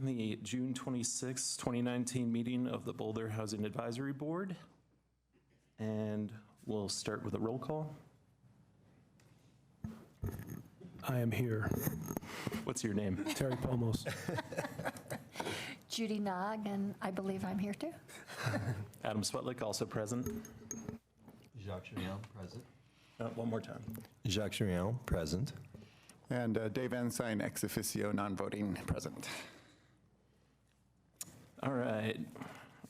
The June 26, 2019 meeting of the Boulder Housing Advisory Board. And we'll start with a roll call. I am here. What's your name? Terry Pomos. Judy Nog, and I believe I'm here too. Adam Swetlick, also present. Jacques Charion, present. One more time. Jacques Charion, present. And Dave Ensign, ex officio, non-voting, present. All right,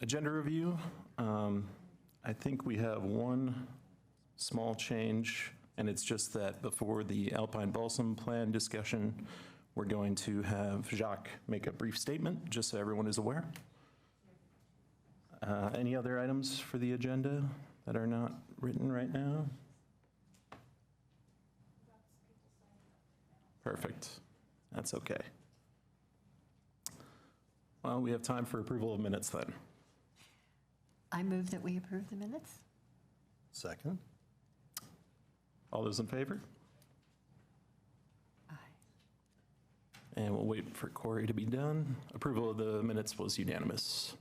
agenda review. I think we have one small change, and it's just that before the Alpine Balsam Plan discussion, we're going to have Jacques make a brief statement, just so everyone is aware. Any other items for the agenda that are not written right now? Perfect. That's okay. Well, we have time for approval of minutes then. I move that we approve the minutes. Second. All those in favor? Aye. And we'll wait for Corey to be done. Approval of the minutes was unanimous.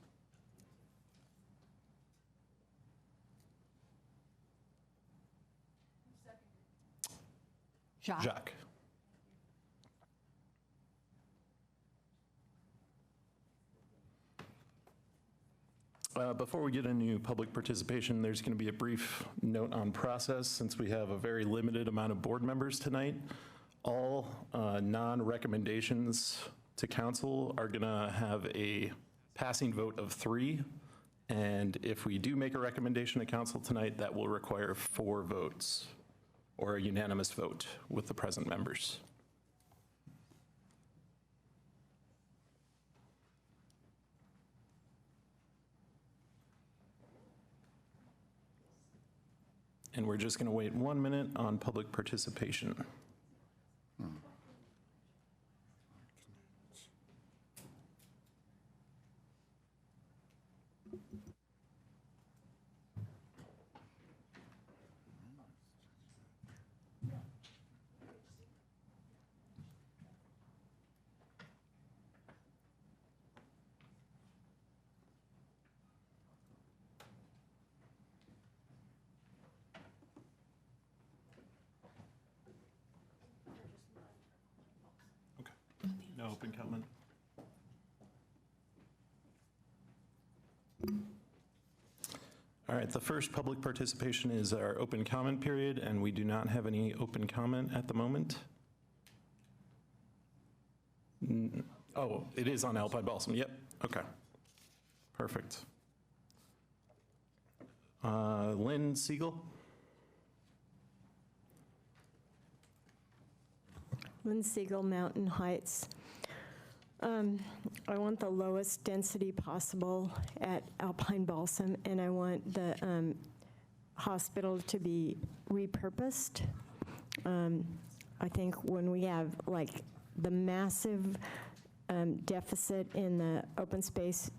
Jacques. Before we get into public participation, there's going to be a brief note on process since we have a very limited amount of board members tonight. All non-recommendations to council are going to have a passing vote of 3. And if we do make a recommendation to council tonight, that will require 4 votes or a unanimous vote with the present members. And we're just going to wait 1 minute on public participation. No open comment. All right, the first public participation is our open comment period, and we do not have any open comment at the moment. Oh, it is on Alpine Balsam, yep, okay. Perfect. Lynn Siegel? Lynn Siegel, Mountain Heights. I want the lowest density possible at Alpine Balsam, and I want the hospital to be repurposed. I think when we have like the massive deficit in the open space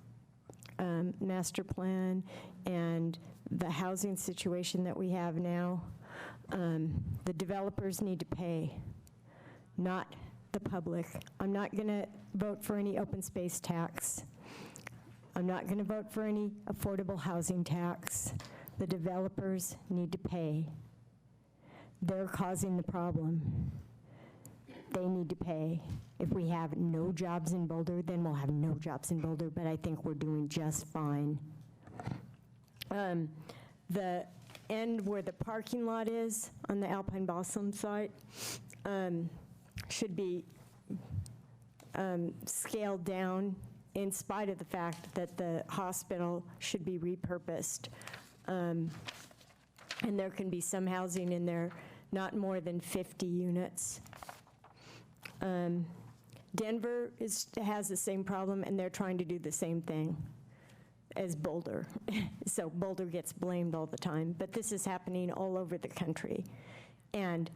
master plan and the housing situation that we have now, the developers need to pay, not the public. I'm not going to vote for any open space tax. I'm not going to vote for any affordable housing tax. The developers need to pay. They're causing the problem. They need to pay. If we have no jobs in Boulder, then we'll have no jobs in Boulder, but I think we're doing just fine. The end where the parking lot is on the Alpine Balsam site, should be scaled down in spite of the fact that the hospital should be repurposed. And there can be some housing in there, not more than 50 units. Denver has the same problem, and they're trying to do the same thing as Boulder. So Boulder gets blamed all the time, but this is happening all over the country. And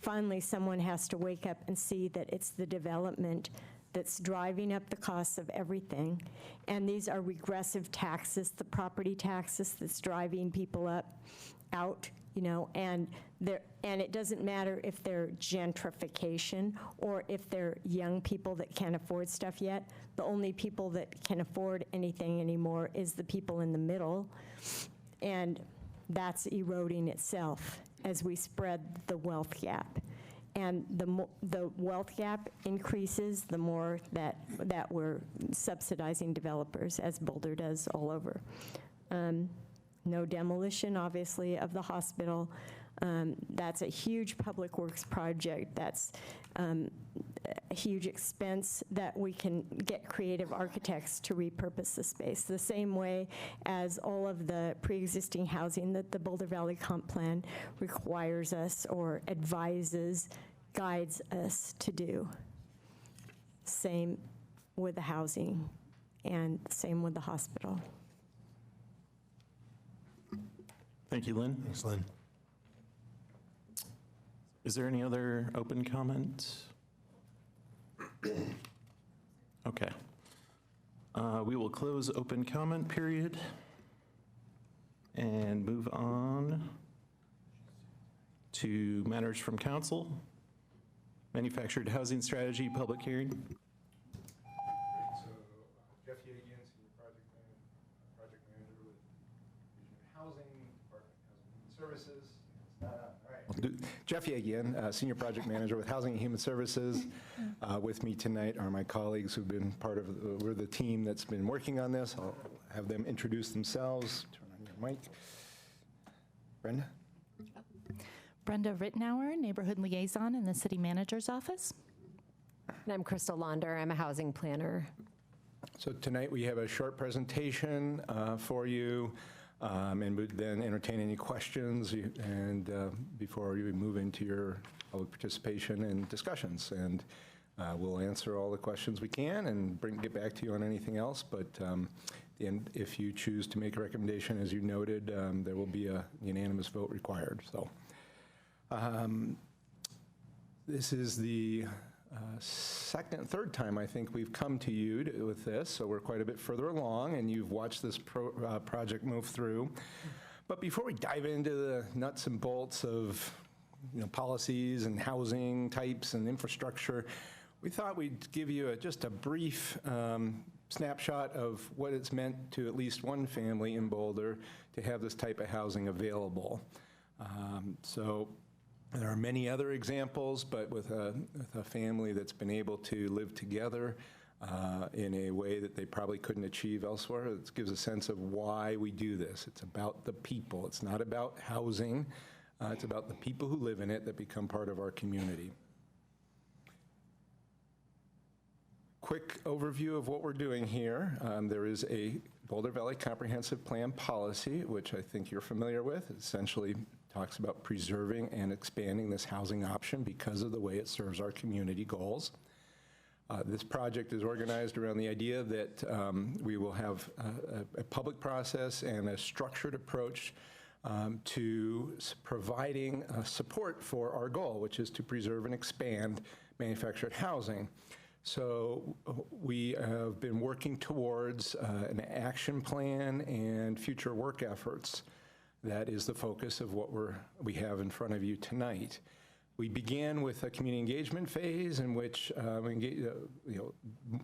finally, someone has to wake up and see that it's the development that's driving up the costs of everything. And these are regressive taxes, the property taxes that's driving people out and it doesn't matter if they're gentrification or if they're young people that can't afford stuff yet. The only people that can afford anything anymore is the people in the middle, and that's eroding itself as we spread the wealth gap. And the wealth gap increases the more that we're subsidizing developers, as Boulder does all over. No demolition, obviously, of the hospital. That's a huge public works project. That's a huge expense that we can get creative architects to repurpose the space, the same way as all of the pre-existing housing that the Boulder Valley Comp Plan requires us or advises, guides us to do. Same with the housing and same with the hospital. Thank you, Lynn. Thanks, Lynn. Is there any other open comment? Okay. We will close open comment period and move on to matters from council. Manufactured housing strategy, public hearing. So Jeff Yeagan, Senior Project Manager with Division of Housing, Department of Housing and Human Services. It's not on, all right. Jeff Yeagan, Senior Project Manager with Housing and Human Services. With me tonight are my colleagues who've been part of, we're the team that's been working on this. I'll have them introduce themselves. Turn on your mic. Brenda? Brenda Rittenauer, Neighborhood Liaison in the City Manager's Office. And I'm Crystal Launder. I'm a housing planner. So tonight we have a short presentation for you, and would then entertain any questions and before you move into your public participation and discussions. And we'll answer all the questions we can and get back to you on anything else. But and if you choose to make a recommendation, as you noted, there will be a unanimous vote required. So. This is the third time I think we've come to you with this, so we're quite a bit further along, and you've watched this project move through. But before we dive into the nuts and bolts of policies and housing types and infrastructure, we thought we'd give you just a brief snapshot of what it's meant to at least one family in Boulder to have this type of housing available. So there are many other examples, but with a family that's been able to live together in a way that they probably couldn't achieve elsewhere, it gives a sense of why we do this. It's about the people. It's not about housing. It's about the people who live in it that become part of our community. Quick overview of what we're doing here. There is a Boulder Valley Comprehensive Plan policy, which I think you're familiar with. It essentially talks about preserving and expanding this housing option because of the way it serves our community goals. This project is organized around the idea that we will have a public process and a structured approach to providing support for our goal, which is to preserve and expand manufactured housing. So we have been working towards an action plan and future work efforts. That is the focus of what we have in front of you tonight. We began with a community engagement phase in which we engaged,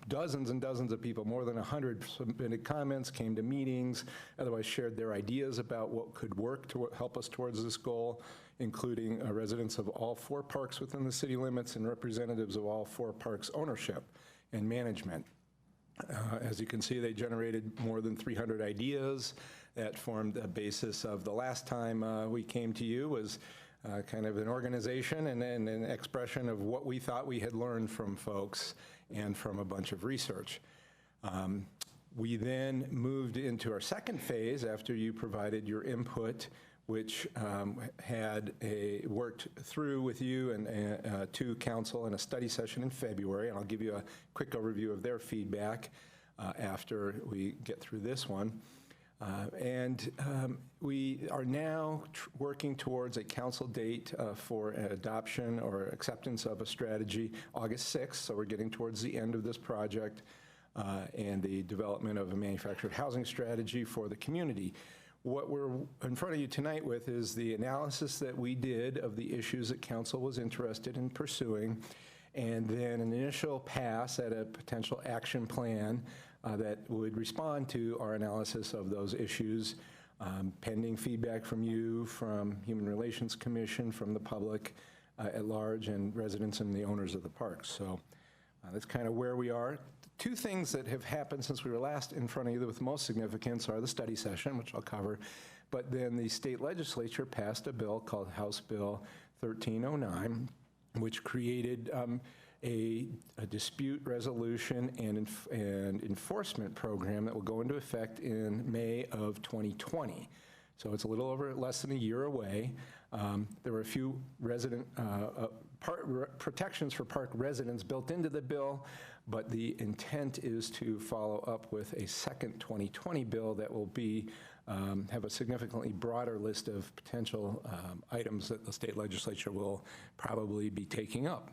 dozens and dozens of people, more than 100 submitted comments, came to meetings, otherwise shared their ideas about what could work to help us towards this goal, including residents of all 4 parks within the city limits and representatives of all 4 parks ownership and management. As you can see, they generated more than 300 ideas that formed the basis of the last time we came to you was kind of an organization and an expression of what we thought we had learned from folks and from a bunch of research. We then moved into our second phase after you provided your input, which had worked through with you and to council in a study session in February, and I'll give you a quick overview of their feedback after we get through this one. We are now working towards a council date for adoption or acceptance of a strategy, August 6th, so we're getting towards the end of this project and the development of a manufactured housing strategy for the community. What we're in front of you tonight with is the analysis that we did of the issues that council was interested in pursuing, and then an initial pass at a potential action plan that would respond to our analysis of those issues, pending feedback from you, from Human Relations Commission, from the public at large, and residents and the owners of the parks. So that's kind of where we are. Two things that have happened since we were last in front of you with most significance are the study session, which I'll cover, but then the state legislature passed a bill called House Bill 1309, which created a dispute resolution and enforcement program that will go into effect in May of 2020. So it's a little over less than a year away. There were a few protections for park residents built into the bill, but the intent is to follow up with a second 2020 bill that will have a significantly broader list of potential items that the state legislature will probably be taking up.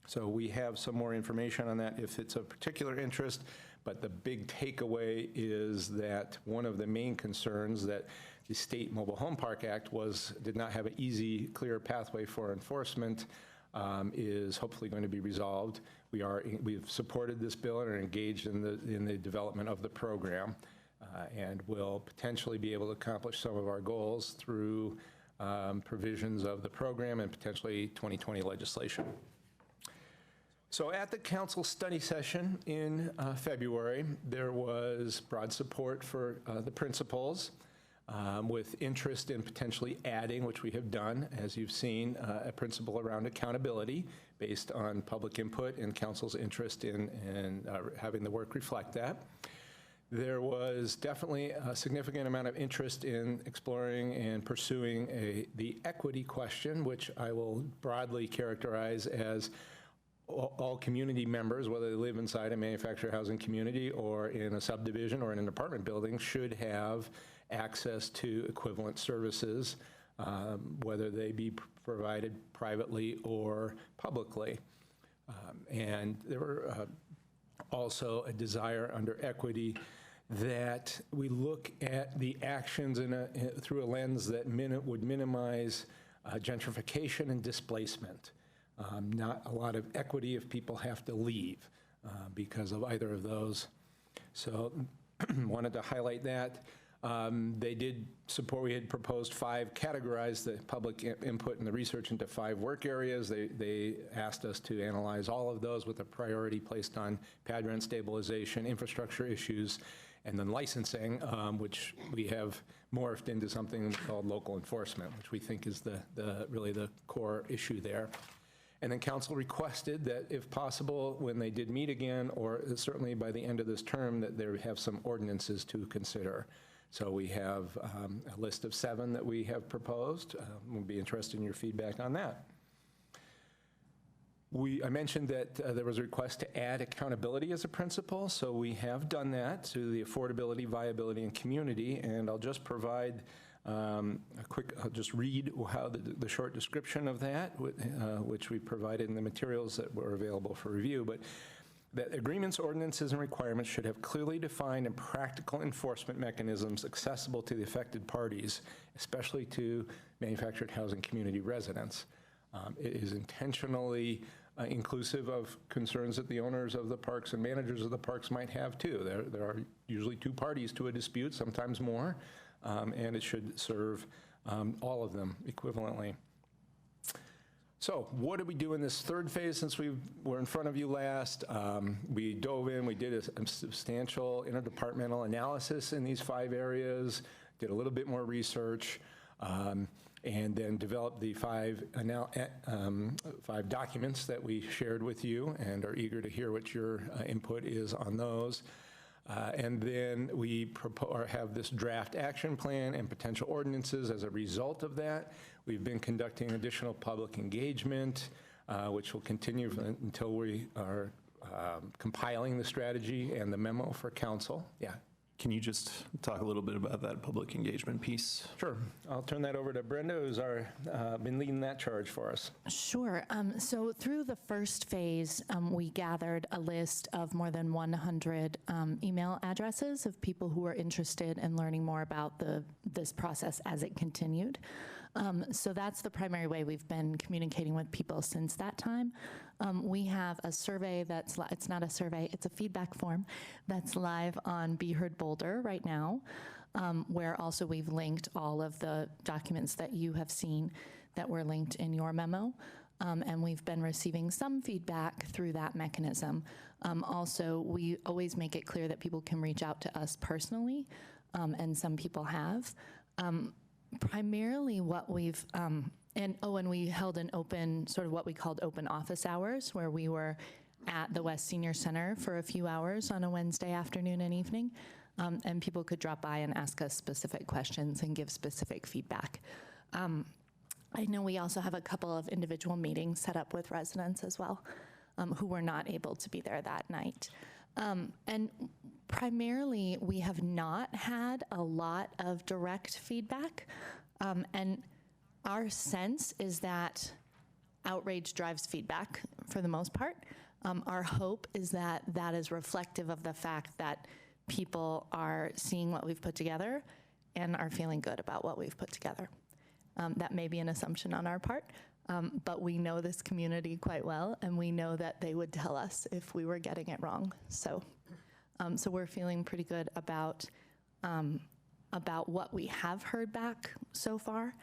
So we have some more information on that if it's of particular interest, but the big takeaway is that one of the main concerns that the State Mobile Home Park Act did not have an easy, clear pathway for enforcement is hopefully going to be resolved. We've supported this bill and are engaged in the development of the program, and will potentially be able to accomplish some of our goals through provisions of the program and potentially 2020 legislation. So at the council study session in February, there was broad support for the principles, with interest in potentially adding, which we have done, as you've seen, a principle around accountability based on public input and council's interest in having the work reflect that. There was definitely a significant amount of interest in exploring and pursuing the equity question, which I will broadly characterize as all community members, whether they live inside a manufactured housing community or in a subdivision or in an apartment building, should have access to equivalent services, whether they be provided privately or publicly. And there were also a desire under equity that we look at the actions through a lens that would minimize gentrification and displacement. Not a lot of equity if people have to leave because of either of those. So wanted to highlight that. They did support, we had proposed categorized the public input and the research into 5 work areas. They asked us to analyze all of those with a priority placed on pad rent stabilization, infrastructure issues, and then licensing, which we have morphed into something called local enforcement, which we think is really the core issue there. And then council requested that, if possible, when they did meet again, or certainly by the end of this term, that they have some ordinances to consider. So we have a list of 7 that we have proposed. We'll be interested in your feedback on that. I mentioned that there was a request to add accountability as a principle, so we have done that to the affordability, viability, and community, and I'll just provide I'll just read how the short description of that, which we provided in the materials that were available for review, but that agreements, ordinances, and requirements should have clearly defined and practical enforcement mechanisms accessible to the affected parties, especially to manufactured housing community residents. It is intentionally inclusive of concerns that the owners of the parks and managers of the parks might have too. There are usually 2 parties to a dispute, sometimes more. And it should serve all of them equivalently. So what did we do in this 3rd phase since we were in front of you last? We dove in, we did a substantial interdepartmental analysis in these 5 areas, did a little bit more research, and then developed the 5 documents that we shared with you and are eager to hear what your input is on those. And then we have this draft action plan and potential ordinances as a result of that. We've been conducting additional public engagement, which will continue until we are compiling the strategy and the memo for council. Yeah, Can you just talk a little bit about that public engagement piece? Sure. I'll turn that over to Brenda, who's been leading that charge for us. Sure. So through the first phase, we gathered a list of more than 100 email addresses of people who were interested in learning more about this process as it continued. So that's the primary way we've been communicating with people since that time. We have a survey it's not a survey, it's a feedback form that's live on Be Heard Boulder right now, where also we've linked all of the documents that you have seen that were linked in your memo. And we've been receiving some feedback through that mechanism. Also, we always make it clear that people can reach out to us personally, and some people have. Primarily what we've, and we held an open, sort of what we called open office hours, where we were at the West Senior Center for a few hours on a Wednesday afternoon and evening, and people could drop by and ask us specific questions and give specific feedback. I know we also have a couple of individual meetings set up with residents as well, who were not able to be there that night. And primarily, we have not had a lot of direct feedback, and our sense is that outrage drives feedback for the most part. Our hope is that that is reflective of the fact that people are seeing what we've put together and are feeling good about what we've put together. That may be an assumption on our part, but we know this community quite well, and we know that they would tell us if we were getting it wrong. So we're feeling pretty good about what we have heard back so far,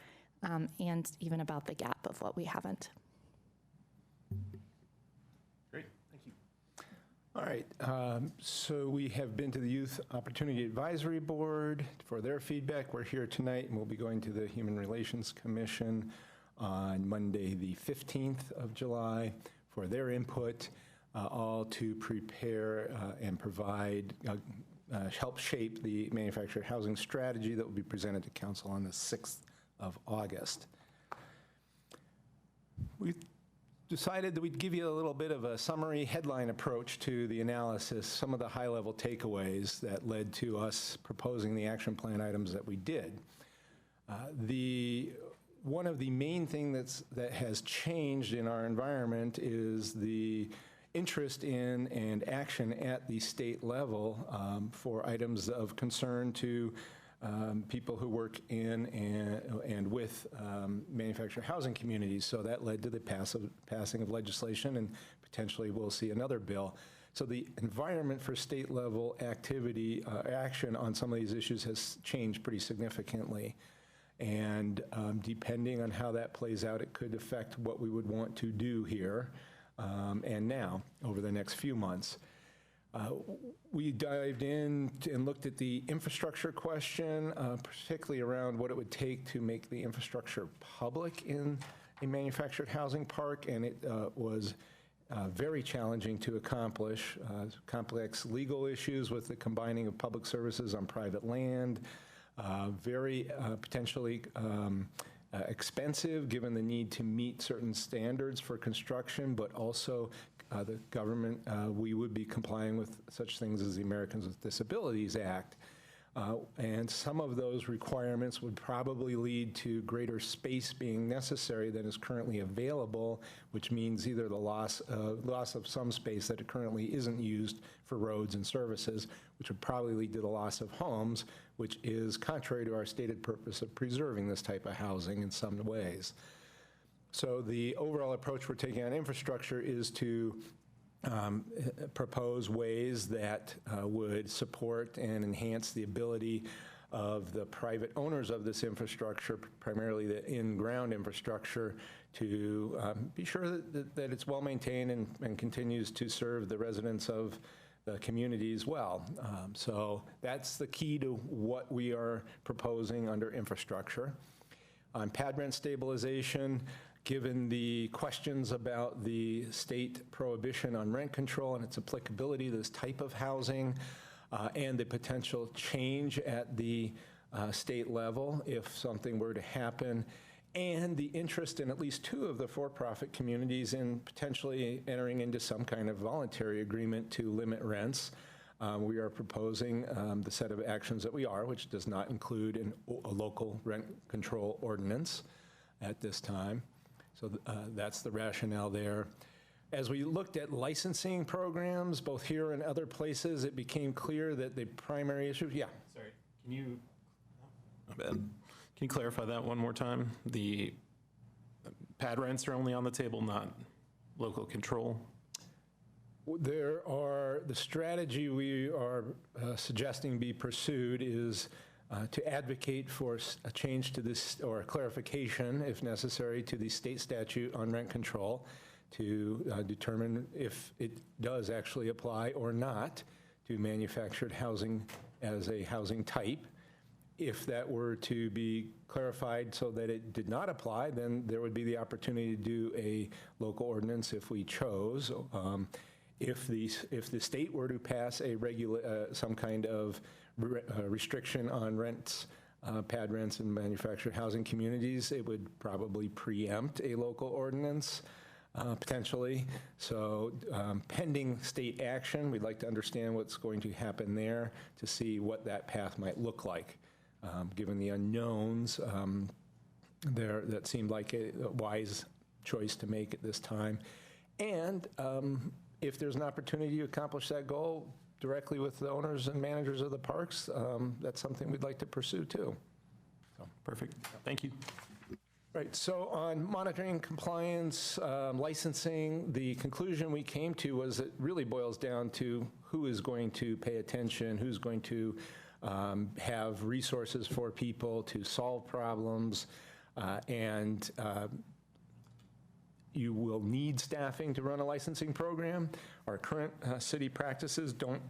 and even about the gap of what we haven't. Great, thank you. All right, so we have been to the Youth Opportunity Advisory Board for their feedback. We're here tonight, and we'll be going to the Human Relations Commission on Monday, the 15th of July, for their input, all to prepare and provide, help shape the manufactured housing strategy that will be presented to Council on the 6th of August. We decided that we'd give you a little bit of a summary headline approach to the analysis, some of the high-level takeaways that led to us proposing the action plan items that we did. One of the main things that has changed in our environment is the interest in and action at the state level for items of concern to people who work in and with manufactured housing communities. So that led to the passing of legislation, and potentially we'll see another bill. So the environment for state level activity, action on some of these issues has changed pretty significantly. And depending on how that plays out, it could affect what we would want to do here and now over the next few months. We dived in and looked at the infrastructure question, particularly around what it would take to make the infrastructure public in a manufactured housing park, and it was very challenging to accomplish. Complex legal issues with the combining of public services on private land, very potentially expensive given the need to meet certain standards for construction, but also the government, we would be complying with such things as the Americans with Disabilities Act. And some of those requirements would probably lead to greater space being necessary than is currently available, which means either the loss of some space that it currently isn't used for roads and services, which would probably lead to the loss of homes, which is contrary to our stated purpose of preserving this type of housing in some ways. So the overall approach we're taking on infrastructure is to propose ways that would support and enhance the ability of the private owners of this infrastructure, primarily the in-ground infrastructure, to be sure that it's well maintained and continues to serve the residents of the communities well. So that's the key to what we are proposing under infrastructure. On pad rent stabilization, given the questions about the state prohibition on rent control and its applicability to this type of housing, and the potential change at the state level if something were to happen, and the interest in at least 2 of the for-profit communities in potentially entering into some kind of voluntary agreement to limit rents, We are proposing the set of actions that we are, which does not include a local rent control ordinance at this time. So that's the rationale there. As we looked at licensing programs, both here and other places, it became clear that the primary issue, Sorry, can you, my bad. Can you clarify that one more time? The pad rents are only on the table, not local control? the strategy we are suggesting be pursued is to advocate for a change to this, or a clarification, if necessary, to the state statute on rent control to determine if it does actually apply or not to manufactured housing as a housing type. If that were to be clarified so that it did not apply, then there would be the opportunity to do a local ordinance if we chose. If the state were to pass a some kind of restriction on rents, pad rents in manufactured housing communities, it would probably preempt a local ordinance, potentially. So pending state action, we'd like to understand what's going to happen there to see what that path might look like. Given the unknowns, that seemed like a wise choice to make at this time. And if there's an opportunity to accomplish that goal directly with the owners and managers of the parks, that's something we'd like to pursue too. So, perfect. Thank you. Right, so on monitoring compliance, licensing, the conclusion we came to was it really boils down to who is going to pay attention, who's going to have resources for people to solve problems, and you will need staffing to run a licensing program. Our current city practices don't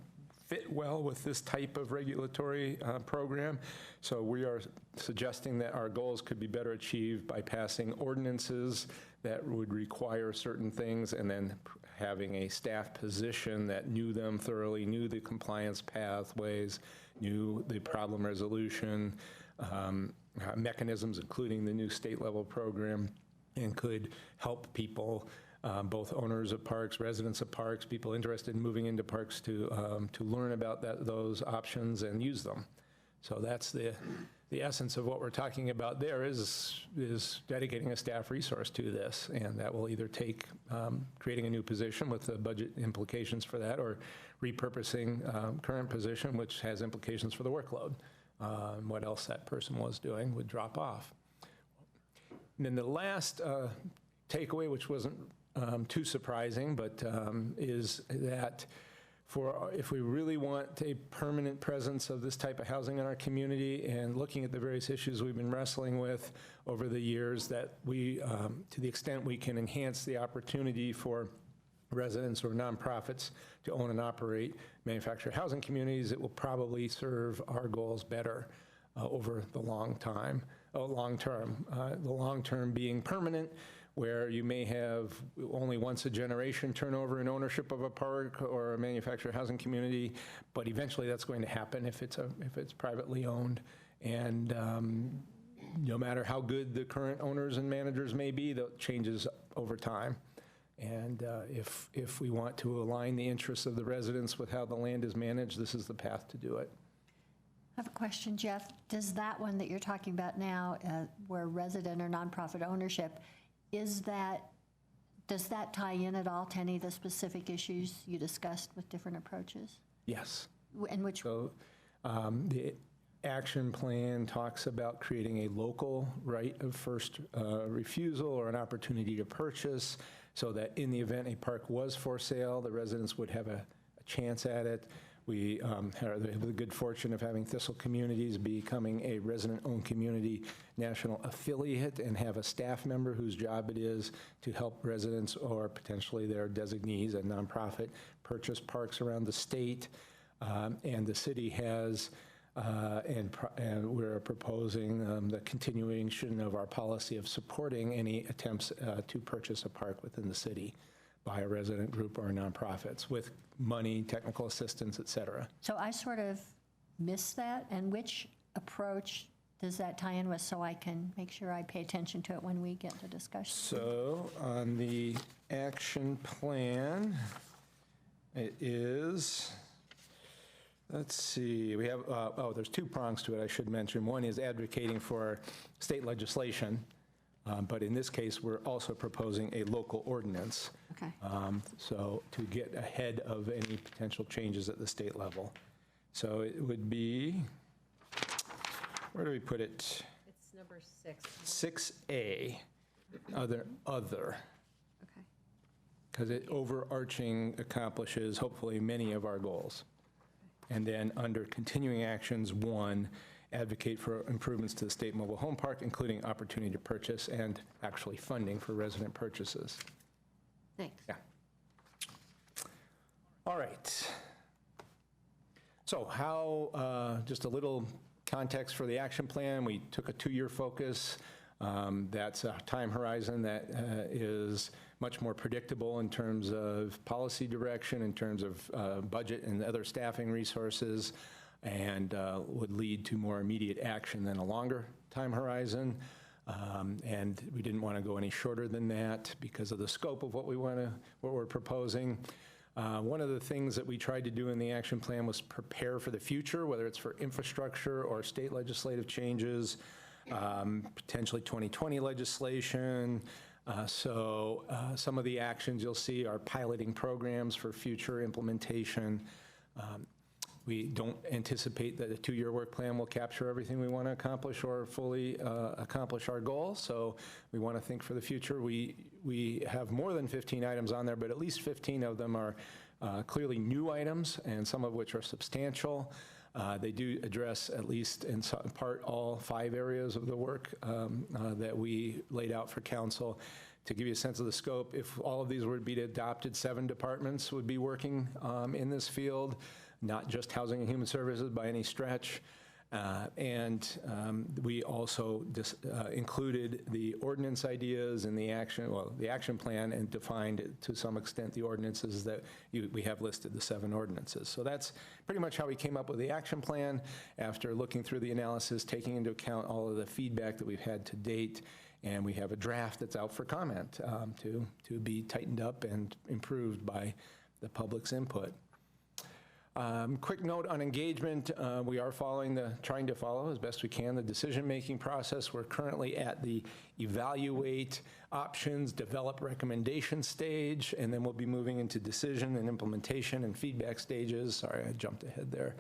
fit well with this type of regulatory program, so we are suggesting that our goals could be better achieved by passing ordinances that would require certain things and then having a staff position that knew them thoroughly, knew the compliance pathways, knew the problem resolution mechanisms, including the new state level program, and could help people, both owners of parks, residents of parks, people interested in moving into parks to learn about those options and use them. So that's the essence of what we're talking about there is dedicating a staff resource to this, and that will either take creating a new position with the budget implications for that, or repurposing current position, which has implications for the workload. What else that person was doing would drop off. And then the last takeaway, which wasn't too surprising, but is that if we really want a permanent presence of this type of housing in our community, and looking at the various issues we've been wrestling with over the years, that we, to the extent we can enhance the opportunity for residents or nonprofits to own and operate manufactured housing communities, it will probably serve our goals better over the long term. The long term being permanent, where you may have only once a generation turnover in ownership of a park or a manufactured housing community, but eventually that's going to happen if it's privately owned. And no matter how good the current owners and managers may be, that changes over time. And if we want to align the interests of the residents with how the land is managed, this is the path to do it. I have a question, Jeff. Does that one that you're talking about now, where resident or nonprofit ownership, does that tie in at all to any of the specific issues you discussed with different approaches? Yes. And which? So the action plan talks about creating a local right of first refusal or an opportunity to purchase, so that in the event a park was for sale, the residents would have a chance at it. We have the good fortune of having Thistle Communities becoming a resident-owned community national affiliate, and have a staff member whose job it is to help residents or potentially their designees, a nonprofit, purchase parks around the state. And the city has, and we're proposing the continuation of our policy of supporting any attempts to purchase a park within the city by a resident group or nonprofits with money, technical assistance, et cetera. So I sort of missed that. And which approach does that tie in with, so I can make sure I pay attention to it when we get to discussion? So on the action plan, it is Let's see, we have, there's two prongs to it I should mention. One is advocating for state legislation, but in this case, we're also proposing a local ordinance. Okay. So to get ahead of any potential changes at the state level. So it would be, where do we put it? It's number 6. 6A, other. Okay. Because it overarching accomplishes hopefully many of our goals. And then under continuing actions, 1, advocate for improvements to the state mobile home park, including opportunity to purchase and actually funding for resident purchases. Thanks. Yeah. All right. So how, just a little context for the action plan. We took a 2-year focus. That's a time horizon that is much more predictable in terms of policy direction, in terms of budget and other staffing resources, and would lead to more immediate action than a longer time horizon. And we didn't want to go any shorter than that because of the scope of what we're proposing. One of the things that we tried to do in the action plan was prepare for the future, whether it's for infrastructure or state legislative changes, potentially 2020 legislation. So some of the actions you'll see are piloting programs for future implementation. We don't anticipate that a 2-year work plan will capture everything we want to accomplish or fully accomplish our goals. So we want to think for the future. We have more than 15 items on there, but at least 15 of them are clearly new items, and some of which are substantial. They do address, at least in part, all 5 areas of the work that we laid out for council. To give you a sense of the scope, if all of these were to be adopted, 7 departments would be working in this field, not just Housing and Human Services by any stretch. We also included the ordinance ideas in the action plan, and defined to some extent the ordinances that we have listed, the 7 ordinances. So that's pretty much how we came up with the action plan after looking through the analysis, taking into account all of the feedback that we've had to date. And we have a draft that's out for comment to be tightened up and improved by the public's input. Quick note on engagement, we are trying to follow as best we can the decision-making process. We're currently at the evaluate options, develop recommendation stage, and then we'll be moving into decision and implementation and feedback stages. Sorry, I jumped ahead there.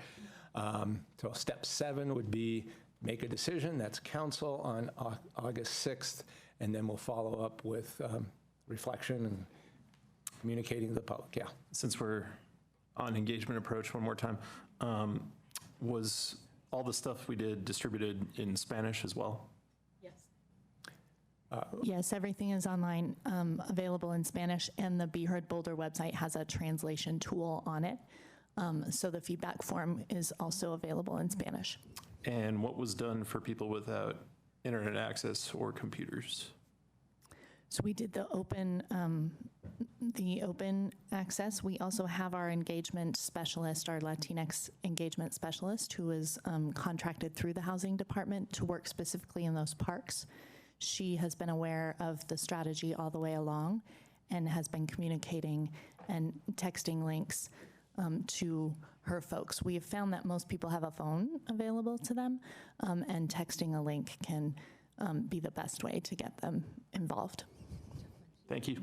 So step 7 would be make a decision. That's council on August 6th, and then we'll follow up with reflection and communicating to the public. Yeah. Since we're on engagement approach one more time, was all the stuff we did distributed in Spanish as well? Yes. Yes, everything is online, available in Spanish, and the Be Heard Boulder website has a translation tool on it. So the feedback form is also available in Spanish. And what was done for people without internet access or computers? So we did the open access. We also have our engagement specialist, our Latinx engagement specialist, who is contracted through the housing department to work specifically in those parks. She has been aware of the strategy all the way along and has been communicating and texting links to her folks. We have found that most people have a phone available to them, and texting a link can be the best way to get them involved. Thank you.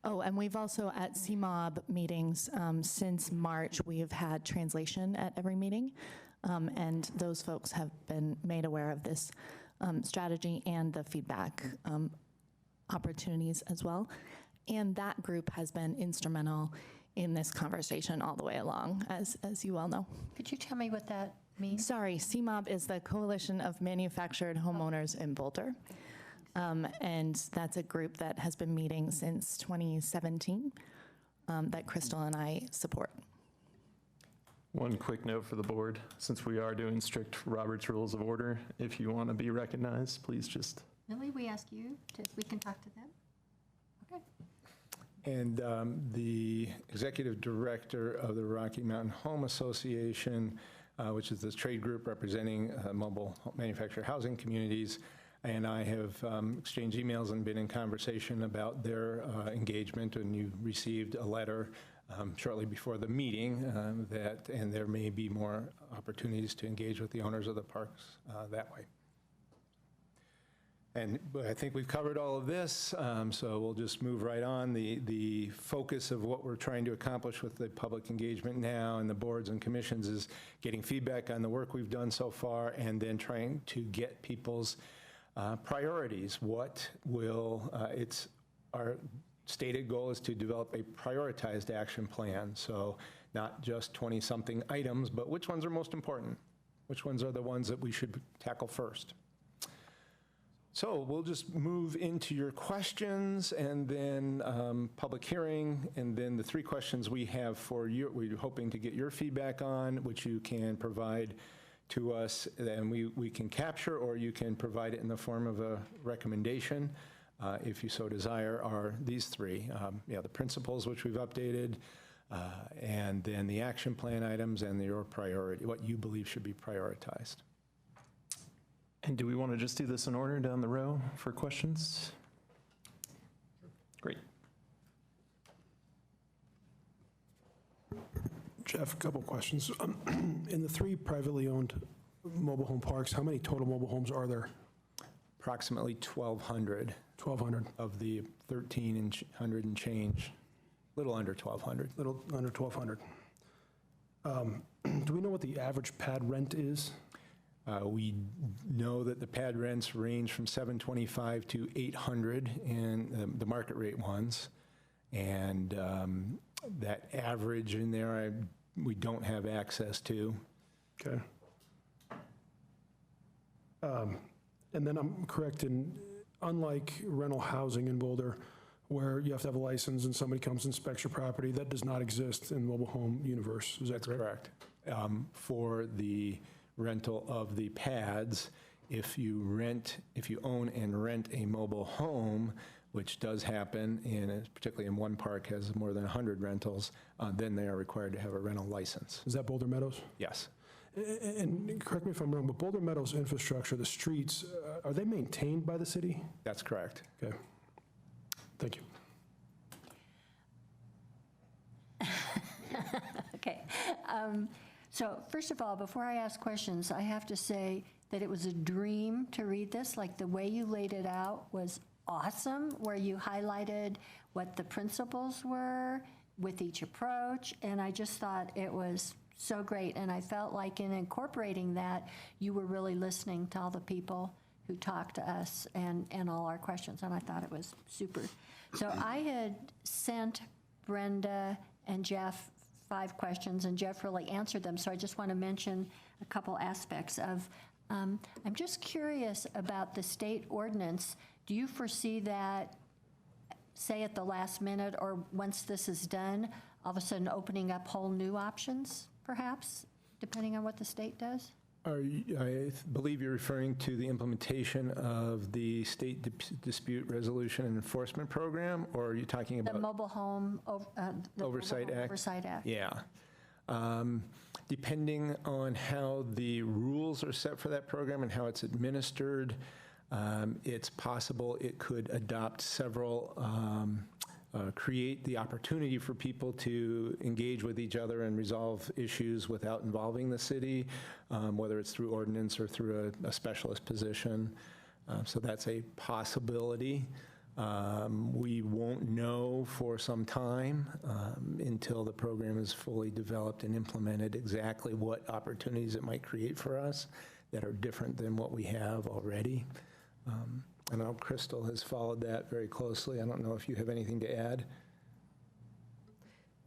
Oh, and we've also at CMOB meetings since March, we have had translation at every meeting, and those folks have been made aware of this strategy and the feedback opportunities as well. And that group has been instrumental in this conversation all the way along, as you all know. Could you tell me what that means? Sorry, CMOB is the Coalition of Manufactured Homeowners in Boulder. And that's a group that has been meeting since 2017 that Crystal and I support. One quick note for the board, since we are doing strict Robert's Rules of Order, if you want to be recognized, please just. Really, we ask you we can talk to them? Okay. And the executive director of the Rocky Mountain Home Association, which is this trade group representing mobile manufactured housing communities, and I have exchanged emails and been in conversation about their engagement, and you received a letter shortly before the meeting, and there may be more opportunities to engage with the owners of the parks that way. But I think we've covered all of this, so we'll just move right on. The focus of what we're trying to accomplish with the public engagement now and the boards and commissions is getting feedback on the work we've done so far, and then trying to get people's priorities. Our stated goal is to develop a prioritized action plan, so not just 20-something items, but which ones are most important? Which ones are the ones that we should tackle first? So we'll just move into your questions, and then public hearing, and then the 3 questions we have for you, we're hoping to get your feedback on, which you can provide to us, and we can capture, or you can provide it in the form of a recommendation, if you so desire, are these 3. The principles, which we've updated, and then the action plan items, and your priority, what you believe should be prioritized. And do we want to just do this in order down the row for questions? Great. Jeff, a couple questions. In the 3 privately owned mobile home parks, how many total mobile homes are there? Approximately 1,200. 1,200. Of the 1,300 and change, little under 1,200. Little under 1,200. Do we know what the average pad rent is? We know that the pad rents range from $725 to $800 in the market rate ones, and that average in there we don't have access to. Okay. And then I'm correct in, unlike rental housing in Boulder, where you have to have a license and somebody comes and inspects your property, that does not exist in the mobile home universe. Is that correct? Correct. For the rental of the pads, if you own and rent a mobile home, which does happen, particularly in one park has more than 100 rentals, then they are required to have a rental license. Is that Boulder Meadows? Yes. And correct me if I'm wrong, but Boulder Meadows infrastructure, the streets, are they maintained by the city? That's correct. Okay. Thank you. Okay. So first of all, before I ask questions, I have to say that it was a dream to read this. Like, the way you laid it out was awesome, where you highlighted what the principles were with each approach, and I just thought it was so great. And I felt like in incorporating that, you were really listening to all the people who talked to us and all our questions, and I thought it was super. So I had sent Brenda and Jeff 5 questions, and Jeff really answered them, so I just want to mention a couple aspects of, I'm just curious about the state ordinance. Do you foresee that, say at the last minute, or once this is done, all of a sudden opening up whole new options, perhaps, depending on what the state does? I believe you're referring to the implementation of the State Dispute Resolution and Enforcement Program, or are you talking about? The Mobile Home Oversight Act? Oversight Act. Yeah. Depending on how the rules are set for that program and how it's administered, it's possible it could adopt several, create the opportunity for people to engage with each other and resolve issues without involving the city, whether it's through ordinance or through a specialist position. So that's a possibility. We won't know for some time until the program is fully developed and implemented exactly what opportunities it might create for us that are different than what we have already. I know Crystal has followed that very closely. I don't know if you have anything to add.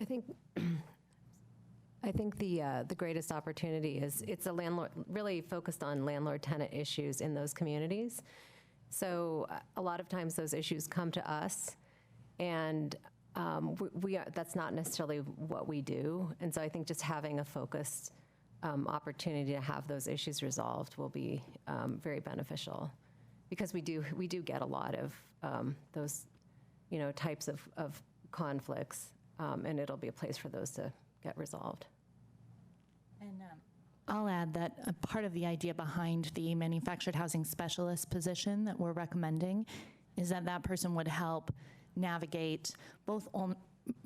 I think the greatest opportunity is it's a landlord, really focused on landlord-tenant issues in those communities. So a lot of times those issues come to us, and that's not necessarily what we do. And so I think just having a focused opportunity to have those issues resolved will be very beneficial, because we do get a lot of those, types of conflicts, and it'll be a place for those to get resolved. And I'll add that a part of the idea behind the manufactured housing specialist position that we're recommending is that that person would help navigate both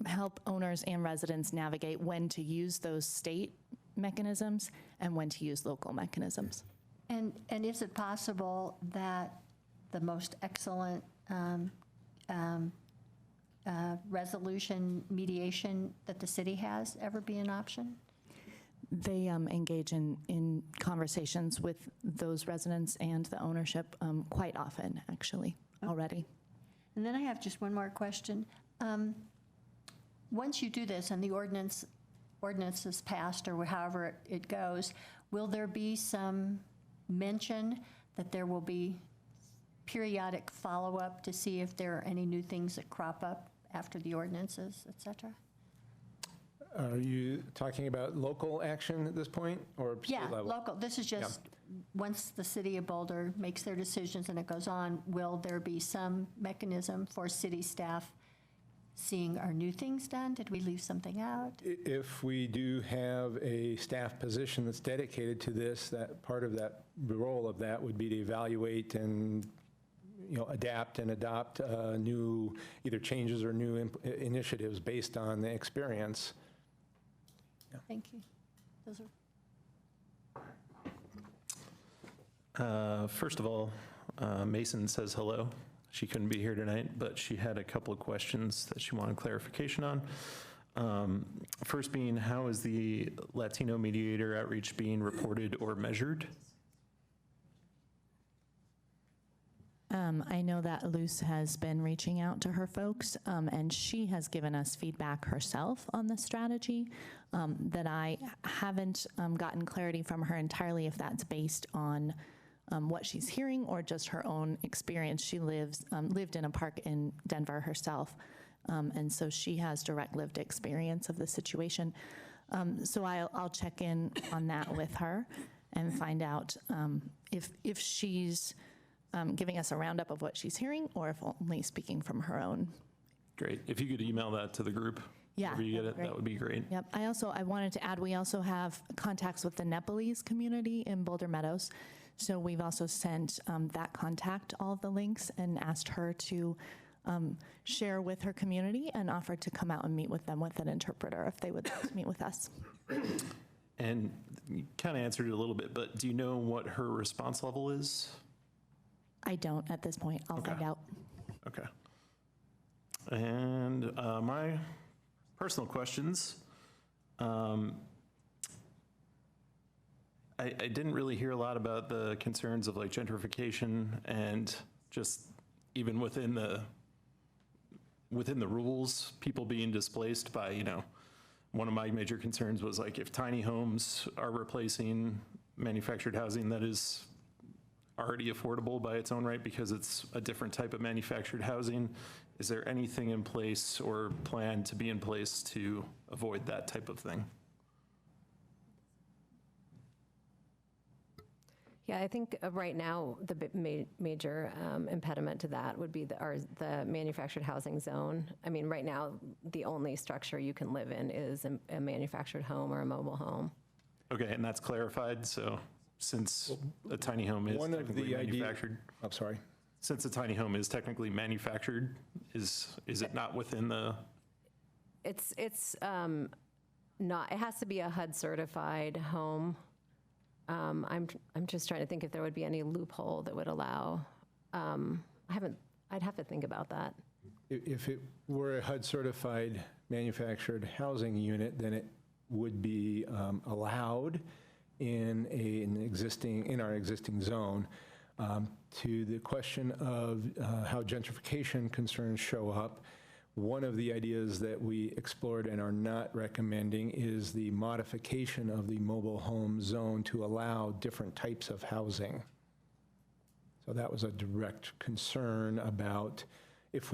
help owners and residents navigate when to use those state mechanisms and when to use local mechanisms. And is it possible that the most excellent resolution mediation that the city has ever be an option? They engage in conversations with those residents and the ownership quite often, actually, already. And then I have just one more question. Once you do this and the ordinance is passed, or however it goes, will there be some mention that there will be periodic follow-up to see if there are any new things that crop up after the ordinances, et cetera? Are you talking about local action at this point, or state Yeah, level? local. This is just, once the city of Boulder makes their decisions and it goes on, will there be some mechanism for city staff seeing our new things done? Did we leave something out? If we do have a staff position that's dedicated to this, that part of that, the role of that would be to evaluate and, adapt and adopt new either changes or new initiatives based on the experience. Thank you. Those are. First of all, Mason says hello. She couldn't be here tonight, but she had a couple of questions that she wanted clarification on. First being, how is the Latino mediator outreach being reported or measured? I know that Luce has been reaching out to her folks, and she has given us feedback herself on the strategy that I haven't gotten clarity from her entirely if that's based on what she's hearing or just her own experience. She lived in a park in Denver herself, and so she has direct lived experience of the situation. So I'll check in on that with her and find out if she's giving us a roundup of what she's hearing or if only speaking from her own. Great. If you could email that to the group, Yeah, whenever you get it, great. that would be great. Yep. I wanted to add, we also have contacts with the Nepalese community in Boulder Meadows. So we've also sent that contact all of the links and asked her to share with her community and offered to come out and meet with them with an interpreter if they would like to meet with us. And you kind of answered it a little bit, but do you know what her response level is? I don't at this point. I'll find out. Okay. And my personal questions. I didn't really hear a lot about the concerns of like gentrification and just even within the rules, people being displaced by, one of my major concerns was like if tiny homes are replacing manufactured housing that is already affordable by its own right because it's a different type of manufactured housing, is there anything in place or planned to be in place to avoid that type of thing? Yeah, I think right now the major impediment to that would be the manufactured housing zone. I mean, right now the only structure you can live in is a manufactured home or a mobile home. Okay, and that's clarified, so since a tiny home is technically manufactured. I'm sorry. Since a tiny home is technically manufactured, is it not within the? It's not. It has to be a HUD certified home. I'm just trying to think if there would be any loophole that would allow. I'd have to think about that. If it were a HUD certified manufactured housing unit, then it would be allowed in our existing zone. To the question of how gentrification concerns show up, one of the ideas that we explored and are not recommending is the modification of the mobile home zone to allow different types of housing. So that was a direct concern about if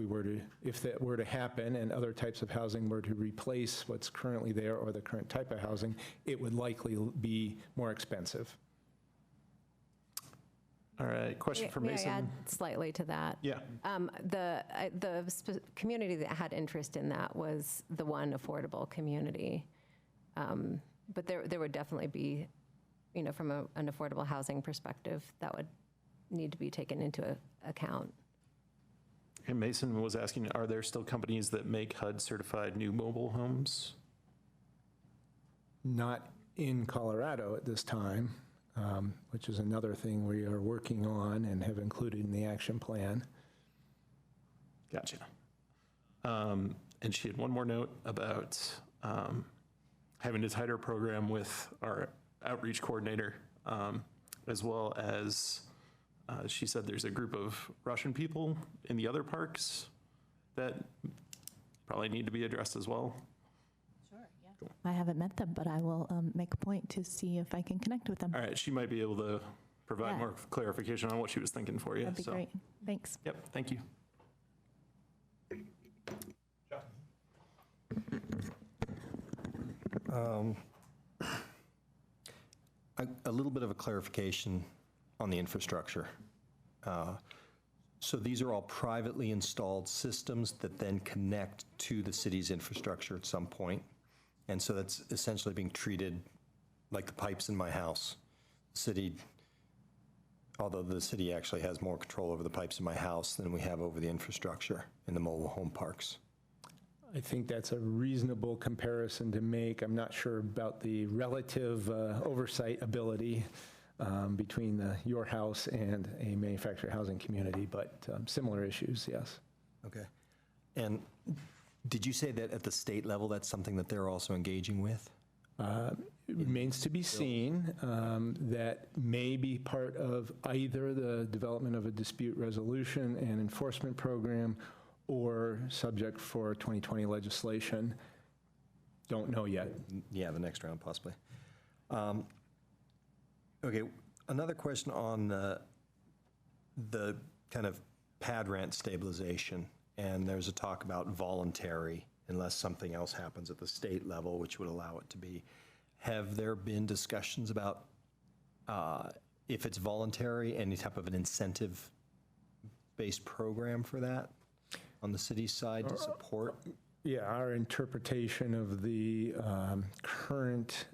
that were to happen and other types of housing were to replace what's currently there or the current type of housing, it would likely be more expensive. All right, question for May Mason. I add slightly to that? Yeah. The community that had interest in that was the one affordable community. But there would definitely be, from an affordable housing perspective, that would need to be taken into account. And Mason was asking, are there still companies that make HUD-certified new mobile homes? Not in Colorado at this time, which is another thing we are working on and have included in the action plan. Gotcha. And she had one more note about having a tighter program with our outreach coordinator, as well as she said there's a group of Russian people in the other parks that probably need to be addressed as well. Sure, yeah. I haven't met them, but I will make a point to see if I can connect with them. All right, she might be able to provide Yeah. more clarification on what she was thinking for you. That'd be so. great. Thanks. Yep, thank you. A little bit of a clarification on the infrastructure. So these are all privately installed systems that then connect to the city's infrastructure at some point. And so that's essentially being treated like the pipes in my house. City, although the city actually has more control over the pipes in my house than we have over the infrastructure in the mobile home parks. I think that's a reasonable comparison to make. I'm not sure about the relative oversight ability between your house and a manufactured housing community, but similar issues, yes. Okay. And did you say that at the state level, that's something that they're also engaging with? It remains to be seen. That may be part of either the development of a dispute resolution and enforcement program or subject for 2020 legislation. Don't know yet. Yeah, the next round possibly. Okay, another question on the kind of pad rent stabilization. And there's a talk about voluntary unless something else happens at the state level, which would allow it to be. Have there been discussions about if it's voluntary, any type of an incentive-based program for that on the city's side to support? Yeah, our interpretation of the current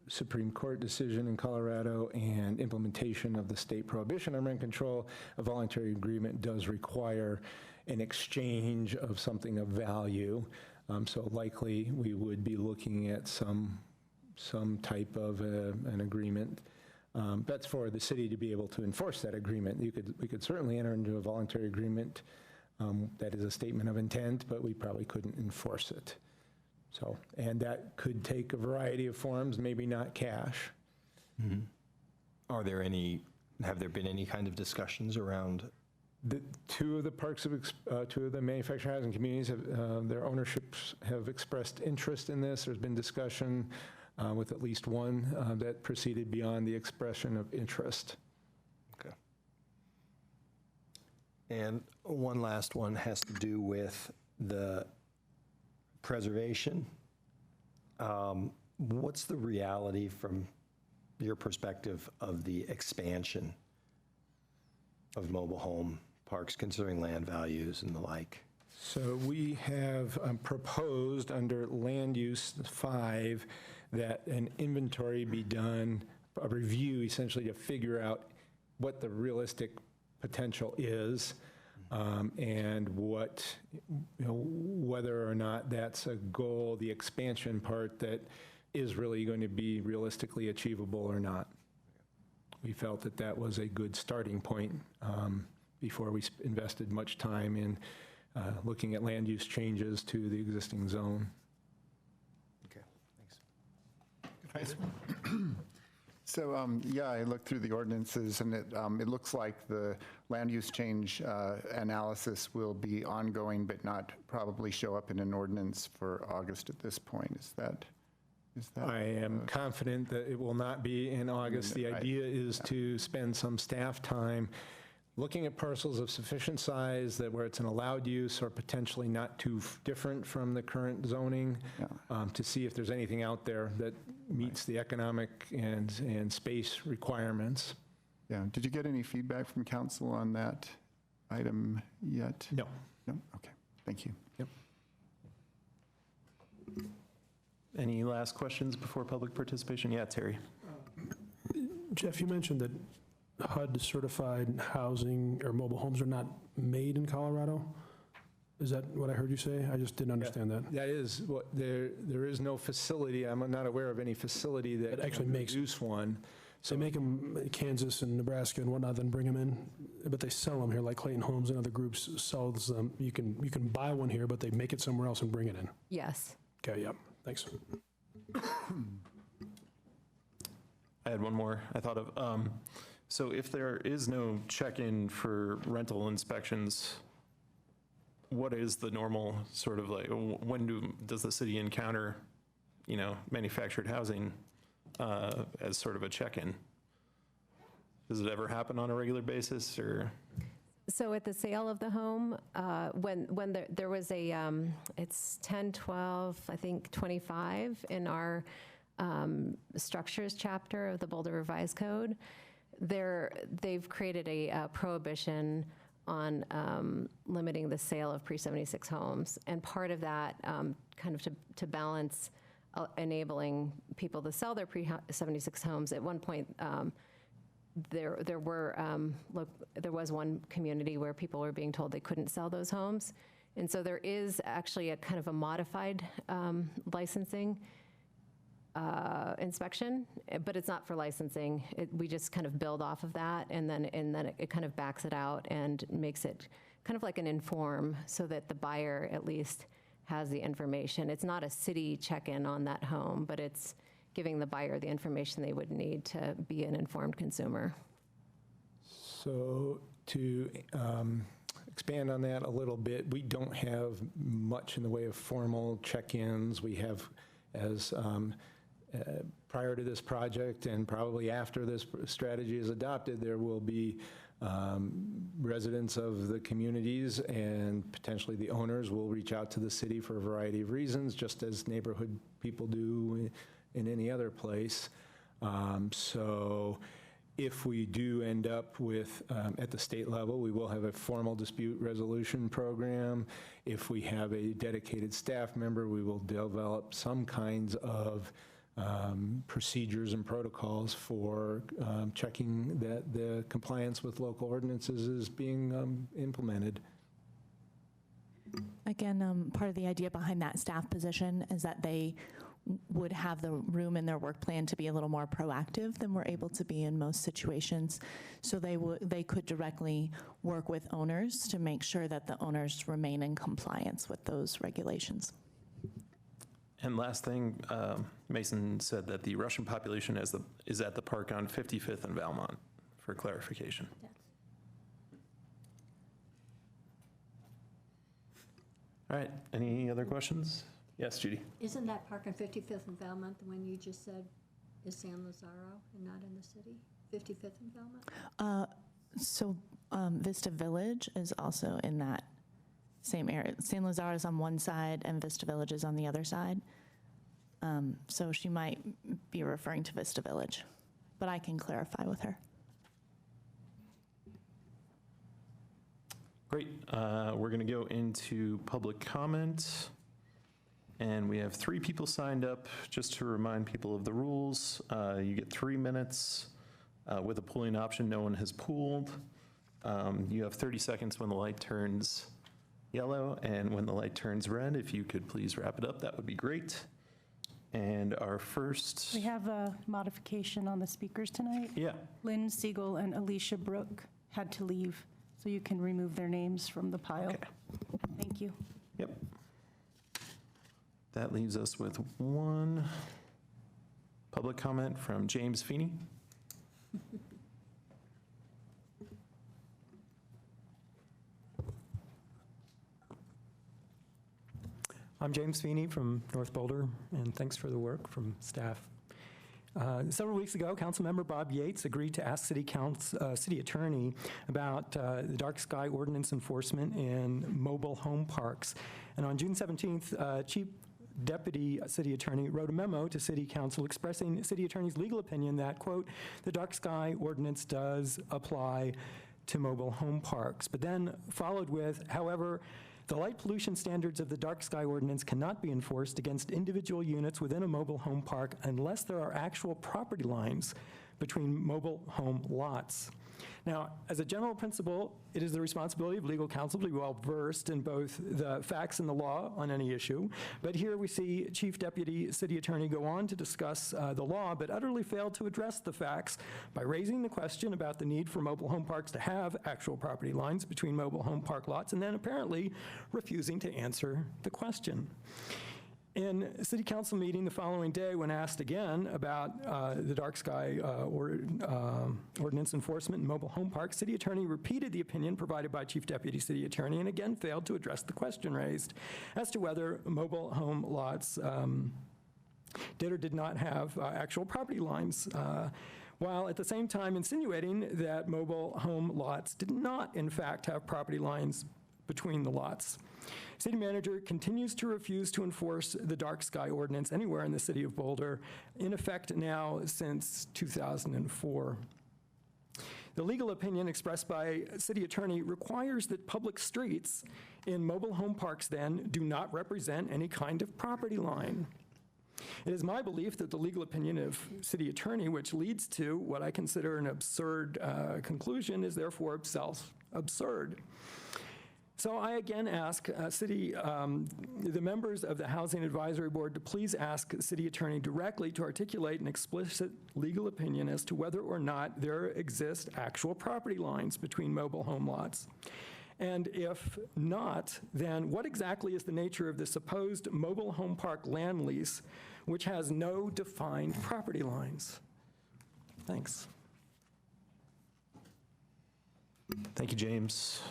Supreme Court decision in Colorado and implementation of the state prohibition on rent control, a voluntary agreement does require an exchange of something of value. So likely we would be looking at some type of an agreement. That's for the city to be able to enforce that agreement. We could certainly enter into a voluntary agreement that is a statement of intent, but we probably couldn't enforce it. So, and that could take a variety of forms, maybe not cash. Mm-hmm. Have there been any kind of discussions around? Two of the two of the manufactured housing communities have, their ownerships have expressed interest in this. There's been discussion with at least one that proceeded beyond the expression of interest. Okay. And one last one has to do with the preservation. What's the reality from your perspective of the expansion of mobile home parks, considering land values and the like? So we have proposed under Land Use 5 that an inventory be done, a review essentially to figure out what the realistic potential is, and what, whether or not that's a goal, the expansion part, that is really going to be realistically achievable or not. We felt that that was a good starting point before we invested much time in looking at land use changes to the existing zone. Okay, thanks. So, yeah, I looked through the ordinances, and it looks like the land use change analysis will be ongoing, but not probably show up in an ordinance for August at this point. Is that? I am confident that it will not be in August. The idea is to spend some staff time looking at parcels of sufficient size that where it's an allowed use or potentially not too different from the current zoning, to see if there's anything out there that meets the economic and space requirements. Yeah. Did you get any feedback from council on that item yet? No. No? Okay. Thank you. Yep. Any last questions before public participation? Yeah, Terry. Jeff, you mentioned that HUD certified housing or mobile homes are not made in Colorado? Is that what I heard you say? I just didn't understand that. That is, what there is no facility, I'm not aware of any facility that That actually can makes- produce one. So they make them in Kansas and Nebraska and whatnot, then bring them in, but they sell them here, like Clayton Homes and other groups sells them. You can buy one here, but they make it somewhere else and bring it in. Yes. Okay, yeah, thanks. I had one more I thought of. So if there is no check-in for rental inspections, what is the normal sort of like, does the city encounter, manufactured housing as sort of a check-in? Does it ever happen on a regular basis, or? So at the sale of the home, when there was it's 10, 12, I think 25 in our structures chapter of the Boulder Revised Code, they've created a prohibition on limiting the sale of pre-76 homes. And part of that, kind of to balance enabling people to sell their pre-76 homes, at one point, there was one community where people were being told they couldn't sell those homes. And so there is actually a kind of a modified licensing inspection, but it's not for licensing. We just kind of build off of that, and then it kind of backs it out and makes it kind of like an inform, so that the buyer at least has the information. It's not a city check-in on that home, but it's giving the buyer the information they would need to be an informed consumer. So to expand on that a little bit, we don't have much in the way of formal check-ins. We have, as prior to this project and probably after this strategy is adopted, there will be residents of the communities and potentially the owners will reach out to the city for a variety of reasons, just as neighborhood people do in any other place. So if we do end up with, at the state level, we will have a formal dispute resolution program. If we have a dedicated staff member, we will develop some kinds of procedures and protocols for checking that the compliance with local ordinances is being implemented. Again, part of the idea behind that staff position is that they would have the room in their work plan to be a little more proactive than we're able to be in most situations. So they could directly work with owners to make sure that the owners remain in compliance with those regulations. And last thing, Mason said that the Russian population is at the park on 55th and Valmont, for clarification. Yes. All right, any other questions? Yes, Judy? Isn't that park on 55th and Valmont, the one you just said is San Lazaro and not in the city? 55th and Valmont? So Vista Village is also in that same area. San Lazaro is on one side and Vista Village is on the other side. So she might be referring to Vista Village, but I can clarify with her. Great. We're going to go into public comment. And we have 3 people signed up. Just to remind people of the rules, you get 3 minutes with a pooling option. No one has pooled. You have 30 seconds when the light turns yellow, and when the light turns red, if you could please wrap it up, that would be great. And our first... We have a modification on the speakers tonight. Yeah. Lynn Siegel and Alicia Brooke had to leave, so you can remove their names from the pile. Okay. Thank you. Yep. That leaves us with 1 public comment from James Feeney. I'm James Feeney from North Boulder, and thanks for the work from staff. Several weeks ago, Councilmember Bob Yates agreed to ask City Attorney about the dark sky ordinance enforcement in mobile home parks. And on June 17th, Chief Deputy City Attorney wrote a memo to City Council expressing City Attorney's legal opinion that, quote, the dark sky ordinance does apply to mobile home parks, but then followed with, however, the light pollution standards of the dark sky ordinance cannot be enforced against individual units within a mobile home park unless there are actual property lines between mobile home lots. Now, as a general principle, it is the responsibility of legal counsel to be well-versed in both the facts and the law on any issue. But here we see Chief Deputy City Attorney go on to discuss the law, but utterly failed to address the facts by raising the question about the need for mobile home parks to have actual property lines between mobile home park lots, and then apparently refusing to answer the question. In a city council meeting the following day, when asked again about the dark sky ordinance enforcement in mobile home parks, city attorney repeated the opinion provided by Chief Deputy City Attorney and again failed to address the question raised as to whether mobile home lots did or did not have actual property lines, while at the same time insinuating that mobile home lots did not, in fact, have property lines between the lots. City manager continues to refuse to enforce the dark sky ordinance anywhere in the city of Boulder, in effect now since 2004. The legal opinion expressed by city attorney requires that public streets in mobile home parks then do not represent any kind of property line. It is my belief that the legal opinion of city attorney, which leads to what I consider an absurd conclusion, is therefore absurd. So I again ask the members of the Housing Advisory Board to please ask the city attorney directly to articulate an explicit legal opinion as to whether or not there exist actual property lines between mobile home lots. And if not, then what exactly is the nature of the supposed mobile home park land lease, which has no defined property lines? Thanks. Thank you, James.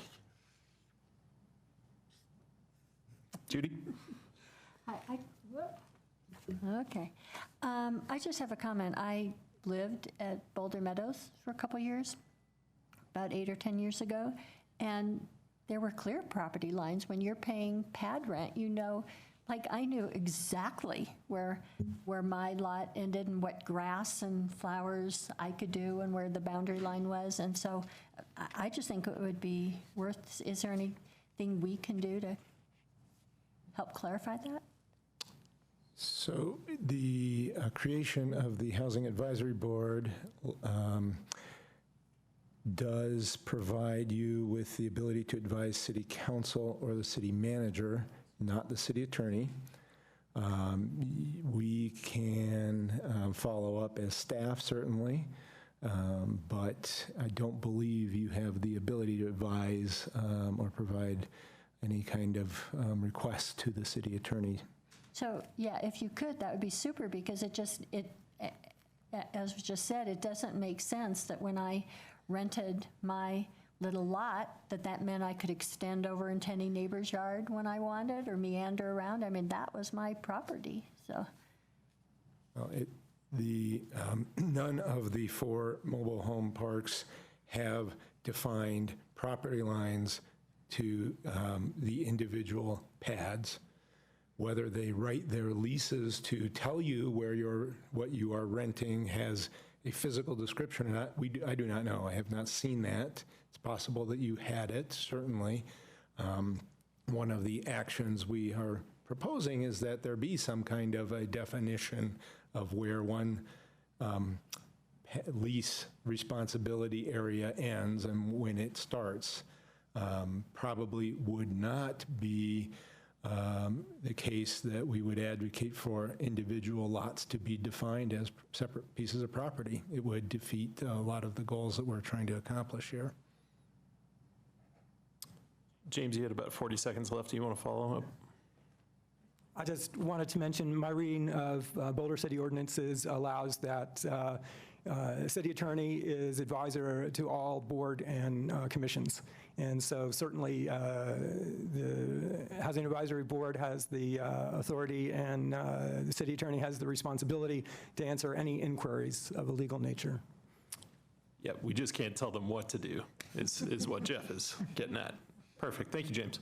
Judy? Okay. I just have a comment. I lived at Boulder Meadows for a couple years, about 8 or 10 years ago, and there were clear property lines. When you're paying pad rent, you know, like I knew exactly where my lot ended and what grass and flowers I could do and where the boundary line was. And so I just think it would be worth, is there anything we can do to help clarify that? So the creation of the Housing Advisory Board does provide you with the ability to advise city council or the city manager, not the city attorney. We can follow up as staff, certainly, but I don't believe you have the ability to advise or provide any kind of request to the city attorney. So, yeah, if you could, that would be super, because as was just said, it doesn't make sense that when I rented my little lot, that meant I could extend over into any neighbor's yard when I wanted or meander around. I mean, that was my property, so. Well, none of the 4 mobile home parks have defined property lines to the individual pads. Whether they write their leases to tell you what you are renting has a physical description or not, I do not know. I have not seen that. It's possible that you had it, certainly. One of the actions we are proposing is that there be some kind of a definition of where one lease responsibility area ends and when it starts. Probably would not be the case that we would advocate for individual lots to be defined as separate pieces of property. It would defeat a lot of the goals that we're trying to accomplish here. James, you had about 40 seconds left. Do you want to follow up? I just wanted to mention my reading of Boulder City ordinances allows that city attorney is advisor to all board and commissions. And so certainly the Housing Advisory Board has the authority and the city attorney has the responsibility to answer any inquiries of a legal nature. Yeah, we just can't tell them what to do, is what Jeff is getting at. Perfect. Thank you, James.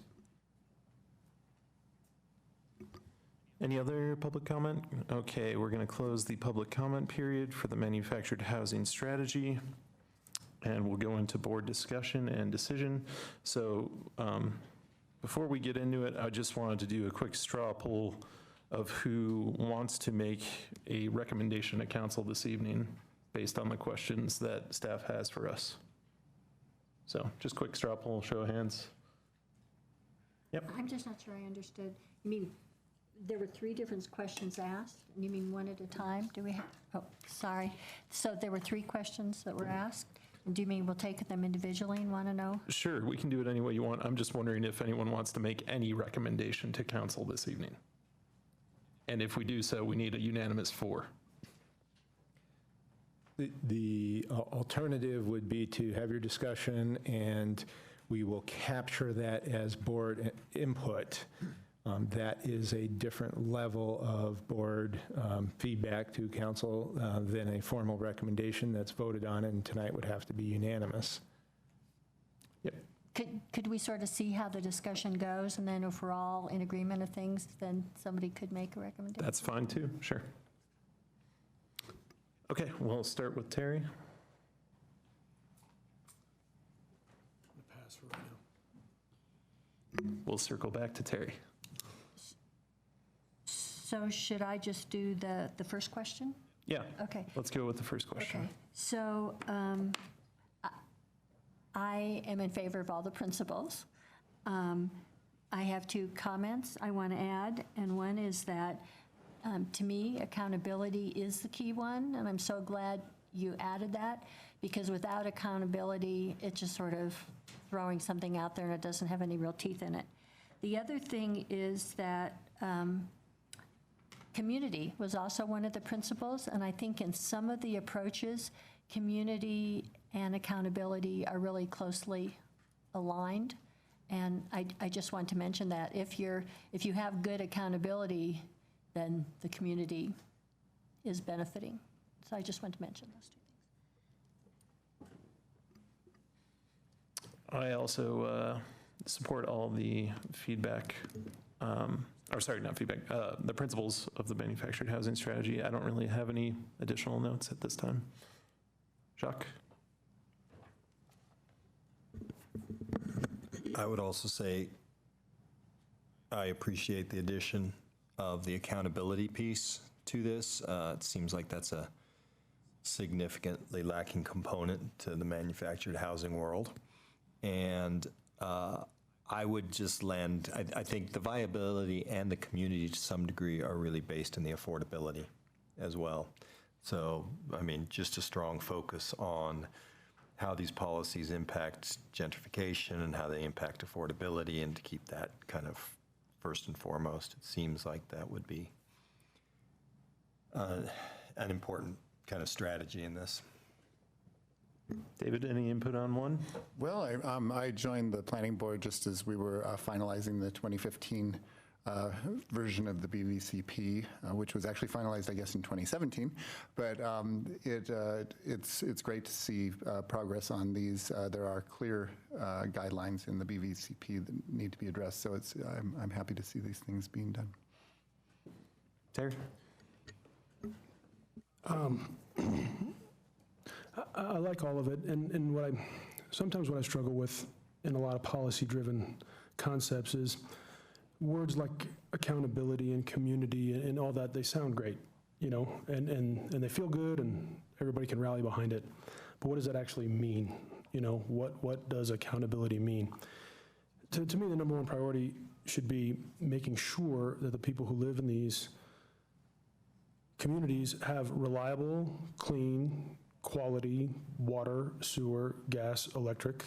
Any other public comment? Okay, we're going to close the public comment period for the manufactured housing strategy, and we'll go into board discussion and decision. So before we get into it, I just wanted to do a quick straw poll of who wants to make a recommendation to council this evening. based on the questions that staff has for us. So just quick straw poll, show of hands. I'm just not sure I understood. You mean, there were 3 different questions asked? And you mean one at a time? Do we have, oh, sorry. So there were 3 questions that were asked? And do you mean we'll take them individually and want to know? Sure, we can do it any way you want. I'm just wondering if anyone wants to make any recommendation to council this evening. And if we do so, we need a unanimous 4. The alternative would be to have your discussion, and we will capture that as board input. That is a different level of board feedback to council than a formal recommendation that's voted on, and tonight would have to be unanimous. Yep. Could we sort of see how the discussion goes, and then if we're all in agreement of things, then somebody could make a recommendation? That's fine too, sure. Okay, we'll start with Terry. Pass for right now. We'll circle back to Terry. So should I just do the first question? Yeah, Okay. let's go with the first question. Okay, so I am in favor of all the principles. I have 2 comments I want to add, and one is that, to me, accountability is the key one, and I'm so glad you added that, because without accountability, it's just sort of throwing something out there and it doesn't have any real teeth in it. The other thing is that community was also one of the principles, and I think in some of the approaches, community and accountability are really closely aligned. And I just want to mention that if you have good accountability, then the community is benefiting. So I just want to mention those 2 things. I also support all the feedback, or sorry, not feedback, the principles of the manufactured housing strategy. I don't really have any additional notes at this time. Jacques? I would also say I appreciate the addition of the accountability piece to this. It seems like that's a significantly lacking component to the manufactured housing world. And I would just land, I think the viability and the community to some degree are really based in the affordability as well. So, I mean, just a strong focus on how these policies impact gentrification and how they impact affordability, and to keep that kind of first and foremost. It seems like that would be an important kind of strategy in this. David, any input on one? Well, I joined the planning board just as we were finalizing the 2015 version of the BVCP, which was actually finalized, I guess, in 2017. But it's great to see progress on these. There are clear guidelines in the BVCP that need to be addressed. So I'm happy to see these things being done. Terry? I like all of it, and sometimes what I struggle with in a lot of policy-driven concepts is words like accountability and community and all that. They sound great, you know, and they feel good, and everybody can rally behind it. But what does that actually mean? You know, what does accountability mean? To me, the number one priority should be making sure that the people who live in these communities have reliable, clean, quality water, sewer, gas, electric,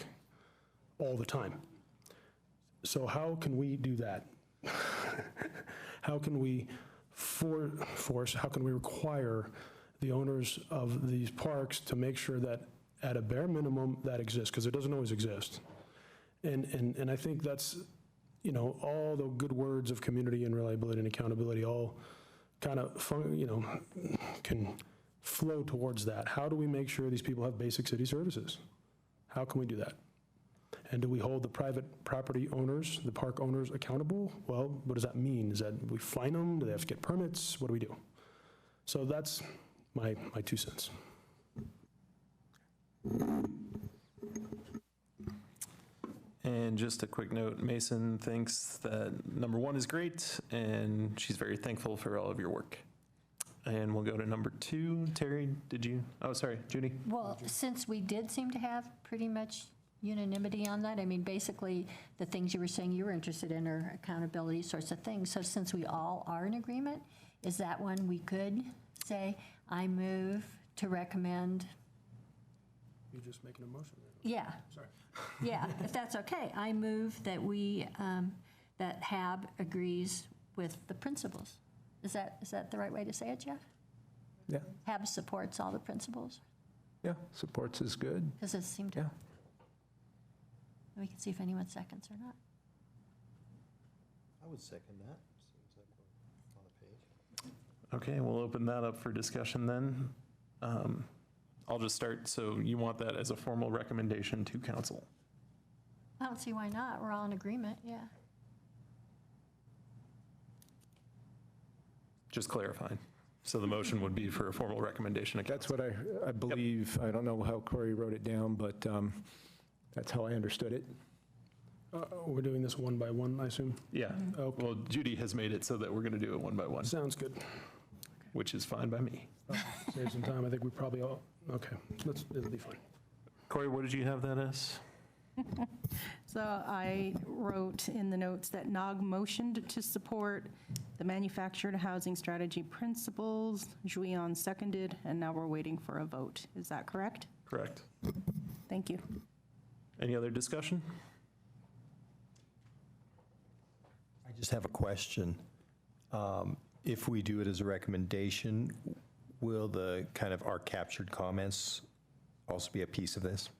all the time. So how can we do that? How can we how can we require the owners of these parks to make sure that at a bare minimum that exists, because it doesn't always exist. And I think that's, you know, all the good words of community and reliability and accountability all kind of, you know, can flow towards that. How do we make sure these people have basic city services? How can we do that? And do we hold the private property owners, the park owners, accountable? Well, what does that mean? Is that we fine them? Do they have to get permits? What do we do? So that's my 2 cents. And just a quick note, Mason thinks that number 1 is great, and she's very thankful for all of your work. And we'll go to number 2. Terry, did you? Oh, sorry, Judy. Well, since we did seem to have pretty much unanimity on that, I mean, basically, the things you were saying you were interested in are accountability sorts of things. So since we all are in agreement, is that one we could say, I move to recommend? You're just making a motion. Yeah. Sorry. Yeah, if that's okay. I move that we, that HAB agrees with the principles. Is that the right way to say it, Jeff? Yeah, HAB supports all the principles? yeah, supports is good. Because it seemed to. Yeah. We can see if anyone seconds or not. I would second that. Seems like we're on a page. Okay, we'll open that up for discussion then. I'll just start. So you want that as a formal recommendation to council? I don't see why not. We're all in agreement, yeah. Just clarifying. So the motion would be for a formal recommendation. That's what I believe. I don't know how Corey wrote it down, but that's how I understood it. We're doing this one by one, I assume? Yeah. Okay. Well, Judy has made it so that we're going to do it one by one, Sounds good. which is fine by me. Save some time. I think we probably all, okay, it'll be fine. Corey, what did you have that as? So I wrote in the notes that NOG motioned to support the manufactured housing strategy principles. Julian seconded, and now we're waiting for a vote. Is that correct? Correct. Thank you. Any other discussion? I just have a question. If we do it as a recommendation, will the kind of our captured comments also be a piece of this?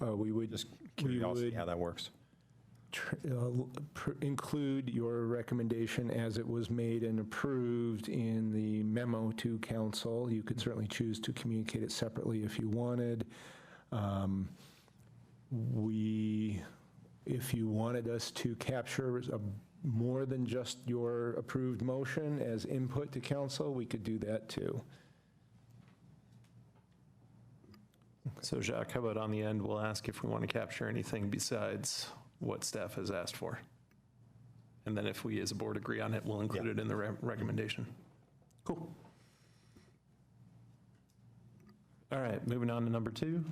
We would Just curiosity would how that works. include your recommendation as it was made and approved in the memo to council. You could certainly choose to communicate it separately if you wanted. If you wanted us to capture more than just your approved motion as input to council, we could do that too. So Jacques, how about on the end, we'll ask if we want to capture anything besides what staff has asked for. And then if we as a board agree on it, we'll include it in the recommendation. Cool. All right, moving on to number 2.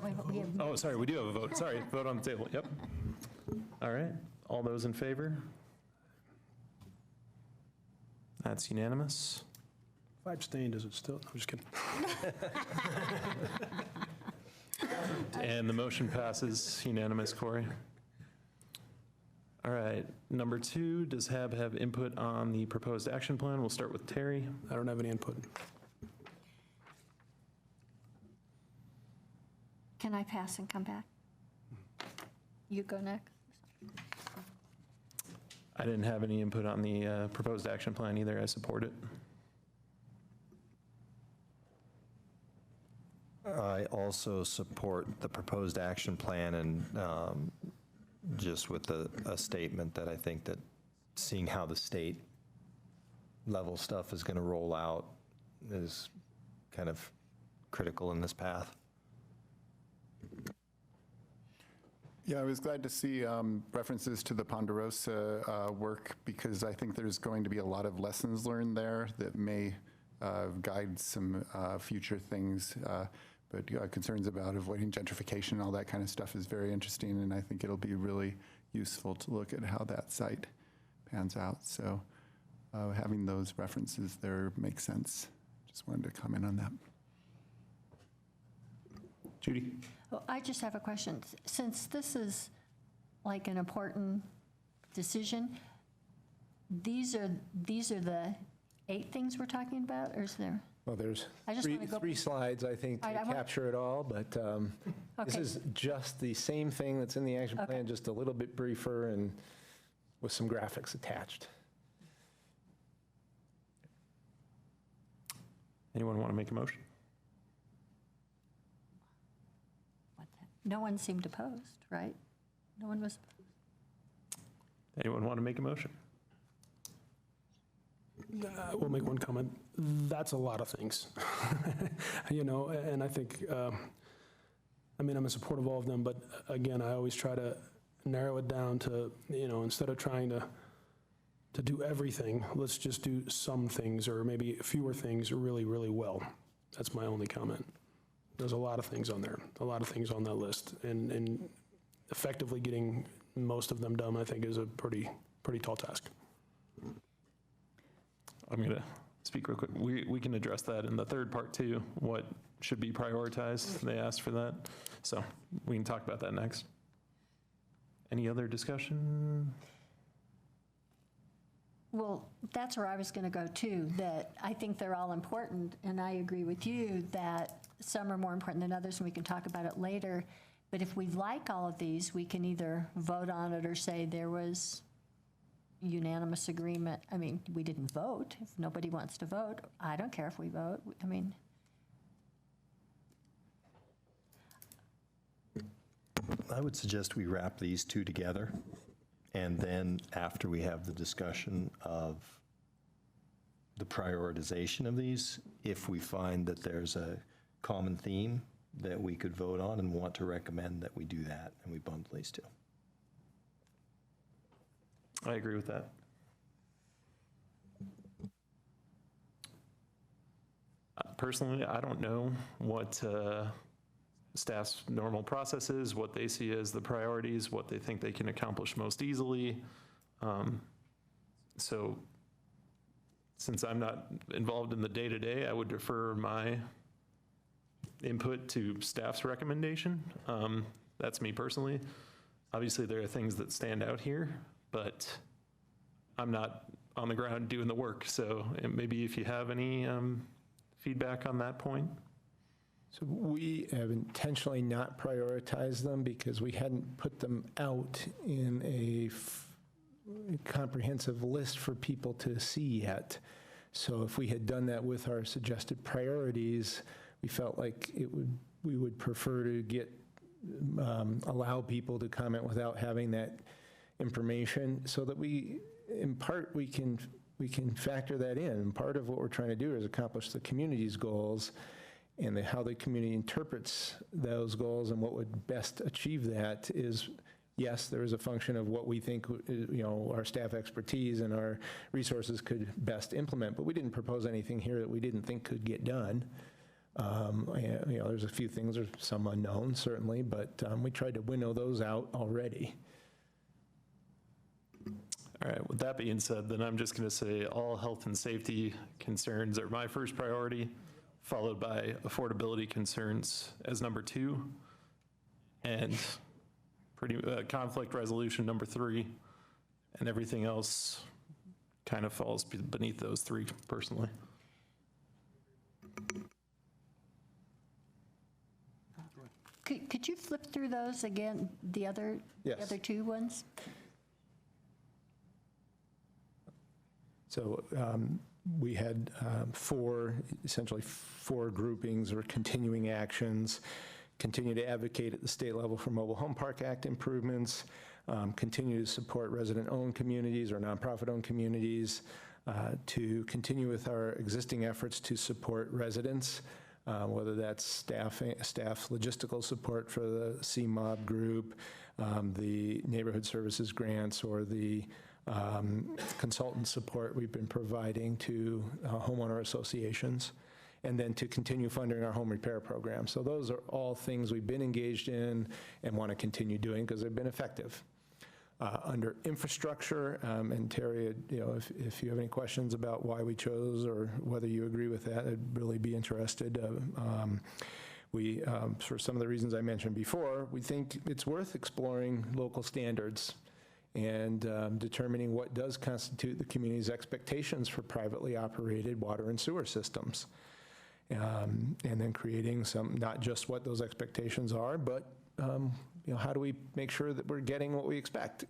We have Oh, sorry, we do have a vote. Sorry, vote on the table. Yep. All right, all those in favor? That's unanimous. If I abstained, is it still, I'm just kidding. And the motion passes unanimous, Corey. All right, number 2, does HAB have input on the proposed action plan? We'll start with Terry. I don't have any input. Can I pass and come back? You go next. I didn't have any input on the proposed action plan either. I support it. I also support the proposed action plan, and just with a statement that I think that seeing how the state level stuff is going to roll out is kind of critical in this path. Yeah, I was glad to see references to the Ponderosa work, because I think there's going to be a lot of lessons learned there that may guide some future things. But concerns about avoiding gentrification and all that kind of stuff is very interesting, and I think it'll be really useful to look at how that site pans out. So having those references there makes sense. Just wanted to comment on that. Judy? Well, I just have a question. Since this is like an important decision, these are the 8 things we're talking about, or is there? Well, there's I just wanna go- three slides, I think, to All right, I want- capture it all, but this Okay. is just the same thing that's in the action Okay. plan, just a little bit briefer and with some graphics attached. Anyone want to make a motion? No one seemed opposed, right? No one was. Anyone want to make a motion? We'll make one comment. That's a lot of things. You know, and I think, I mean, I'm in support of all of them, but again, I always try to narrow it down to, you know, instead of trying to to do everything. Let's just do some things, or maybe fewer things really, really well. That's my only comment. There's a lot of things on there, a lot of things on that list, and effectively getting most of them done, I think, is a pretty tall task. I'm going to speak real quick. We can address that in the third part too, what should be prioritized. They asked for that. So we can talk about that next. Any other discussion? Well, that's where I was going to go too, that I think they're all important, and I agree with you that some are more important than others, and we can talk about it later. But if we like all of these, we can either vote on it or say there was unanimous agreement. I mean, we didn't vote. If nobody wants to vote, I don't care if we vote. I mean, I would suggest we wrap these two together, and then after we have the discussion of the prioritization of these, if we find that there's a common theme that we could vote on and want to recommend that we do that, and we bundle these two. I agree with that. Personally, I don't know what staff's normal process is, what they see as the priorities, what they think they can accomplish most easily. So since I'm not involved in the day-to-day, I would defer my input to staff's recommendation. That's me personally. Obviously, there are things that stand out here, but I'm not on the ground doing the work. So maybe if you have any feedback on that point. So we have intentionally not prioritized them because we hadn't put them out in a comprehensive list for people to see yet. So if we had done that with our suggested priorities, we felt like we would prefer to get allow people to comment without having that information, so that in part we can factor that in. And part of what we're trying to do is accomplish the community's goals, and how the community interprets those goals and what would best achieve that is, yes, there is a function of what we think, our staff expertise and our resources could best implement, but we didn't propose anything here that we didn't think could get done. There's a few things, there's some unknowns certainly, but we tried to winnow those out already. All right, with that being said, then I'm just going to say all health and safety concerns are my first priority, followed by affordability concerns as number 2, and conflict resolution number 3, and everything else kind of falls beneath those 3 personally. could you flip through those again, the other 2 ones? So we had essentially four groupings or continuing actions: continue to advocate at the state level for Mobile Home Park Act improvements, continue to support resident-owned communities or nonprofit-owned communities, to continue with our existing efforts to support residents, whether that's staff logistical support for the CMOB group, the neighborhood services grants, or the consultant support we've been providing to homeowner associations, and then to continue funding our home repair program. So those are all things we've been engaged in and want to continue doing because they've been effective. Under infrastructure, and Terry, if you have any questions about why we chose or whether you agree with that, I'd really be interested. For some of the reasons I mentioned before, we think it's worth exploring local standards and determining what does constitute the community's expectations for privately operated water and sewer systems. And then creating not just what those expectations are, but how do we make sure that we're getting what we expect?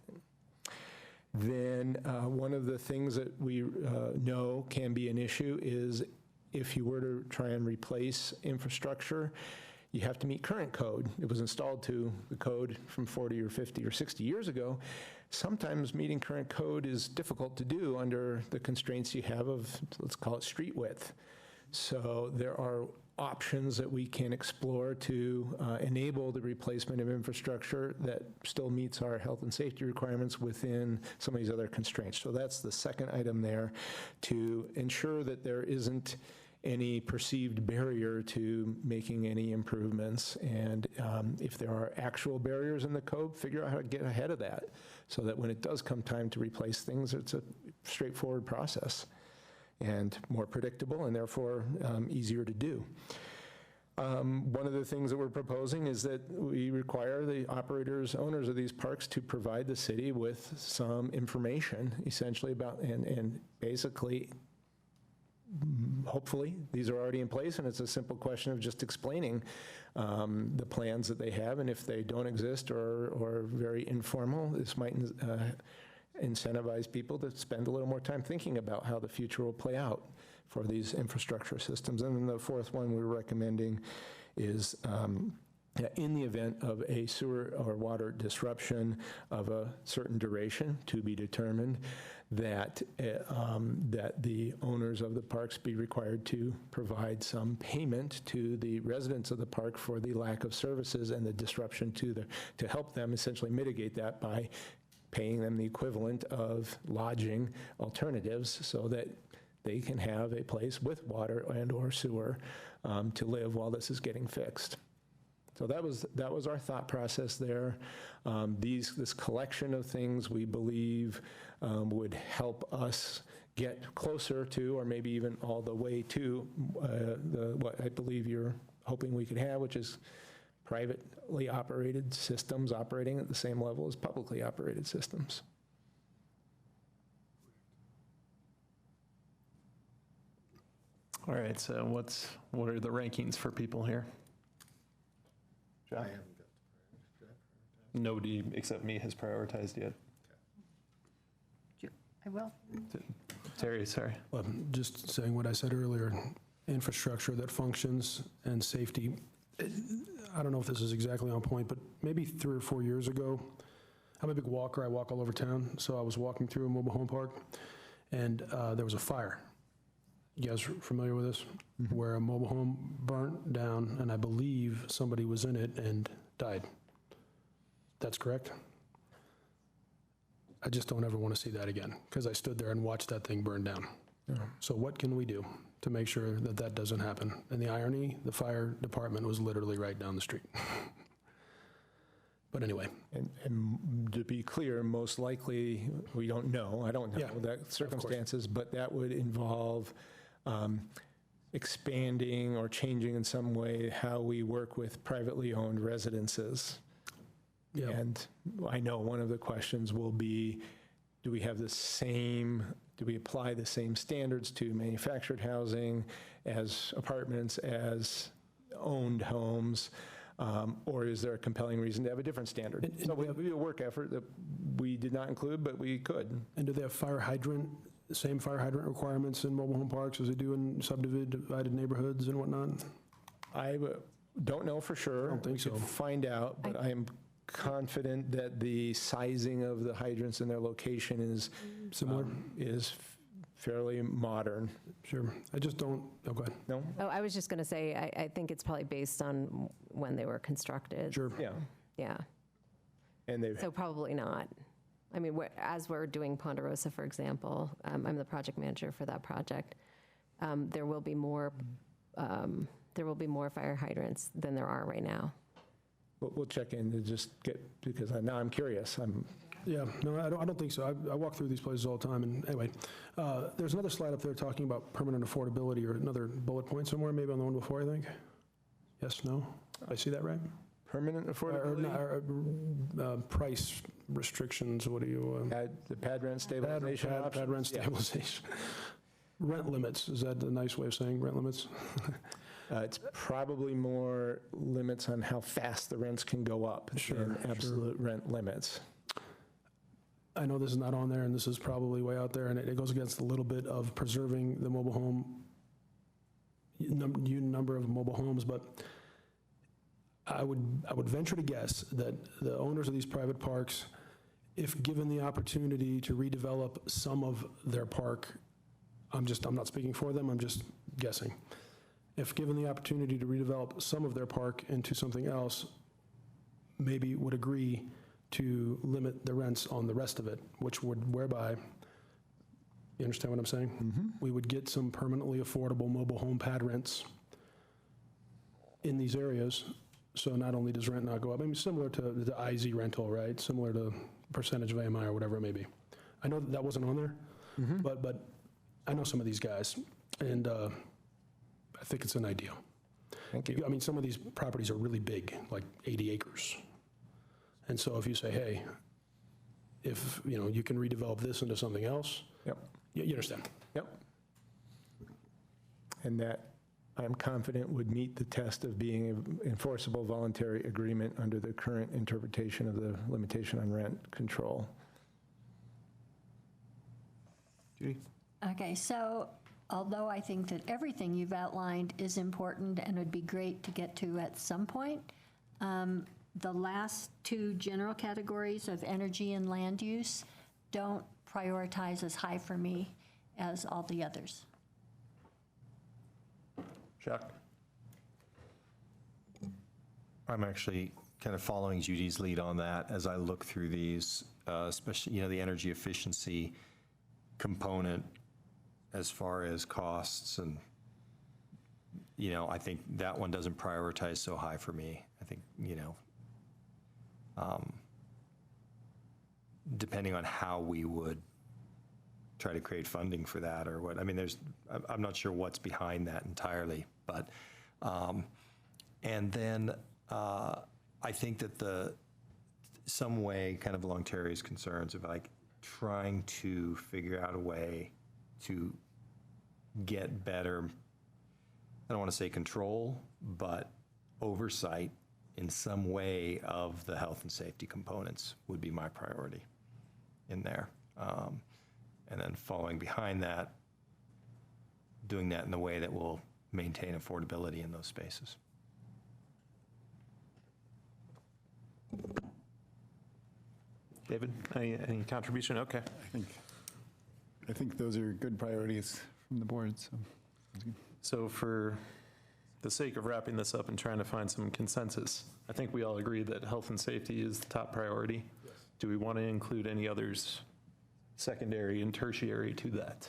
Then one of the things that we know can be an issue is if you were to try and replace infrastructure, you have to meet current code. It was installed to the code from 40 or 50 or 60 years ago. Sometimes meeting current code is difficult to do under the constraints you have of, let's call it, street width. So there are options that we can explore to enable the replacement of infrastructure that still meets our health and safety requirements within some of these other constraints. So that's the second item there, to ensure that there isn't any perceived barrier to making any improvements. And if there are actual barriers in the code, figure out how to get ahead of that so that when it does come time to replace things, it's a straightforward process and more predictable and therefore easier to do. One of the things that we're proposing is that we require the operators, owners of these parks to provide the city with some information essentially about, and basically, hopefully, these are already in place, and it's a simple question of just explaining the plans that they have, and if they don't exist or very informal, this might incentivize people to spend a little more time thinking about how the future will play out for these infrastructure systems. And then the fourth one we're recommending is in the event of a sewer or water disruption of a certain duration to be determined, that the owners of the parks be required to provide some payment to the residents of the park for the lack of services and the disruption to help them essentially mitigate that by paying them the equivalent of lodging alternatives so that they can have a place with water and or sewer to live while this is getting fixed. So that was our thought process there. This collection of things we believe would help us get closer to, or maybe even all the way to, what I believe you're hoping we could have, which is privately operated systems operating at the same level as publicly operated systems. All right, so what are the rankings for people here? Jack? Nobody except me has prioritized yet. I will. Terry, sorry. Well, just saying what I said earlier, infrastructure that functions and safety. I don't know if this is exactly on point, but maybe 3 or 4 years ago, I'm a big walker. I walk all over town. So I was walking through a mobile home park, and there was a fire. You guys are familiar with this? Mm-hmm. Where a mobile home burnt down, and I believe somebody was in it and died. That's correct? I just don't ever want to see that again, because I stood there and watched that thing burn down. Yeah. So what can we do to make sure that that doesn't happen? And the irony, the fire department was literally right down the street. But anyway. And to be clear, most likely, we don't know, I don't know that circumstances, but that would involve expanding or changing in some way how we work with privately owned residences. Yeah. And I know one of the questions will be, do we apply the same standards to manufactured housing as apartments, as owned homes, or is there a compelling reason to have a different standard? So we have a work effort that we did not include, but we could. And do they have same fire hydrant requirements in mobile home parks as they do in subdivided neighborhoods and whatnot? I don't know for sure. I don't think so. Find out, but I am confident that the sizing of the hydrants and their location is similar, is fairly modern. Sure. I just don't, go ahead. No? Oh, I was just going to say, I think it's probably based on when they were constructed. Sure. Yeah. Yeah. And so probably not. I mean, as we're doing Ponderosa, for example, I'm the project manager for that project. There will be more fire hydrants than there are right now. We'll check in to just because now I'm curious. Yeah, no, I don't think so. I walk through these places all the time, and anyway, there's another slide up there talking about permanent affordability, or another bullet point somewhere, maybe on the one before, I think. Yes, no? Did I see that right? Permanent affordability? Price restrictions, what do you? The pad rent stabilization options? Pad rent stabilization. Yeah. Rent limits, is that a nice way of saying rent limits? It's probably more limits on how fast the rents can go up than absolute rent limits. I know this is not on there, and this is probably way out there, and it goes against a little bit of preserving the mobile home, number of mobile homes, but I would venture to guess that the owners of these private parks, if given the opportunity to redevelop some of their park, I'm not speaking for them, I'm just guessing, if given the opportunity to redevelop some of their park into something else, maybe would agree to limit the rents on the rest of it, which would, whereby, you understand what I'm saying? We would get some permanently affordable mobile home pad rents in these areas, so not only does rent not go up, I mean, similar to the IZ rental, right? Similar to percentage of AMI or whatever it may be. I know that wasn't on there, but I know some of these guys, and I think it's an idea. Thank you. I mean, some of these properties are really big, like 80 acres. And so if you say, hey, if, you know, you can redevelop this into something else, Yep. you understand? Yep. And that, I'm confident, would meet the test of being an enforceable voluntary agreement under the current interpretation of the limitation on rent control. Judy? Okay, so although I think that everything you've outlined is important and would be great to get to at some point, the last two general categories of energy and land use don't prioritize as high for me as all the others. Jacques? I'm actually kind of following Judy's lead on that as I look through these, especially, you know, the energy efficiency component as far as costs, and, you know, I think that one doesn't prioritize so high for me. I think, you know, depending on how we would try to create funding for that or what, I mean, I'm not sure what's behind that entirely, but, and then I think that some way, kind of along Terry's concerns of like trying to figure out a way to get better, I don't want to say control, but oversight in some way of the health and safety components would be my priority in there. And then following behind that, doing that in a way that will maintain affordability in those spaces. David, any contribution? Okay. I think those are good priorities from the board, so. So for the sake of wrapping this up and trying to find some consensus, I think we all agree that health and safety is the top priority. Yes. Do we want to include any others secondary and tertiary to that?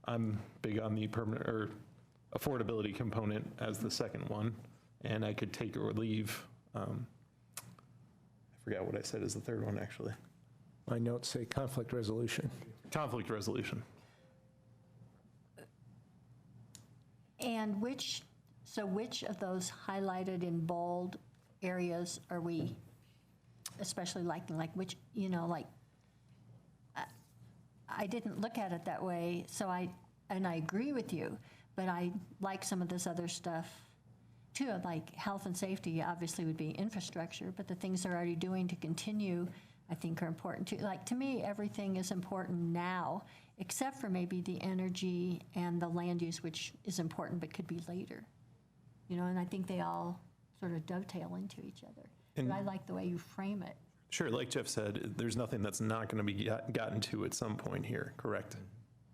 I'm big on the permanent or affordability component as the second one, and I could take or leave. I forgot what I said as the third one, actually. My notes say conflict resolution. Conflict resolution. And which of those highlighted in bold areas are we especially liking? Like which, you know, like, I didn't look at it that way, so I agree with you, but I like some of this other stuff too. Like health and safety obviously would be infrastructure, but the things they're already doing to continue, I think, are important too. Like, to me, everything is important now, except for maybe the energy and the land use, which is important but could be later. You know, and I think they all sort of dovetail into each other. But I like the way you frame it. Sure, like Jeff said, there's nothing that's not going to be gotten to at some point here, correct?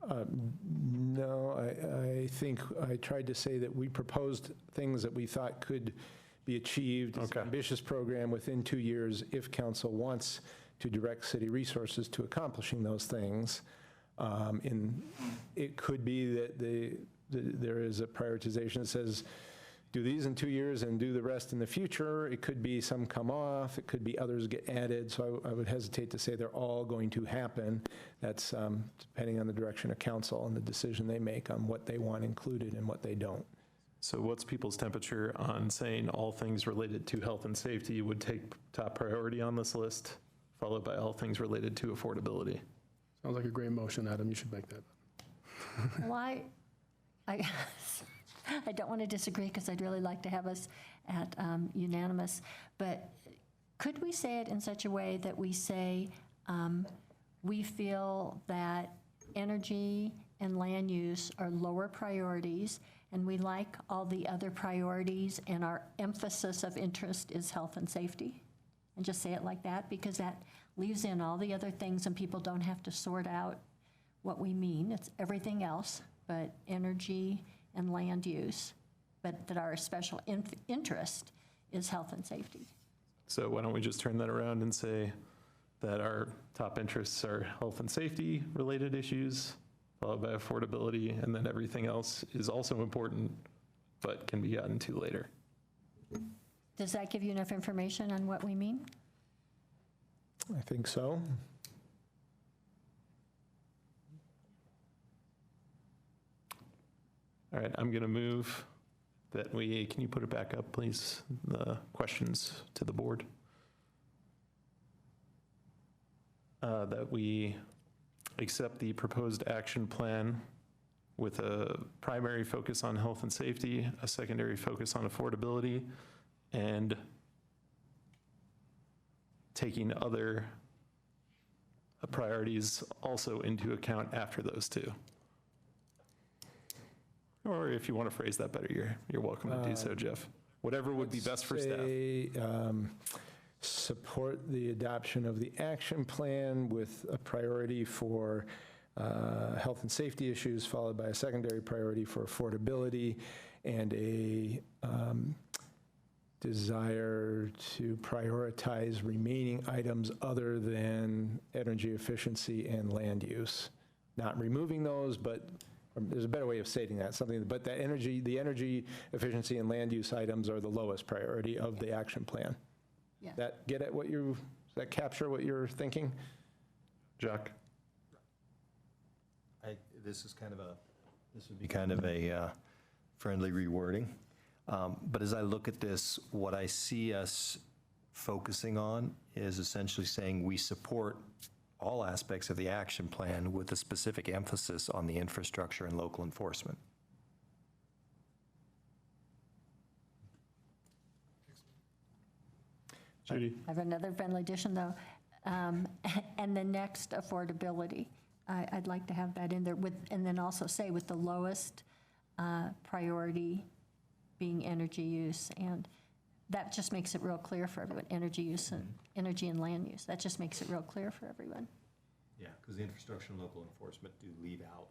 No, I think I tried to say that we proposed things that we thought could be achieved. It's an ambitious program within 2 years if council wants to direct city resources to accomplishing those things. It could be that there is a prioritization that says, do these in 2 years and do the rest in the future. It could be some come off. It could be others get added. So I would hesitate to say they're all going to happen. That's depending on the direction of council and the decision they make on what they want included and what they don't. So what's people's temperature on saying all things related to health and safety would take top priority on this list, followed by all things related to affordability? Sounds like a great motion, Adam. You should make that. Well, I don't want to disagree because I'd really like to have us at unanimous, but could we say it in such a way that we say we feel that energy and land use are lower priorities and we like all the other priorities and our emphasis of interest is health and safety? And just say it like that, because that leaves in all the other things and people don't have to sort out what we mean. It's everything else, but energy and land use, but that our special interest is health and safety. So why don't we just turn that around and say that our top interests are health and safety related issues, followed by affordability, and then everything else is also important, but can be gotten to later. Does that give you enough information on what we mean? I think so. All right, I'm going to move that can you put it back up, please? The questions to the board. That we accept the proposed action plan with a primary focus on health and safety, a secondary focus on affordability, and taking other priorities also into account after those two. Or if you want to phrase that better, you're welcome to do so, Jeff. Whatever would be best for staff. Support the adoption of the action plan with a priority for health and safety issues, followed by a secondary priority for affordability, and a desire to prioritize remaining items other than energy efficiency and land use. Not removing those, but there's a better way of stating that, but the energy efficiency and land use items are the lowest priority of the action plan. Yeah. Does that capture what you're thinking? Jack? This would be kind of a friendly rewording. But as I look at this, what I see us focusing on is essentially saying we support all aspects of the action plan with a specific emphasis on the infrastructure and local enforcement. Judy? I have another friendly addition, though. And the next, affordability. I'd like to have that in there, and then also say with the lowest priority being energy use. And that just makes it real clear for everyone, energy use and energy and land use. That just makes it real clear for everyone. Yeah, because the infrastructure and local enforcement do leave out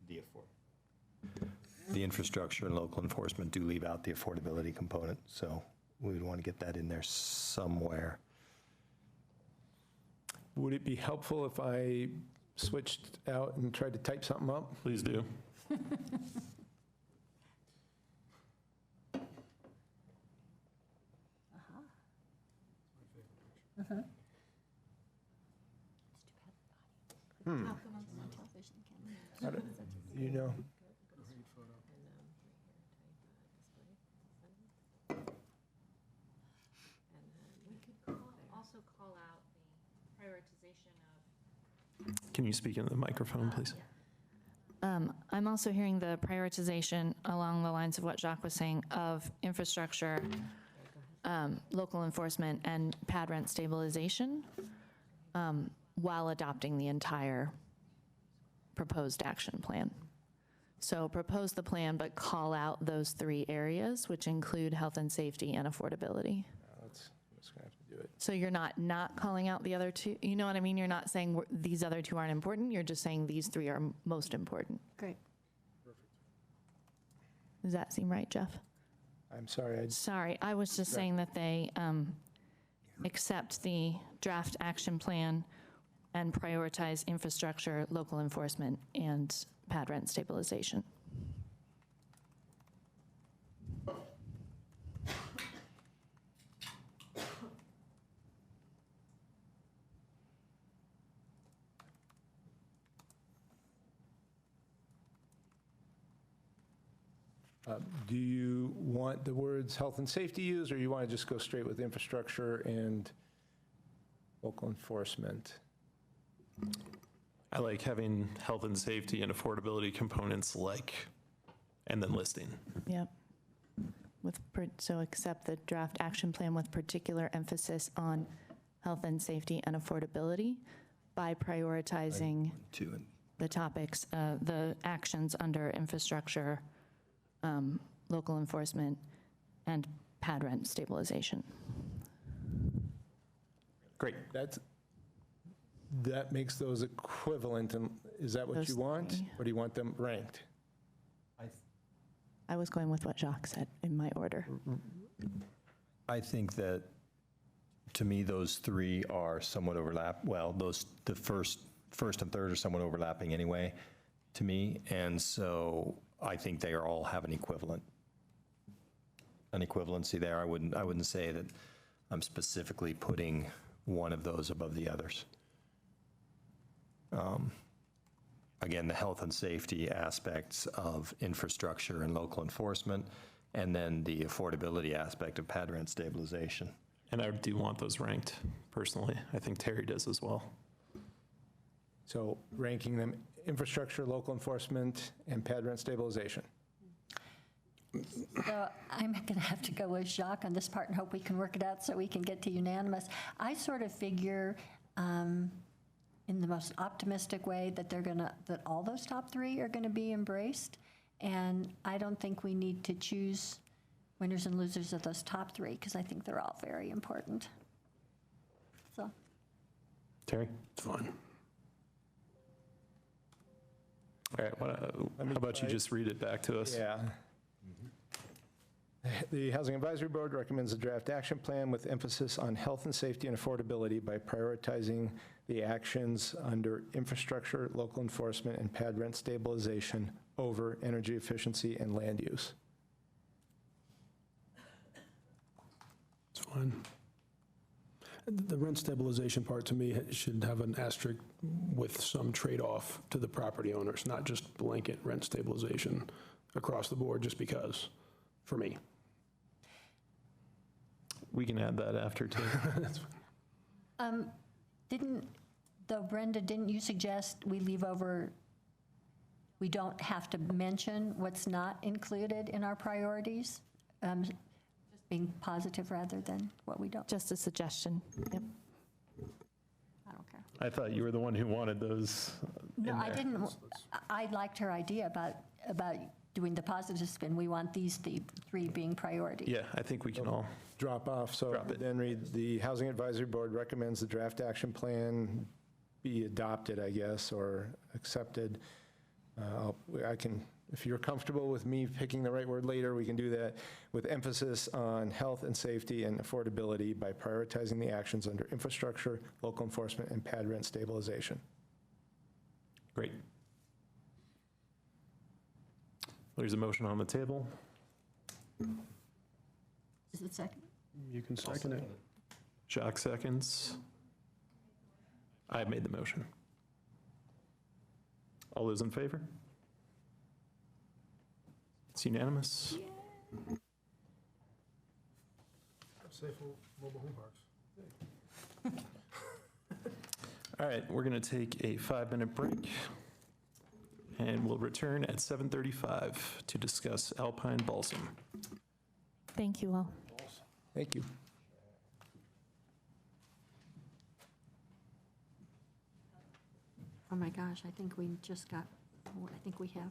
the infrastructure and local enforcement do leave out the affordability component. So we would want to get that in there somewhere. Would it be helpful if I switched out and tried to type something up? Please do. You know? Also call out the prioritization of. Can you speak into the microphone, please? I'm also hearing the prioritization along the lines of what Jacques was saying of infrastructure, local enforcement, and pad rent stabilization while adopting the entire proposed action plan. So propose the plan, but call out those three areas, which include health and safety and affordability. Let's have to do it. So you're not calling out the other two, you know what I mean? You're not saying these other two aren't important, you're just saying these three are most important. Great. Does that seem right, Jeff? I'm sorry. Sorry, I was just saying that they accept the draft action plan and prioritize infrastructure, local enforcement, and pad rent stabilization. Do you want the words health and safety used, or you want to just go straight with infrastructure and local enforcement? I like having health and safety and affordability components and then listing. Yep. So accept the draft action plan with particular emphasis on health and safety and affordability by prioritizing the topics, the actions under infrastructure, local enforcement, and pad rent stabilization. Great. That makes those equivalent, and is that what Those you want? three. Or do you want them ranked? I was going with what Jacques said in my order. I think that, to me, those three are somewhat well, the first and third are somewhat overlapping anyway, to me, and so I think they all have an equivalency there. I wouldn't say that I'm specifically putting one of those above the others. Again, the health and safety aspects of infrastructure and local enforcement, and then the affordability aspect of pad rent stabilization. And I do want those ranked, personally. I think Terry does as well. So ranking them infrastructure, local enforcement, and pad rent stabilization. So I'm going to have to go with Jacques on this part and hope we can work it out so we can get to unanimous. I sort of figure in the most optimistic way that that all those top three are going to be embraced. And I don't think we need to choose winners and losers of those top three because I think they're all very important. So. Terry? It's fine. All right, how about you just read it back to us? Yeah. The Housing Advisory Board recommends a draft action plan with emphasis on health and safety and affordability by prioritizing the actions under infrastructure, local enforcement, and pad rent stabilization over energy efficiency and land use. It's fine. The rent stabilization part, to me, should have an asterisk with some trade-off to the property owners, not just blanket rent stabilization across the board just because, for me. We can add that after, too. Brenda, didn't you suggest we leave over, we don't have to mention what's not included in our priorities? Just being positive rather than what we don't. Just a suggestion. Yep. I don't care. I thought you were the one who wanted those No, in I there. didn't. I liked her idea about doing the positive spin. We want these three being priority. Yeah, I think we can all. Drop off, so Drop it. then read, the Housing Advisory Board recommends the draft action plan be adopted, I guess, or accepted. I can, if you're comfortable with me picking the right word later, we can do that, with emphasis on health and safety and affordability by prioritizing the actions under infrastructure, local enforcement, and pad rent stabilization. Great. There's a motion on the table. Is it second? You can second it. Jacques seconds. I made the motion. All those in favor? It's unanimous. Safe mobile home parks. All right, we're going to take a 5-minute break, and we'll return at 7:35 to discuss Alpine Balsam. Thank you all. Thank you. Oh my gosh, I think we just got, I think we have.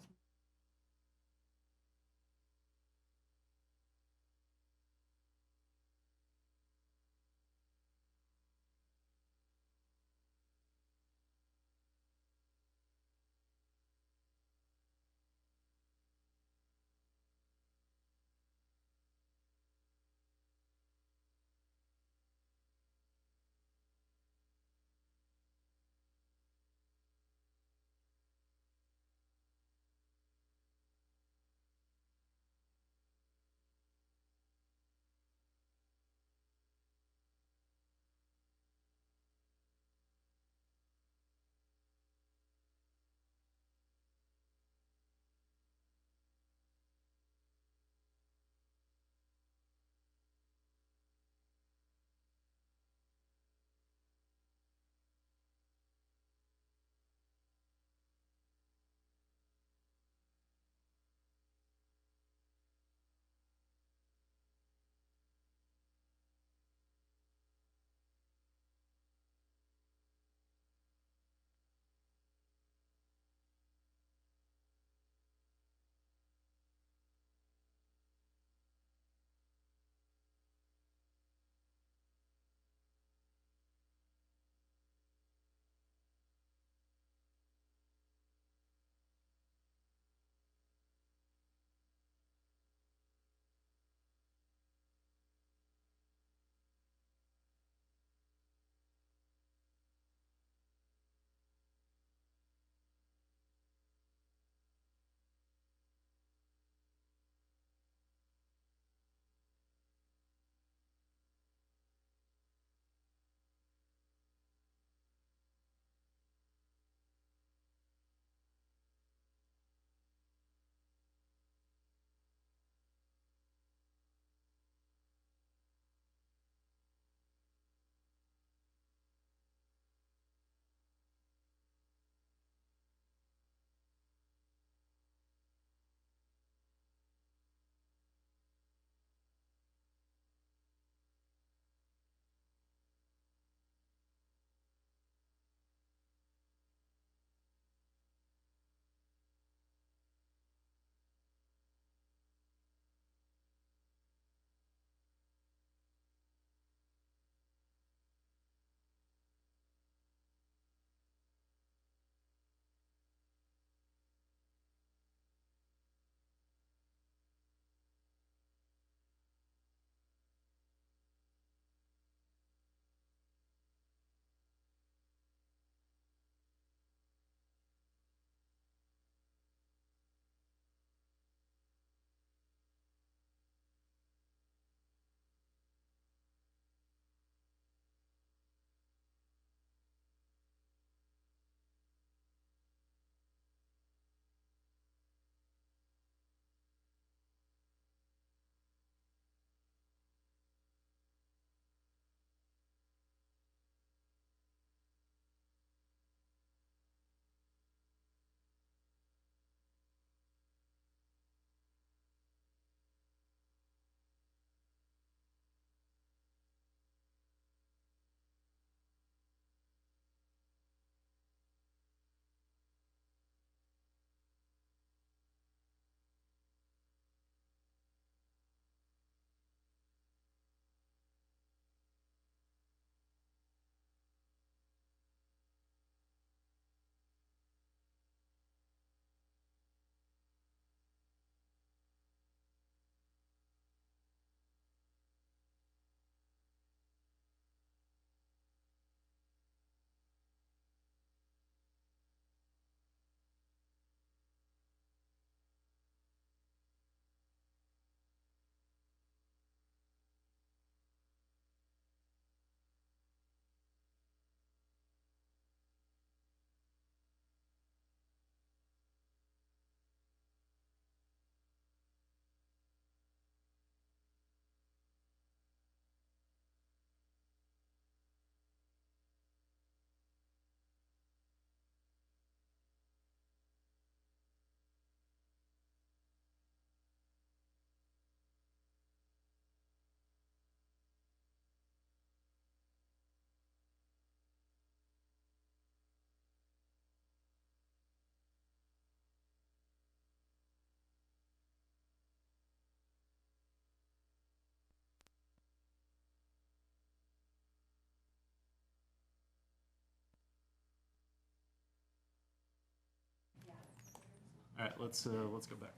right, let's go back.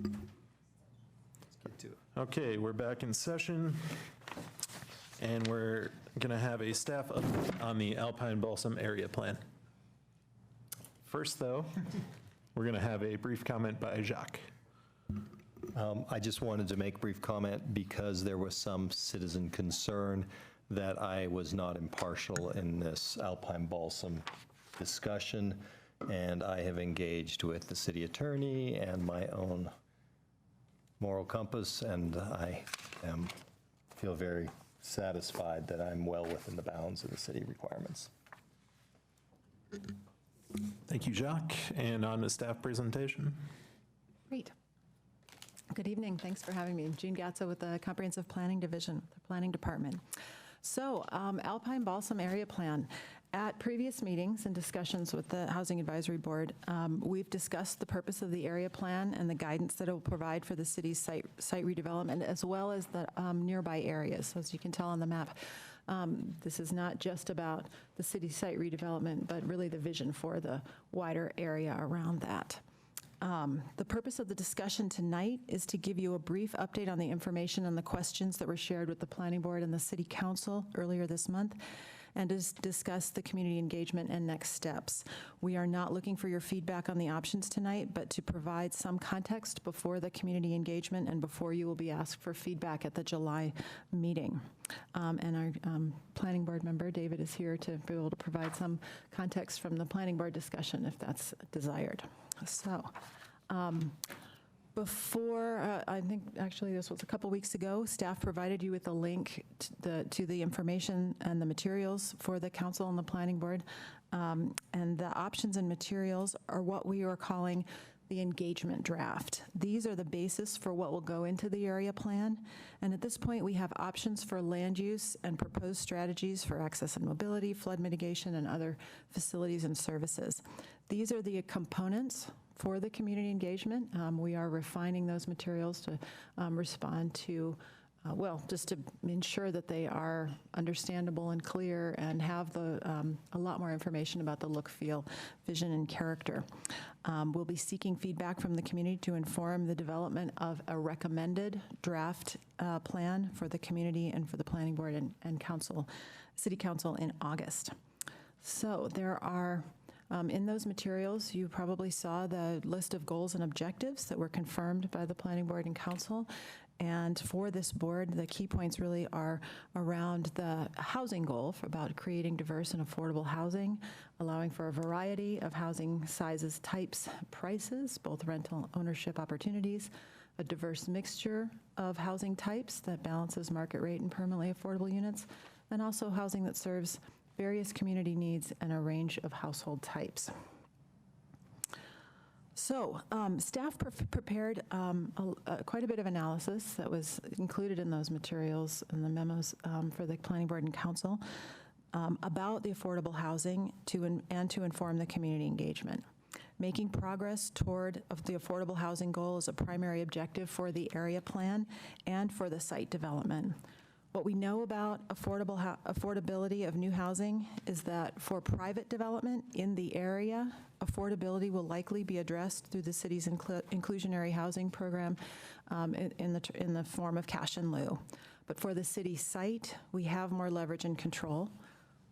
Let's get to it. Okay, we're back in session, and we're going to have a staff update on the Alpine Balsam Area Plan. First, though, we're going to have a brief comment by Jacques. I just wanted to make a brief comment because there was some citizen concern that I was not impartial in this Alpine Balsam discussion, and I have engaged with the city attorney and my own moral compass, and I feel very satisfied that I'm well within the bounds of the city requirements. Thank you, Jacques. And on the staff presentation. Great. Good evening. Thanks for having me. Jean Gatzo with the Comprehensive Planning Division, the Planning Department. So, Alpine Balsam Area Plan. At previous meetings and discussions with the Housing Advisory Board, we've discussed the purpose of the area plan and the guidance that it will provide for the city's site redevelopment, as well as the nearby areas. So as you can tell on the map, this is not just about the city site redevelopment, but really the vision for the wider area around that. The purpose of the discussion tonight is to give you a brief update on the information and the questions that were shared with the Planning Board and the City Council earlier this month, and to discuss the community engagement and next steps. We are not looking for your feedback on the options tonight, but to provide some context before the community engagement and before you will be asked for feedback at the July meeting. And our Planning Board member, David, is here to be able to provide some context from the Planning Board discussion if that's desired. So, I think actually this was a couple weeks ago, staff provided you with a link to the information and the materials for the council and the planning board. And the options and materials are what we are calling the engagement draft. These are the basis for what will go into the area plan. And at this point, we have options for land use and proposed strategies for access and mobility, flood mitigation, and other facilities and services. These are the components for the community engagement. We are refining those materials to respond to, just to ensure that they are understandable and clear and have a lot more information about the look, feel, vision, and character. We'll be seeking feedback from the community to inform the development of a recommended draft plan for the community and for the planning board and council, city council in August. So there are in those materials, you probably saw the list of goals and objectives that were confirmed by the planning board and council. And for this board, the key points really are around the housing goal about creating diverse and affordable housing, allowing for a variety of housing sizes, types, prices, both rental ownership opportunities, a diverse mixture of housing types that balances market rate and permanently affordable units, and also housing that serves various community needs and a range of household types. So staff prepared quite a bit of analysis that was included in those materials and the memos for the planning board and council about the affordable housing and to inform the community engagement. Making progress toward the affordable housing goal is a primary objective for the area plan and for the site development. What we know about affordability of new housing is that for private development in the area, affordability will likely be addressed through the city's inclusionary housing program in the form of cash in lieu. But for the city site, we have more leverage and control.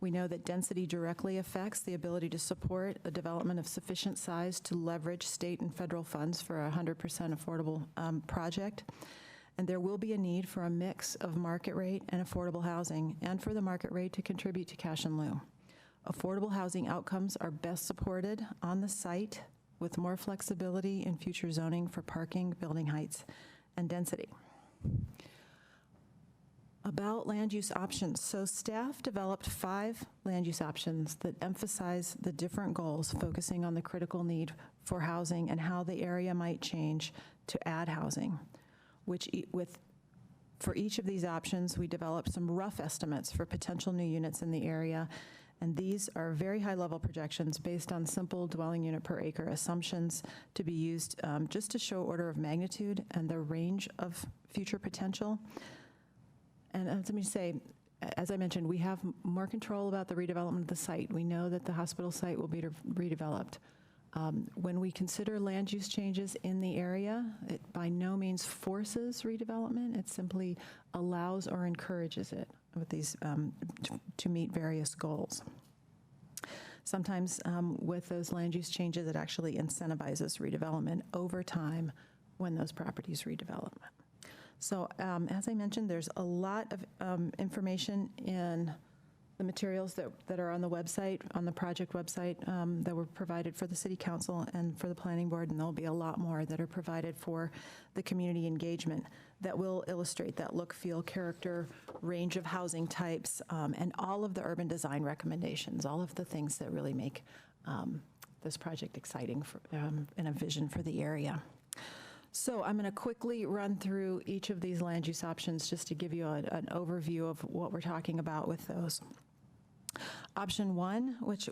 We know that density directly affects the ability to support a development of sufficient size to leverage state and federal funds for a 100% affordable project. And there will be a need for a mix of market rate and affordable housing, and for the market rate to contribute to cash in lieu. Affordable housing outcomes are best supported on the site with more flexibility in future zoning for parking, building heights, and density. About land use options. So staff developed 5 land use options that emphasize the different goals, focusing on the critical need for housing and how the area might change to add housing. For each of these options, we developed some rough estimates for potential new units in the area, and these are very high-level projections based on simple dwelling unit per acre assumptions to be used just to show order of magnitude and the range of future potential. And let me say, as I mentioned, we have more control about the redevelopment of the site. We know that the hospital site will be redeveloped. When we consider land use changes in the area, it by no means forces redevelopment. It simply allows or encourages it with these to meet various goals. Sometimes with those land use changes, it actually incentivizes redevelopment over time when those properties redevelop. So as I mentioned, there's a lot of information in the materials that are on the website, on the project website, that were provided for the City Council and for the Planning Board, and there'll be a lot more that are provided for the community engagement that will illustrate that look, feel, character, range of housing types, and all of the urban design recommendations, all of the things that really make this project exciting for, and a vision for the area. So I'm going to quickly run through each of these land use options just to give you an overview of what we're talking about with those. Option 1, which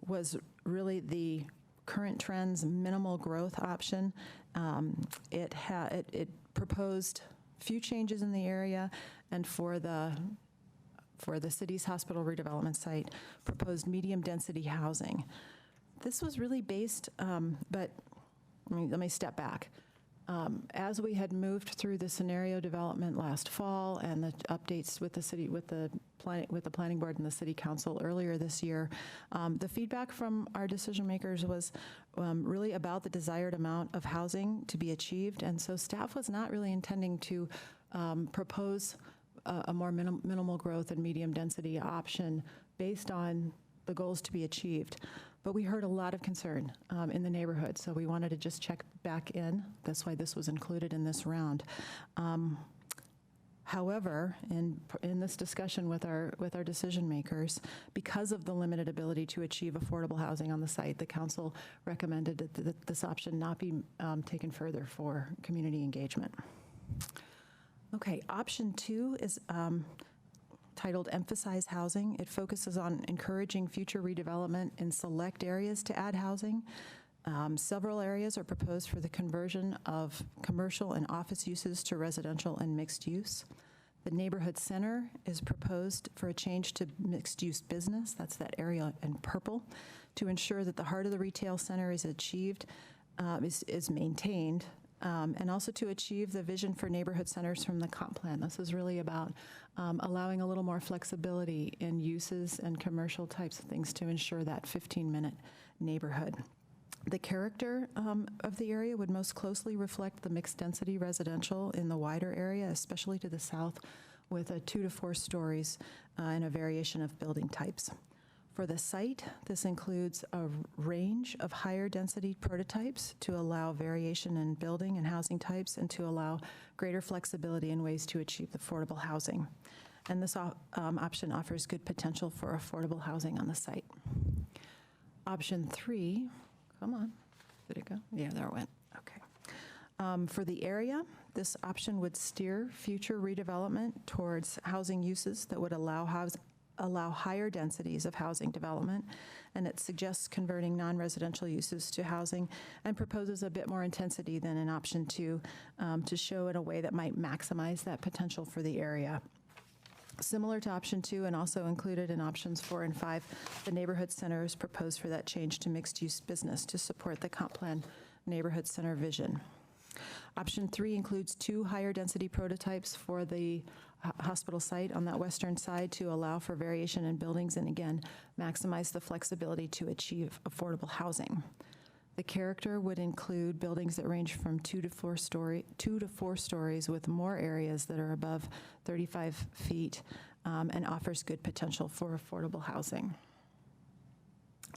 was really the current trends minimal growth option, it proposed few changes in the area, and for the city's hospital redevelopment site, proposed medium density housing. This was really based, but let me step back. As we had moved through the scenario development last fall and the updates with the city, with the planning board and the city council earlier this year, the feedback from our decision makers was really about the desired amount of housing to be achieved, and so staff was not really intending to propose a more minimal growth and medium density option based on the goals to be achieved. But we heard a lot of concern in the neighborhood, so we wanted to just check back in. That's why this was included in this round. However, in this discussion with our decision makers, because of the limited ability to achieve affordable housing on the site, the council recommended that this option not be taken further for community engagement. Okay, option 2 is titled Emphasize Housing. It focuses on encouraging future redevelopment in select areas to add housing. Several areas are proposed for the conversion of commercial and office uses to residential and mixed use. The neighborhood center is proposed for a change to mixed use business, that's that area in purple, to ensure that the heart of the retail center is achieved, is maintained, and also to achieve the vision for neighborhood centers from the comp plan. This is really about allowing a little more flexibility in uses and commercial types of things to ensure that 15-minute neighborhood. The character of the area would most closely reflect the mixed density residential in the wider area, especially to the south, with a 2 to 4 stories and a variation of building types. For the site, this includes a range of higher density prototypes to allow variation in building and housing types and to allow greater flexibility in ways to achieve affordable housing. And this option offers good potential for affordable housing on the site. Option 3, come on, did it go? Yeah, there it went, okay. For the area, this option would steer future redevelopment towards housing uses that would allow higher densities of housing development, and it suggests converting non-residential uses to housing and proposes a bit more intensity than in option 2 to show in a way that might maximize that potential for the area. Similar to option 2 and also included in options 4 and 5, the neighborhood center is proposed for that change to mixed-use business to support the comp plan neighborhood center vision. Option 3 includes 2 higher density prototypes for the hospital site on that western side to allow for variation in buildings and again, maximize the flexibility to achieve affordable housing. The character would include buildings that range from 2 to 4 stories with more areas that are above 35 feet and offers good potential for affordable housing.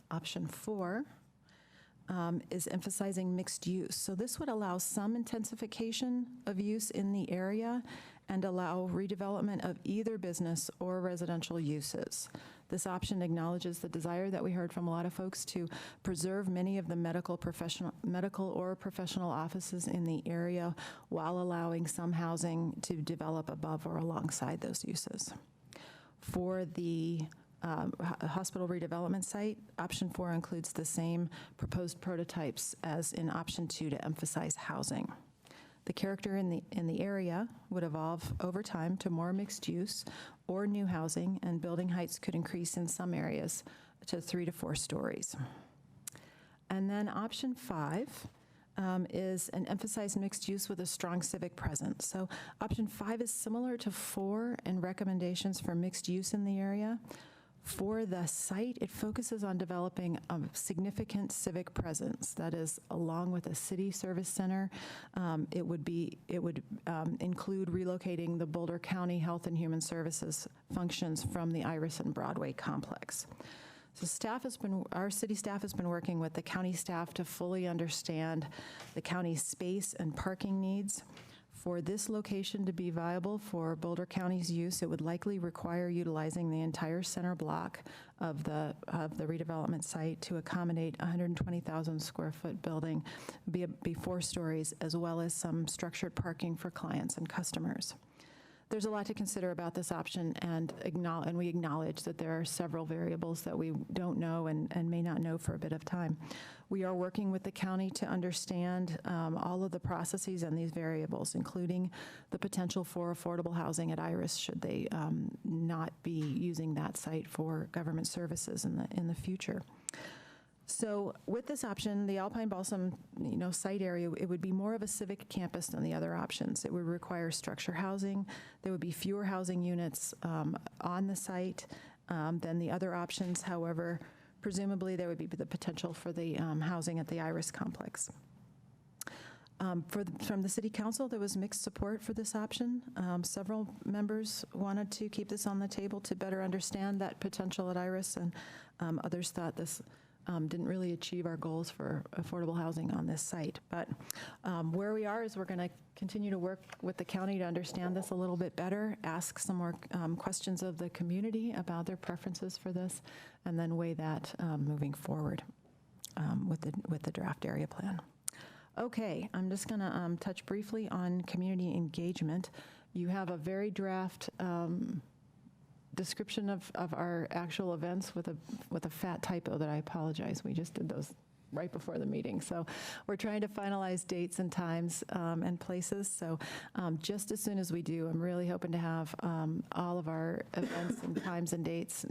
Option 4 is emphasizing mixed use. So this would allow some intensification of use in the area and allow redevelopment of either business or residential uses. This option acknowledges the desire that we heard from a lot of folks to preserve many of the medical or professional offices in the area while allowing some housing to develop above or alongside those uses. For the hospital redevelopment site, option 4 includes the same proposed prototypes as in option 2 to emphasize housing. The character in the area would evolve over time to more mixed use or new housing, and building heights could increase in some areas to 3 to 4 stories. And then option 5 is an emphasized mixed use with a strong civic presence. So option 5 is similar to 4 in recommendations for mixed use in the area. For the site, it focuses on developing a significant civic presence. That is, along with a city service center, it would include relocating the Boulder County Health and Human Services functions from the Iris and Broadway complex. So our city staff has been working with the county staff to fully understand the county's space and parking needs. For this location to be viable for Boulder County's use, it would likely require utilizing the entire center block of the redevelopment site to accommodate a 120,000 square foot building, be 4 stories, as well as some structured parking for clients and customers. There's a lot to consider about this option, and we acknowledge that there are several variables that we don't know and may not know for a bit of time. We are working with the county to understand all of the processes and these variables, including the potential for affordable housing at Iris should they not be using that site for government services in the future. So with this option, the Alpine Balsam, site area, it would be more of a civic campus than the other options. It would require structure housing. There would be fewer housing units on the site than the other options. However, presumably there would be the potential for the housing at the Iris complex. From the City Council, there was mixed support for this option. Several members wanted to keep this on the table to better understand that potential at Iris, and others thought this didn't really achieve our goals for affordable housing on this site. But where we are is we're going to continue to work with the county to understand this a little bit better, ask some more questions of the community about their preferences for this, and then weigh that moving forward with the draft area plan. Okay, I'm just going to touch briefly on community engagement. You have a very draft description of our actual events with a fat typo that I apologize. We just did those right before the meeting. So we're trying to finalize dates and times and places. So just as soon as we do, I'm really hoping to have all of our events and times and dates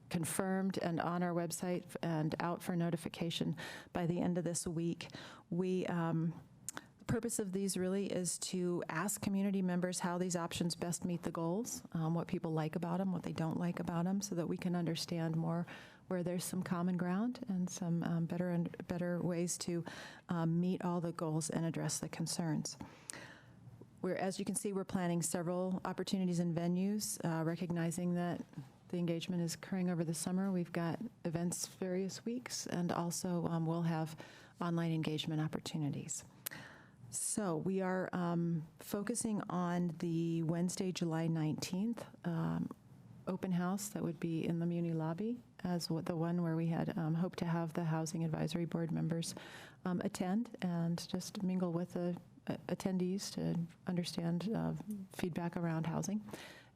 confirmed and on our website and out for notification by the end of this week. The purpose of these really is to ask community members how these options best meet the goals, what people like about them, what they don't like about them, so that we can understand more where there's some common ground and some better ways to meet all the goals and address the concerns. As you can see, we're planning several opportunities and venues, recognizing that the engagement is occurring over the summer. We've got events various weeks, and also we'll have online engagement opportunities. So we are focusing on the Wednesday, July 19th open house that would be in the Muni lobby as the one where we had hoped to have the Housing Advisory Board members attend and just mingle with the attendees to understand feedback around housing.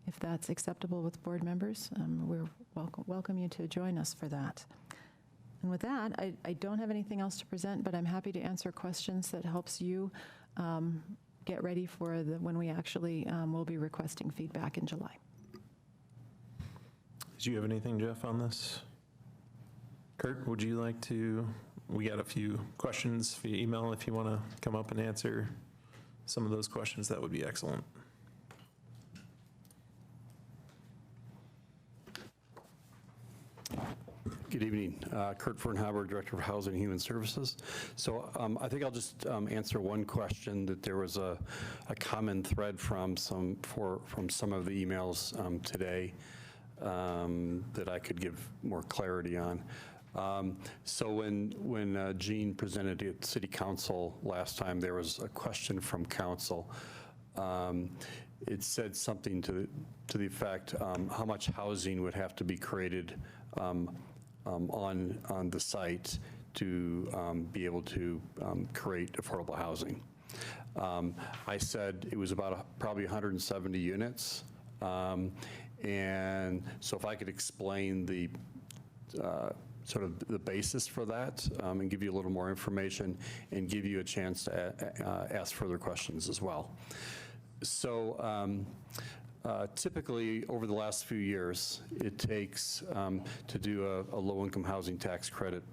If that's acceptable with board members, we're welcome you to join us for that. And with that, I don't have anything else to present, but I'm happy to answer questions that helps you get ready for when we actually will be requesting feedback in July. Do you have anything, Jeff, on this? Kurt, would you like to? We got a few questions via email. If you want to come up and answer some of those questions, that would be excellent. Good evening. Kurt Fernhaber, Director of Housing and Human Services. So I think I'll just answer one question that there was a common thread from some of the emails today that I could give more clarity on. So when Jean presented at City Council last time, there was a question from Council. It said something to the effect, how much housing would have to be created on the site to be able to create affordable housing. I said it was about probably 170 units. And so if I could explain the sort of the basis for that and give you a little more information and give you a chance to ask further questions as well. So Typically, over the last few years, it takes to do a low-income housing tax credit,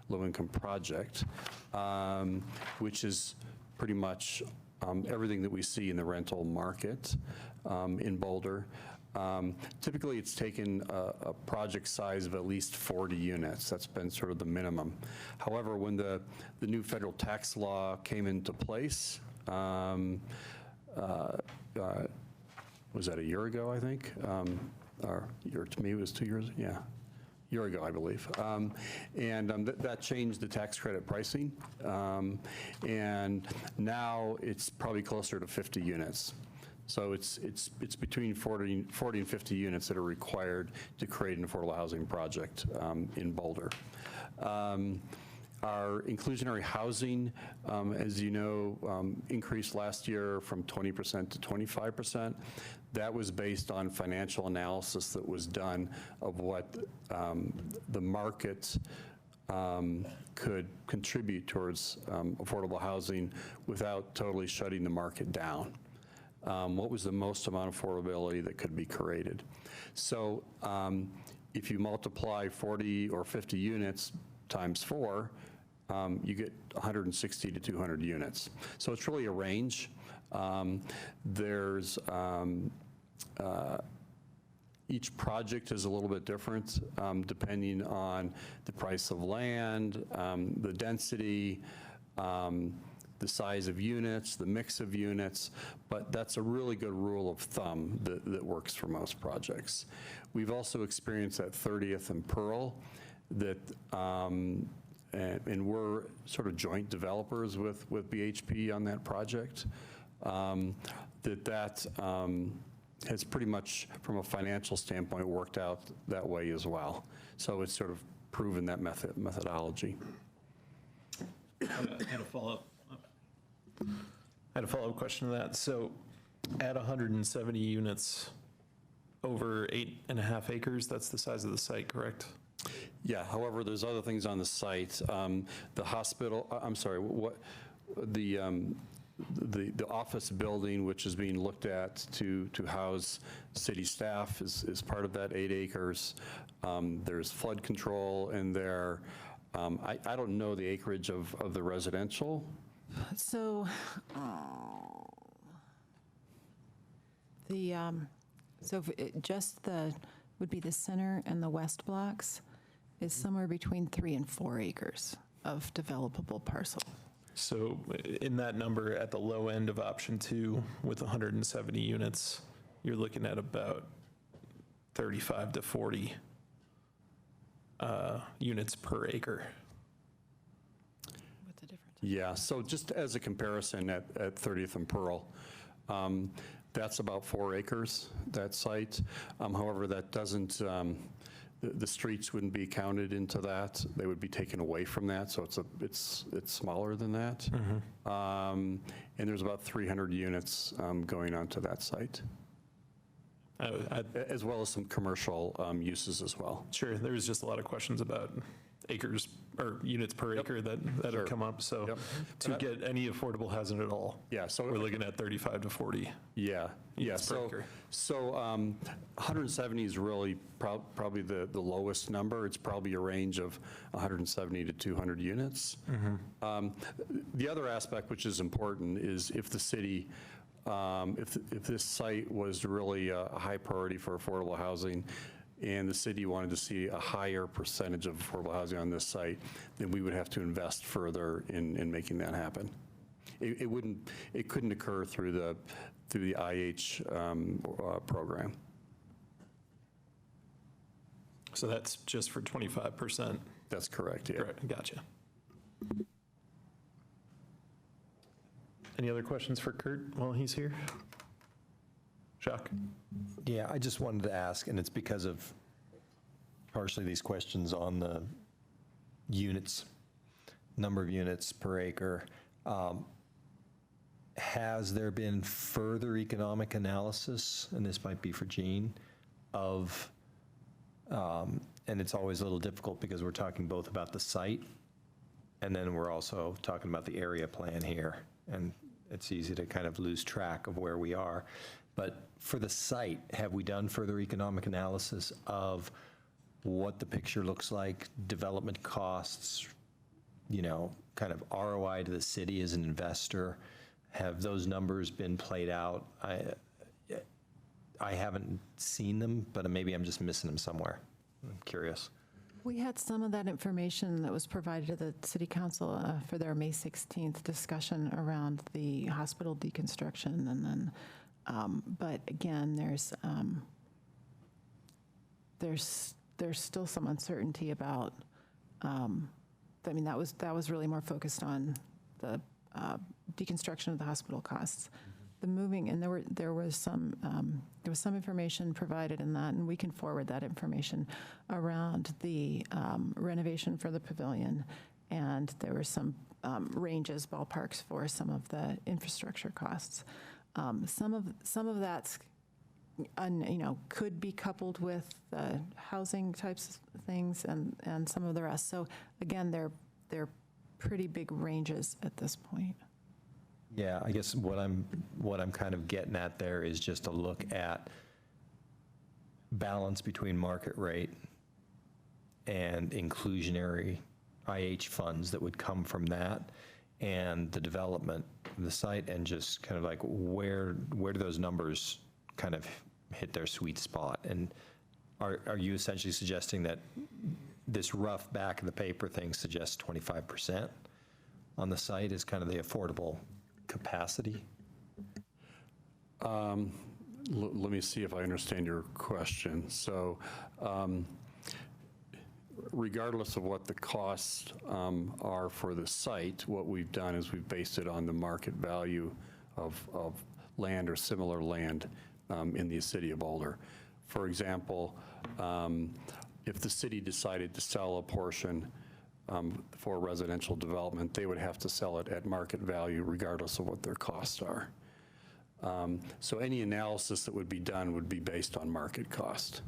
low-income project, which is pretty much everything that we see in the rental market in Boulder. Typically, it's taken a project size of at least 40 units. That's been sort of the minimum. However, when the new federal tax law came into place, was that a year ago, I think? Or to me, it was 2 years, yeah. Year ago, I believe. That changed the tax credit pricing. And now it's probably closer to 50 units. So it's between 40 and 50 units that are required to create an affordable housing project in Boulder. Our inclusionary housing, as you know, increased last year from 20% to 25%. That was based on financial analysis that was done of what the market could contribute towards affordable housing without totally shutting the market down. What was the most amount of affordability that could be created? So if you multiply 40 or 50 units times 4, you get 160 to 200 units. So it's really a range. Each project is a little bit different depending on the price of land, the density, the size of units, the mix of units, but that's a really good rule of thumb that works for most projects. We've also experienced at 30th and Pearl that, and we're sort of joint developers with BHP on that project, that has pretty much, from a financial standpoint, worked out that way as well. So it's sort of proven that methodology. I had a follow-up question to that. So at 170 units over 8.5 acres, that's the size of the site, correct? Yeah, however, there's other things on the site. The hospital, I'm sorry, the office building, which is being looked at to house city staff, is part of that 8 acres. There's flood control in there. I don't know the acreage of the residential. So would be the center and the west blocks is somewhere between 3 and 4 acres of developable parcel. So in that number, at the low end of option 2, with 170 units, you're looking at about 35 to 40 units per acre. What's the difference? Yeah, so just as a comparison, at 30th and Pearl, that's about 4 acres, that site. However, that doesn't, the streets wouldn't be counted into that. They would be taken away from that, so it's smaller than that. And there's about 300 units going onto that site, as well as some commercial uses as well. Sure, there's just a lot of questions about acres or units per acre that have come up. So to get any affordable housing at all, so we're looking at 35 to 40. Yeah. Per acre. So 170 is really probably the lowest number. It's probably a range of 170 to 200 units. The other aspect, which is important, is if the city, if this site was really a high priority for affordable housing, and the city wanted to see a higher percentage of affordable housing on this site, then we would have to invest further in making that happen. It couldn't occur through the IH program. So that's just for 25%? That's correct, yeah. Correct. Gotcha. Any other questions for Kurt while he's here? Jacques? Yeah, I just wanted to ask, and it's because of partially these questions on the units, number of units per acre. Has there been further economic analysis, and this might be for Jean, of, and it's always a little difficult because we're talking both about the site, and then we're also talking about the area plan here, and it's easy to kind of lose track of where we are. But for the site, have we done further economic analysis of what the picture looks like, development costs, kind of ROI to the city as an investor? Have those numbers been played out? I haven't seen them, but maybe I'm just missing them somewhere. I'm curious. We had some of that information that was provided to the city council for their May 16th discussion around the hospital deconstruction, and then, but again, there's still some uncertainty about. That was really more focused on the deconstruction of the hospital costs. The moving, and there was some information provided in that, and we can forward that information around the renovation for the pavilion, and there were some ranges, ballparks for some of the infrastructure costs. Some of that's, could be coupled with housing types of things, and some of the rest. So again, they're pretty big ranges at this point. Yeah, I guess what I'm kind of getting at there is just a look at balance between market rate and inclusionary IH funds that would come from that, and the development of the site, and just kind of like where do those numbers kind of hit their sweet spot? And are you essentially suggesting that this rough back of the paper thing suggests 25% on the site is kind of the affordable capacity? Let me see if I understand your question. So regardless of what the costs are for the site, what we've done is we've based it on the market value of land or similar land in the city of Boulder. For example, if the city decided to sell a portion for residential development, they would have to sell it at market value regardless of what their costs are. So any analysis that would be done would be based on market cost.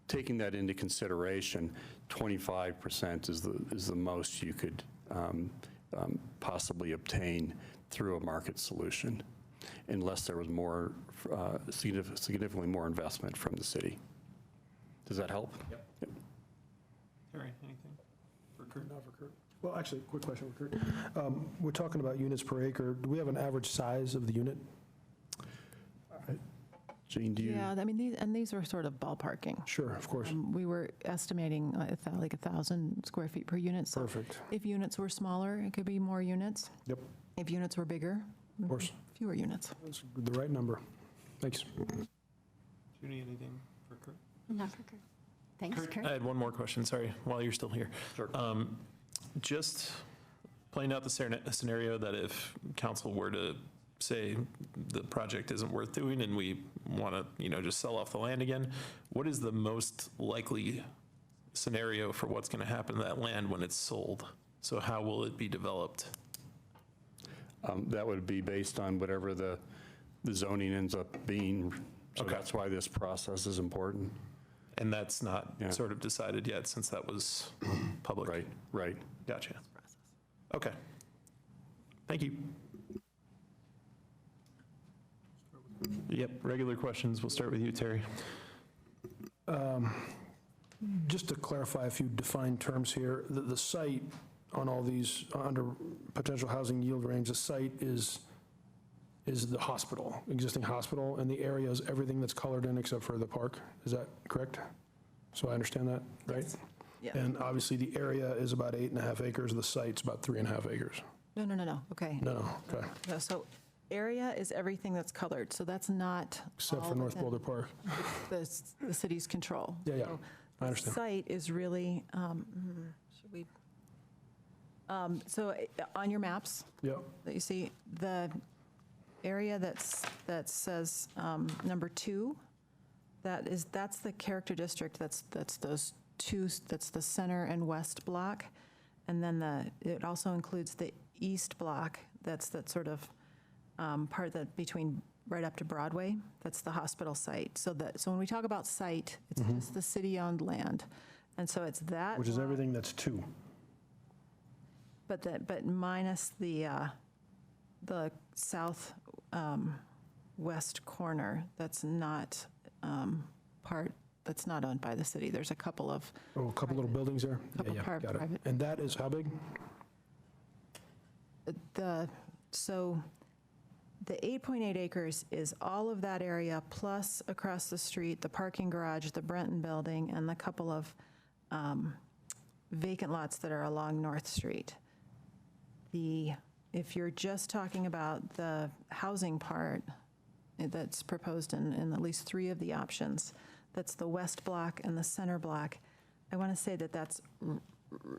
Taking that into consideration, 25% is the most you could possibly obtain through a market solution, unless there was more, significantly more investment from the city. Does that help? Yep. Harry, anything for Kurt? Not for Kurt. Well, actually, quick question for Kurt. We're talking about units per acre. Do we have an average size of the unit? Jane, do you? Yeah, these were sort of ballparking. Sure, of course. We were estimating like 1,000 square feet per unit. So Perfect. if units were smaller, it could be more units. Yep, If units were bigger, of course. fewer units. That's the right number. Thanks. Judy, anything for Kurt? Not for Kurt. Thanks, Kurt. I had one more question, sorry, while you're still here. Sure. Just playing out the scenario that if council were to say the project isn't worth doing and we want to, just sell off the land again, what is the most likely scenario for what's going to happen to that land when it's sold? So how will it be developed? That would be based on whatever the zoning ends up being. So Okay. that's why this process is important. And that's not Yeah. sort of decided yet since that was public? Right, right. Gotcha. Okay. Thank you. Yep, regular questions. We'll start with you, Terry. Just to clarify a few defined terms here, the site on all these, under potential housing yield range, the site is the hospital, existing hospital, and the area is everything that's colored in except for the park. Is that correct? So I understand that, right? Yeah. And obviously, the area is about 8.5 acres, the site's about 3.5 acres. No. Okay. No, okay, No, so area is everything that's colored, so that's not except all for North within Boulder Park. the city's control. Yeah, So I understand. The site is really, should we, so on your maps Yeah, that you see, the area that says number 2, that's the character district, that's those two, that's the center and west block, and then it also includes the east block, that's that sort of part that between right up to Broadway, that's the hospital site. So when we talk about site, it's just the city-owned land, and so it's that. which is lot, everything that's 2. but minus the west corner that's not that's not owned by the city. There's a couple of Oh, a couple little buildings there? Couple Yeah, got it. private. And that is how big? So the 8.8 acres is all of that area, plus across the street, the parking garage, the Brenton Building, and the couple of vacant lots that are along North Street. If you're just talking about the housing part that's proposed in at least 3 of the options, that's the west block and the center block, I want to say that that's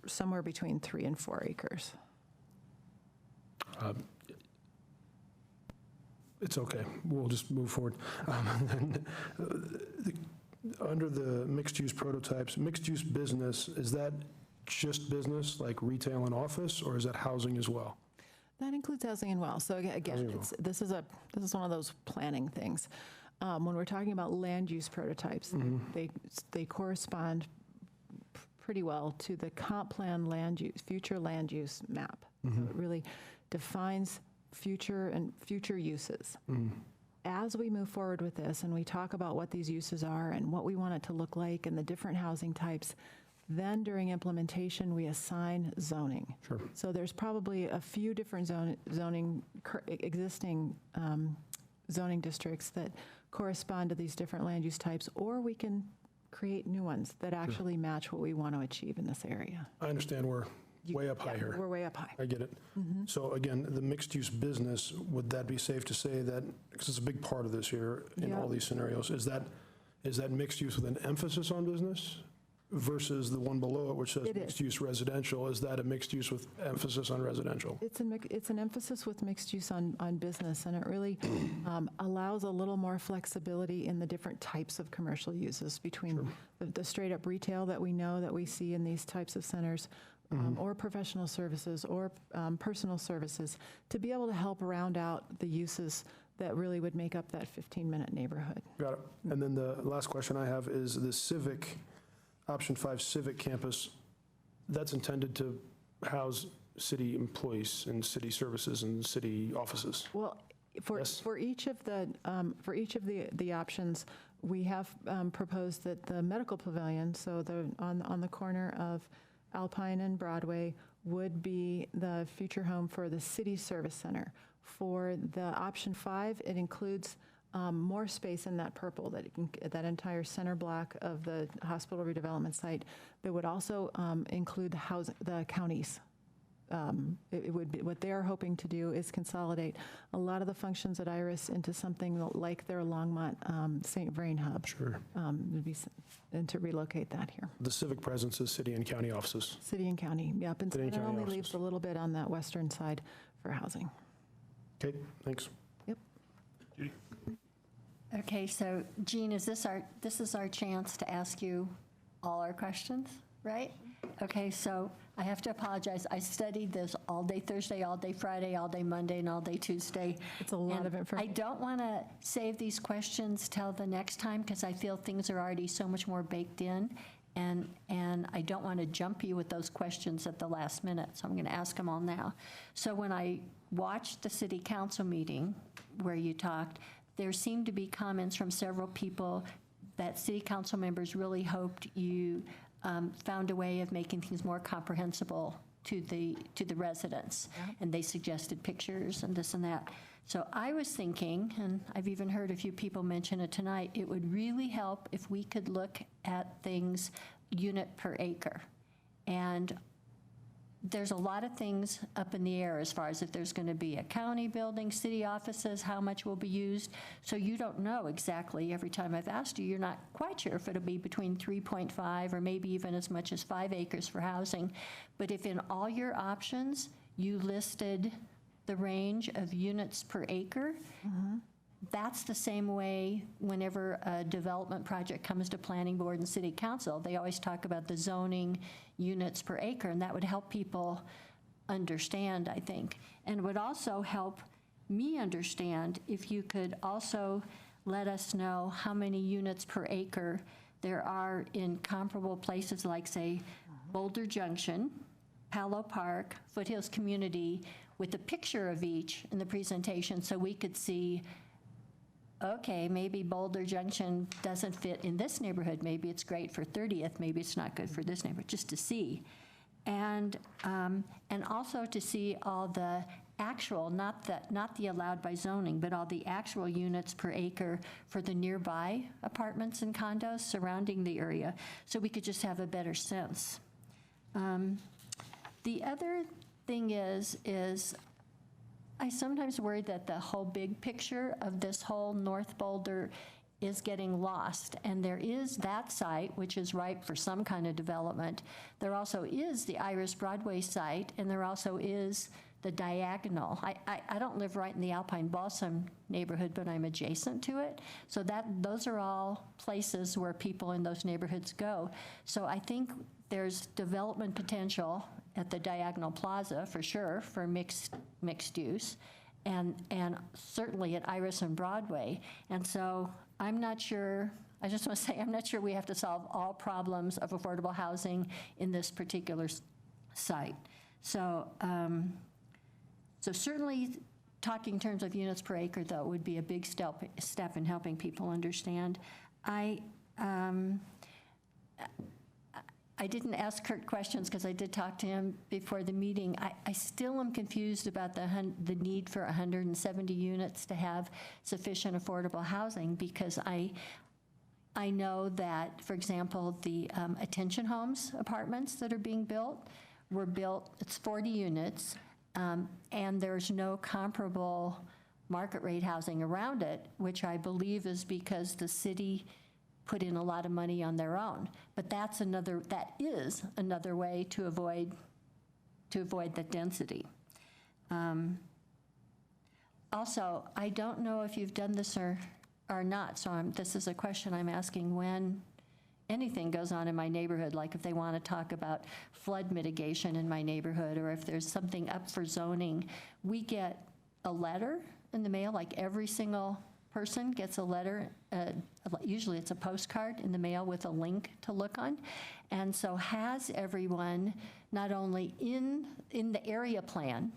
somewhere between 3 and 4 acres. It's okay. We'll just move forward. Under the mixed-use prototypes, mixed-use business, is that just business, like retail and office, or is that housing as well? That includes housing and well. So again, this is one of those planning things. When we're talking about land use prototypes, they correspond pretty well to the comp plan future land use map. So it really defines future uses. As we move forward with this and we talk about what these uses are and what we want it to look like and the different housing types, then during implementation, we assign zoning. Sure. So there's probably a few different existing zoning districts that correspond to these different land use types, or we can create new ones that actually match what we want to achieve in this area. I understand we're way up high here. We're way up high. I get it. So again, the mixed-use business, would that be safe to say that, because it's a big part of this here in all these scenarios, is that mixed use with an emphasis on business versus the one below it, which says mixed-use residential? Is that a mixed use with emphasis on residential? It's an emphasis with mixed use on business, and it really allows a little more flexibility in the different types of commercial uses between the straight-up retail that we see in these types of centers, or professional services, or personal services, to be able to help round out the uses that really would make up that 15-minute neighborhood. Got it. And then the last question I have is the civic, option 5 civic campus, that's intended to house city employees and city services and city offices. Well, for each of the options, we have proposed that the medical pavilion, so on the corner of Alpine and Broadway, would be the future home for the city service center. For the option 5, it includes more space in that purple, that entire center block of the hospital redevelopment site, that would also include the counties. It would be, what they're hoping to do is consolidate a lot of the functions at Iris into something like their Longmont St. Vrain hub. Sure. And to relocate that here. The civic presence is city and county offices. City and county, yep. And City and it county only offices. leaves a little bit on that western side for housing. Okay, thanks. Yep. Okay, so Jean, this is our chance to ask you all our questions, right? Okay, so I have to apologize. I studied this all day Thursday, all day Friday, all day Monday, and all day Tuesday. It's a lot of information. I don't want to save these questions till the next time because I feel things are already so much more baked in, and I don't want to jump you with those questions at the last minute, so I'm going to ask them all now. So when I watched the city council meeting where you talked, there seemed to be comments from several people that city council members really hoped you found a way of making things more comprehensible to the residents. Yeah. And they suggested pictures and this and that. So I was thinking, and I've even heard a few people mention it tonight, it would really help if we could look at things unit per acre. And there's a lot of things up in the air as far as if there's going to be a county building, city offices, how much will be used. So you don't know exactly. Every time I've asked you, you're not quite sure if it'll be between 3.5 or maybe even as much as 5 acres for housing. But if in all your options you listed the range of units per acre, that's the same way whenever a development project comes to planning board and city council, they always talk about the zoning units per acre, and that would help people understand, I think. And would also help me understand if you could also let us know how many units per acre there are in comparable places like, say, Boulder Junction, Palo Park, Foothills Community, with a picture of each in the presentation so we could see, okay, maybe Boulder Junction doesn't fit in this neighborhood. Maybe it's great for 30th. Maybe it's not good for this neighborhood, just to see. And also to see all the actual, not the allowed by zoning, but all the actual units per acre for the nearby apartments and condos surrounding the area, so we could just have a better sense. The other thing is I sometimes worry that the whole big picture of this whole North Boulder is getting lost. And there is that site, which is ripe for some kind of development. There also is the Iris Broadway site, and there also is the Diagonal. I don't live right in the Alpine Balsam neighborhood, but I'm adjacent to it. So those are all places where people in those neighborhoods go. So I think there's development potential at the Diagonal Plaza, for sure, for mixed use, and certainly at Iris and Broadway. And so I'm not sure, I just want to say, I'm not sure we have to solve all problems of affordable housing in this particular site. So, so certainly talking in terms of units per acre, though, would be a big step in helping people understand. I didn't ask Kurt questions because I did talk to him before the meeting. I still am confused about the need for 170 units to have sufficient affordable housing, because I know that, for example, the attention homes apartments that are being built were built, it's 40 units, and there's no comparable market rate housing around it, which I believe is because the city put in a lot of money on their own. But that is another way to avoid the density. Also, I don't know if you've done this or not, so this is a question I'm asking when anything goes on in my neighborhood, like if they want to talk about flood mitigation in my neighborhood, or if there's something up for zoning, we get a letter in the mail, like every single person gets a letter, usually it's a postcard in the mail with a link to look on. And so has everyone, not only in the area plan,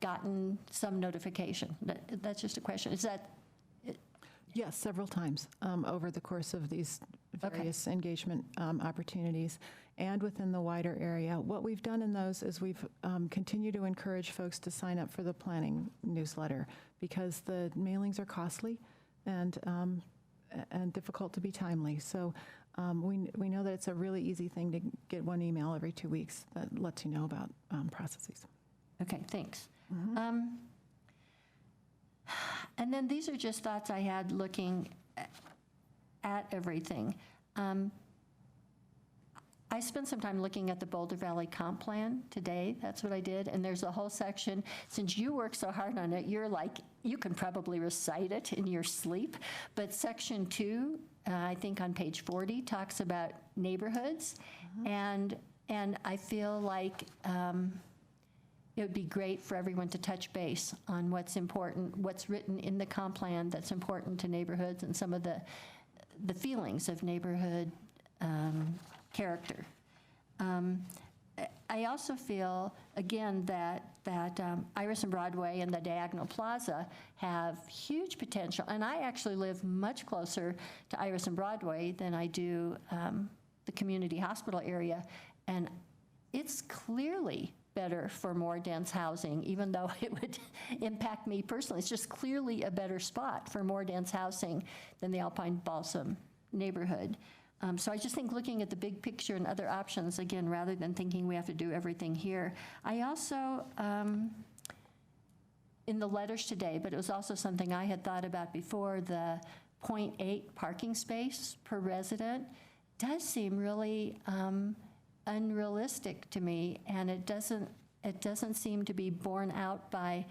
gotten some notification? That's just a question. Is that? Yes, several times over the course of these various engagement opportunities and within the wider area. What we've done in those is we've continued to encourage folks to sign up for the planning newsletter, because the mailings are costly and difficult to be timely. So we know that it's a really easy thing to get one email every 2 weeks that lets you know about processes. Okay, thanks. And then these are just thoughts I had looking at everything. I spent some time looking at the Boulder Valley Comp Plan today. That's what I did. And there's a whole section. Since you work so hard on it, you're like, you can probably recite it in your sleep. But section 2, I think on page 40, talks about neighborhoods. And I feel like it would be great for everyone to touch base on what's important, what's written in the comp plan that's important to neighborhoods, and some of the feelings of neighborhood character. I also feel, again, that Iris and Broadway and the Diagonal Plaza have huge potential, and I actually live much closer to Iris and Broadway than I do the community hospital area, and it's clearly better for more dense housing, even though it would impact me personally. It's just clearly a better spot for more dense housing than the Alpine Balsam neighborhood. So I just think looking at the big picture and other options, again, rather than thinking we have to do everything here. I also, in the letters today, but it was also something I had thought about before, the 0.8 parking space per resident does seem really unrealistic to me, and it doesn't seem to be borne out by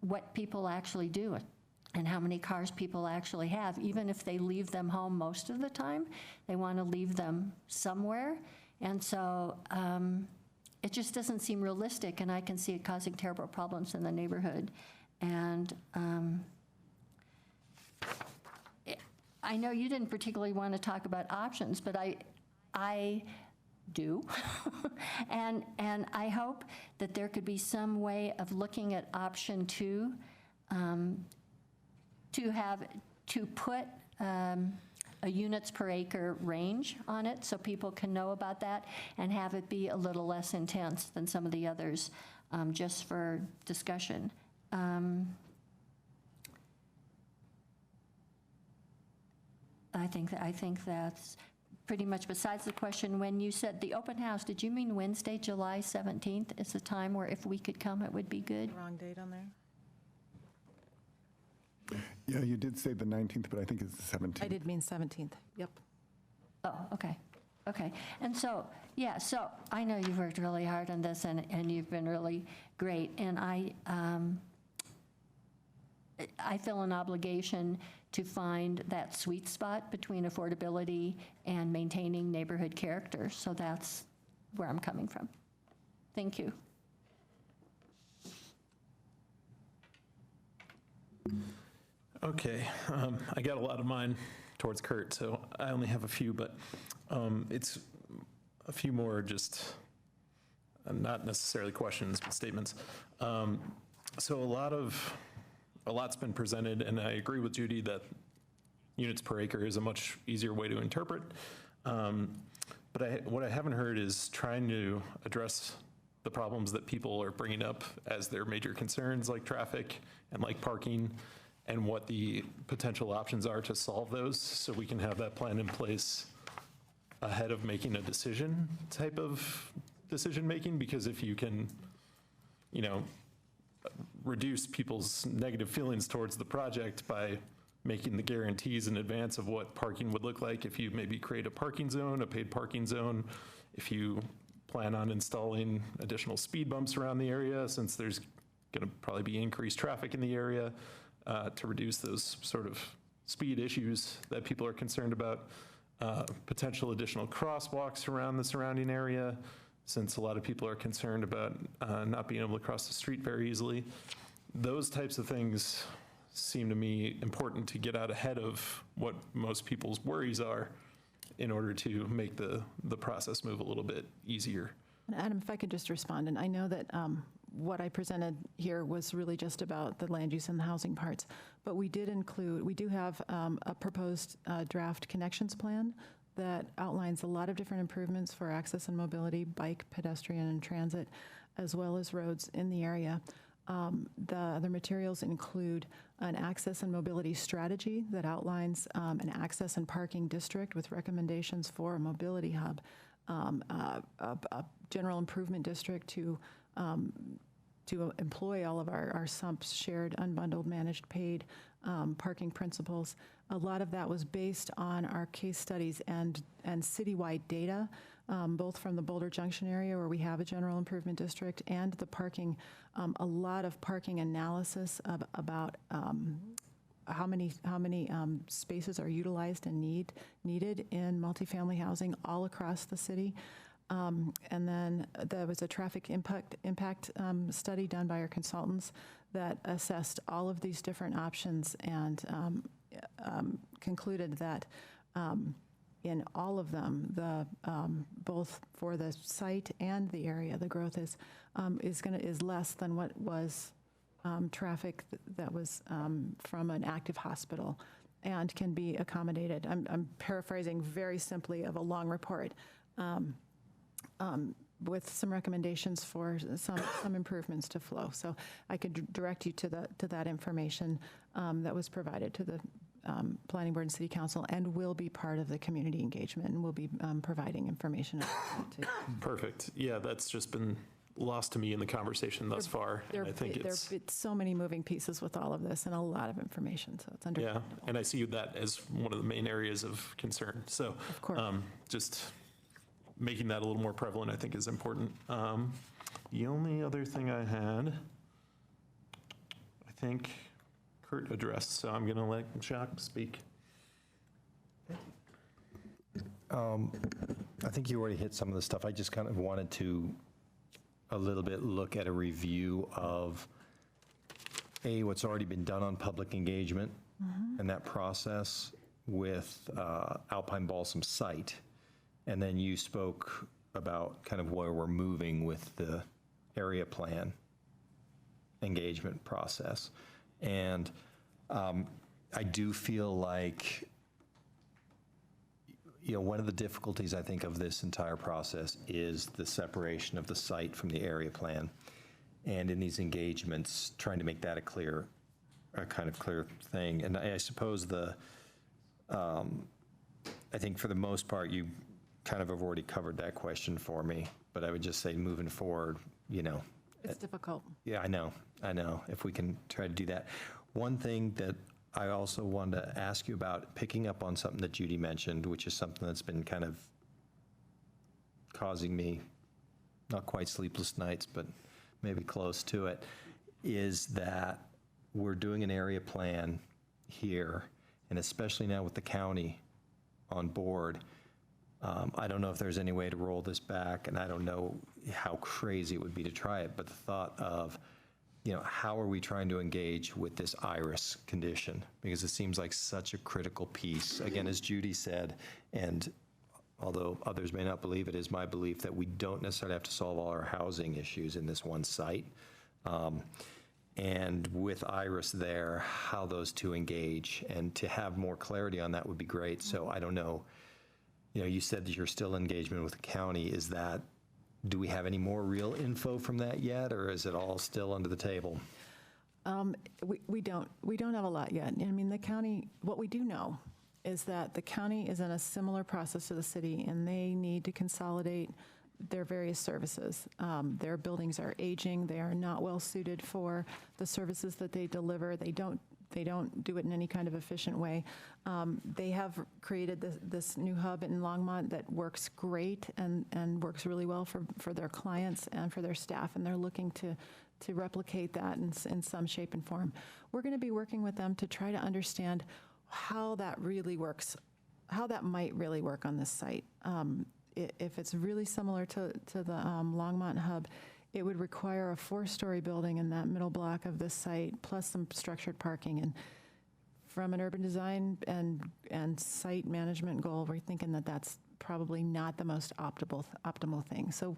what people actually do and how many cars people actually have. Even if they leave them home most of the time, they want to leave them somewhere. And so it just doesn't seem realistic, and I can see it causing terrible problems in the neighborhood. And I know you didn't particularly want to talk about options, but I do. And I hope that there could be some way of looking at option 2, to put a units per acre range on it so people can know about that and have it be a little less intense than some of the others, just for discussion. I think that's pretty much. Besides the question, when you said the open house, did you mean Wednesday, July 17th is the time where if we could come, it would be good? Wrong date on there? Yeah, you did say the 19th, but I think it's the 17th. I did mean 17th, yep. Oh, okay, okay. And so, yeah, so I know you've worked really hard on this, and you've been really great, and I feel an obligation to find that sweet spot between affordability and maintaining neighborhood character, so that's where I'm coming from. Thank you. Okay, I got a lot of mine towards Kurt, so I only have a few, but it's a few more just not necessarily questions, but statements. So a lot's been presented, and I agree with Judy that units per acre is a much easier way to interpret. But what I haven't heard is trying to address the problems that people are bringing up as their major concerns, like traffic and like parking, and what the potential options are to solve those, so we can have that plan in place ahead of making a decision type of decision-making. Because if you can, reduce people's negative feelings towards the project by making the guarantees in advance of what parking would look like, if you maybe create a parking zone, a paid parking zone, if you plan on installing additional speed bumps around the area, since there's going to probably be increased traffic in the area, to reduce those sort of speed issues that people are concerned about, potential additional crosswalks around the surrounding area, since a lot of people are concerned about not being able to cross the street very easily. Those types of things seem to me important to get out ahead of what most people's worries are in order to make the process move a little bit easier. Adam, if I could just respond, and I know that what I presented here was really just about the land use and the housing parts, but we do have a proposed draft connections plan that outlines a lot of different improvements for access and mobility, bike, pedestrian, and transit, as well as roads in the area. The other materials include an access and mobility strategy that outlines an access and parking district with recommendations for a mobility hub, a general improvement district to employ all of our SUMPs, shared, unbundled, managed, paid parking principles. A lot of that was based on our case studies and citywide data, both from the Boulder Junction area where we have a general improvement district, and the parking, a lot of parking analysis about how many spaces are utilized and needed in multifamily housing all across the city. And then there was a traffic impact study done by our consultants that assessed all of these different options and concluded that in all of them, both for the site and the area, the growth is less than what was traffic that was from an active hospital and can be accommodated. I'm paraphrasing very simply of a long report. With some recommendations for some improvements to flow. So I could direct you to that information that was provided to the Planning Board and City Council, and will be part of the community engagement, and we'll be providing information. Perfect. Yeah, that's just been lost to me in the conversation thus far. And I think there's so many moving pieces with all of this and a lot of information, so it's understandable. Yeah, and I see that as one of the main areas of concern. So of course. Just making that a little more prevalent, I think, is important. The only other thing I had, I think Kurt addressed, so I'm going to let Jacques speak. I think you already hit some of the stuff. I just kind of wanted to a little bit look at a review of what's already been done on public engagement and that process with Alpine Balsam site. And then you spoke about kind of where we're moving with the area plan engagement process. And I do feel like, one of the difficulties I think of this entire process is the separation of the site from the area plan. And in these engagements, trying to make that a kind of clear thing. And I suppose I think for the most part, you kind of have already covered that question for me, but I would just say moving forward, It's difficult. yeah, I know, if we can try to do that. One thing that I also wanted to ask you about, picking up on something that Judy mentioned, which is something that's been kind of causing me not quite sleepless nights, but maybe close to it, is that we're doing an area plan here, and especially now with the county on board, I don't know if there's any way to roll this back, and I don't know how crazy it would be to try it, but the thought of, how are we trying to engage with this iris condition? Because it seems like such a critical piece. Again, as Judy said, and although others may not believe it, is my belief that we don't necessarily have to solve all our housing issues in this one site. And with iris there, how those two engage, and to have more clarity on that would be great. So I don't know, you said that you're still engagement with the county. Do we have any more real info from that yet, or is it all still under the table? We don't have a lot yet. I mean, the county, what we do know is that the county is in a similar process to the city, and they need to consolidate their various services. Their buildings are aging. They are not well suited for the services that they deliver. They don't do it in any kind of efficient way. They have created this new hub in Longmont that works great and works really well for their clients and for their staff, and they're looking to replicate that in some shape and form. We're going to be working with them to try to understand how that really works, how that might really work on this site. If it's really similar to the Longmont hub, it would require a 4-story building in that middle block of this site, plus some structured parking. And from an urban design and site management goal, we're thinking that that's probably not the most optimal thing. So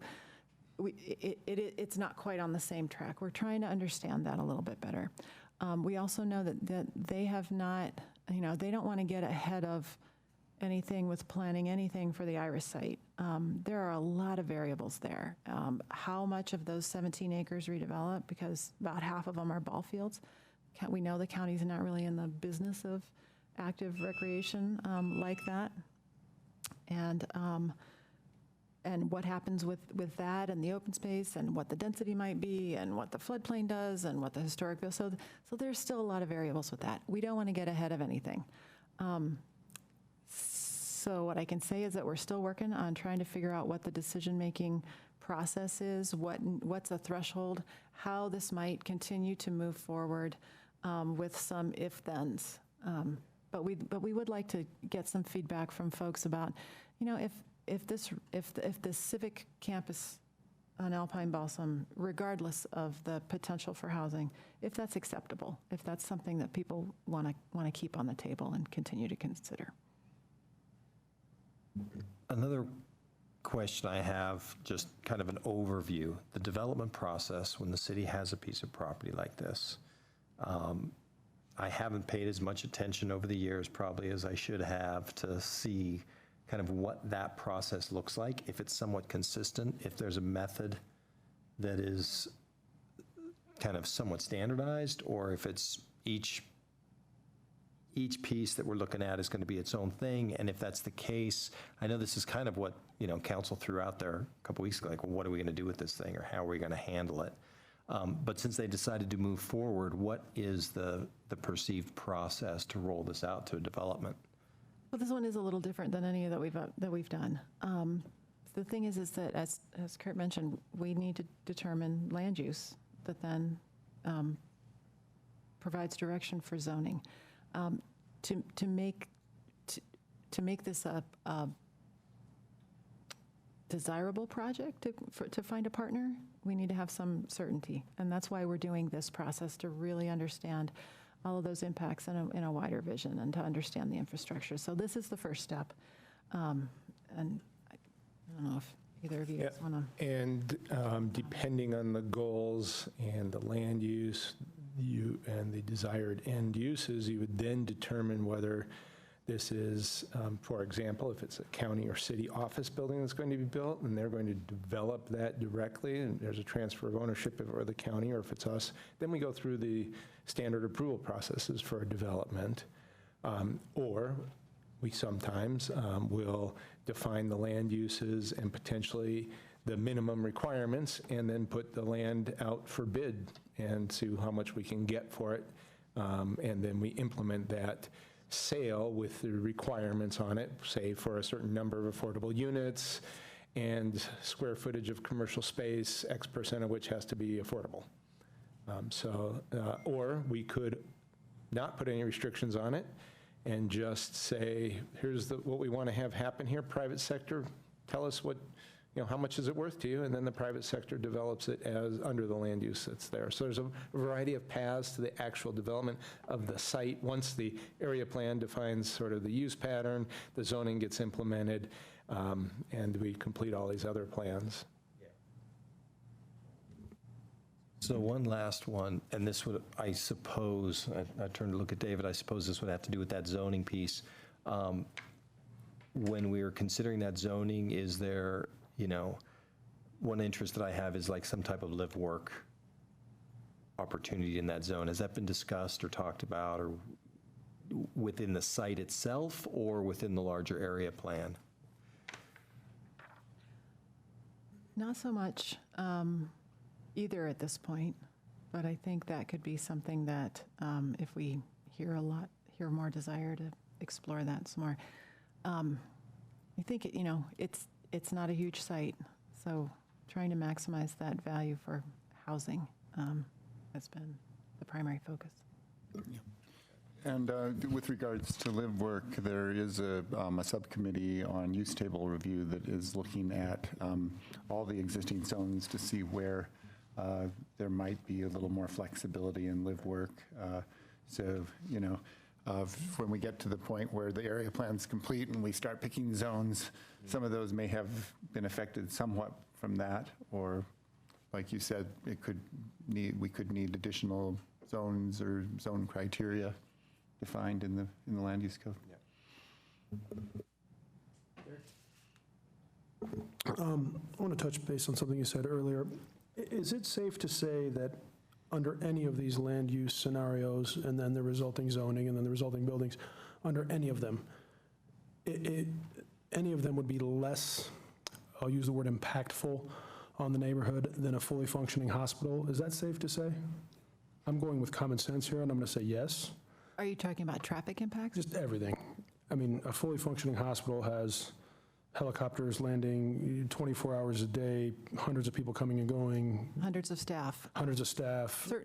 it's not quite on the same track. We're trying to understand that a little bit better. We also know that they have not, they don't want to get ahead of anything with planning anything for the iris site. There are a lot of variables there. How much of those 17 acres redevelop, because about half of them are ball fields. We know the county's not really in the business of active recreation like that. And what happens with that and the open space and what the density might be and what the floodplain does and what the historic, so there's still a lot of variables with that. We don't want to get ahead of anything. So what I can say is that we're still working on trying to figure out what the decision-making process is, what's a threshold, how this might continue to move forward with some if-thens. But we would like to get some feedback from folks about, if the civic campus on Alpine Balsam, regardless of the potential for housing, if that's acceptable, if that's something that people want to keep on the table and continue to consider. Another question I have, just kind of an overview, the development process when the city has a piece of property like this. I haven't paid as much attention over the years probably as I should have to see kind of what that process looks like, if it's somewhat consistent, if there's a method that is kind of somewhat standardized, or if it's each piece that we're looking at is going to be its own thing. And if that's the case, I know this is kind of what, council threw out there a couple weeks ago, like, well, what are we going to do with this thing, or how are we going to handle it? But since they decided to move forward, what is the perceived process to roll this out to a development? Well, this one is a little different than any that we've done. The thing is that, as Kurt mentioned, we need to determine land use that then provides direction for zoning. To make this a desirable project to find a partner, we need to have some certainty, and that's why we're doing this process, to really understand all of those impacts in a wider vision and to understand the infrastructure. So this is the first step, and I don't know if either of you guys want to? And depending on the goals and the land use, and the desired end uses, you would then determine whether this is, for example, if it's a county or city office building that's going to be built, and they're going to develop that directly, and there's a transfer of ownership or the county, or if it's us, then we go through the standard approval processes for a development. Or we sometimes will define the land uses and potentially the minimum requirements, and then put the land out for bid and see how much we can get for it. And then we implement that sale with the requirements on it, say for a certain number of affordable units and square footage of commercial space, X% of which has to be affordable. Or we could not put any restrictions on it and just say, here's what we want to have happen here. Private sector, tell us what, how much is it worth to you? And then the private sector develops it as under the land use that's there. So there's a variety of paths to the actual development of the site. Once the area plan defines sort of the use pattern, the zoning gets implemented, and we complete all these other plans. So one last one, and this would, I suppose, I turn to look at David, I suppose this would have to do with that zoning piece. When we are considering that zoning, is there, one interest that I have is like some type of live-work opportunity in that zone. Has that been discussed or talked about, or within the site itself or within the larger area plan? Not so much either at this point, but I think that could be something that if we hear more desire to explore that some more. I think, it's not a huge site, so trying to maximize that value for housing has been the primary focus. And with regards to live work, there is a subcommittee on use table review that is looking at all the existing zones to see where there might be a little more flexibility in live work. When we get to the point where the area plan's complete and we start picking zones, some of those may have been affected somewhat from that, or like you said, we could need additional zones or zone criteria defined in the land use code. I want to touch base on something you said earlier. Is it safe to say that under any of these land use scenarios, and then the resulting zoning, and then the resulting buildings, under any of them, any of them would be less, I'll use the word impactful, on the neighborhood than a fully functioning hospital? Is that safe to say? I'm going with common sense here, and I'm going to say yes. Are you talking about traffic impacts? Just everything. I mean, a fully functioning hospital has helicopters landing 24 hours a day, hundreds of people coming and going. Hundreds of staff.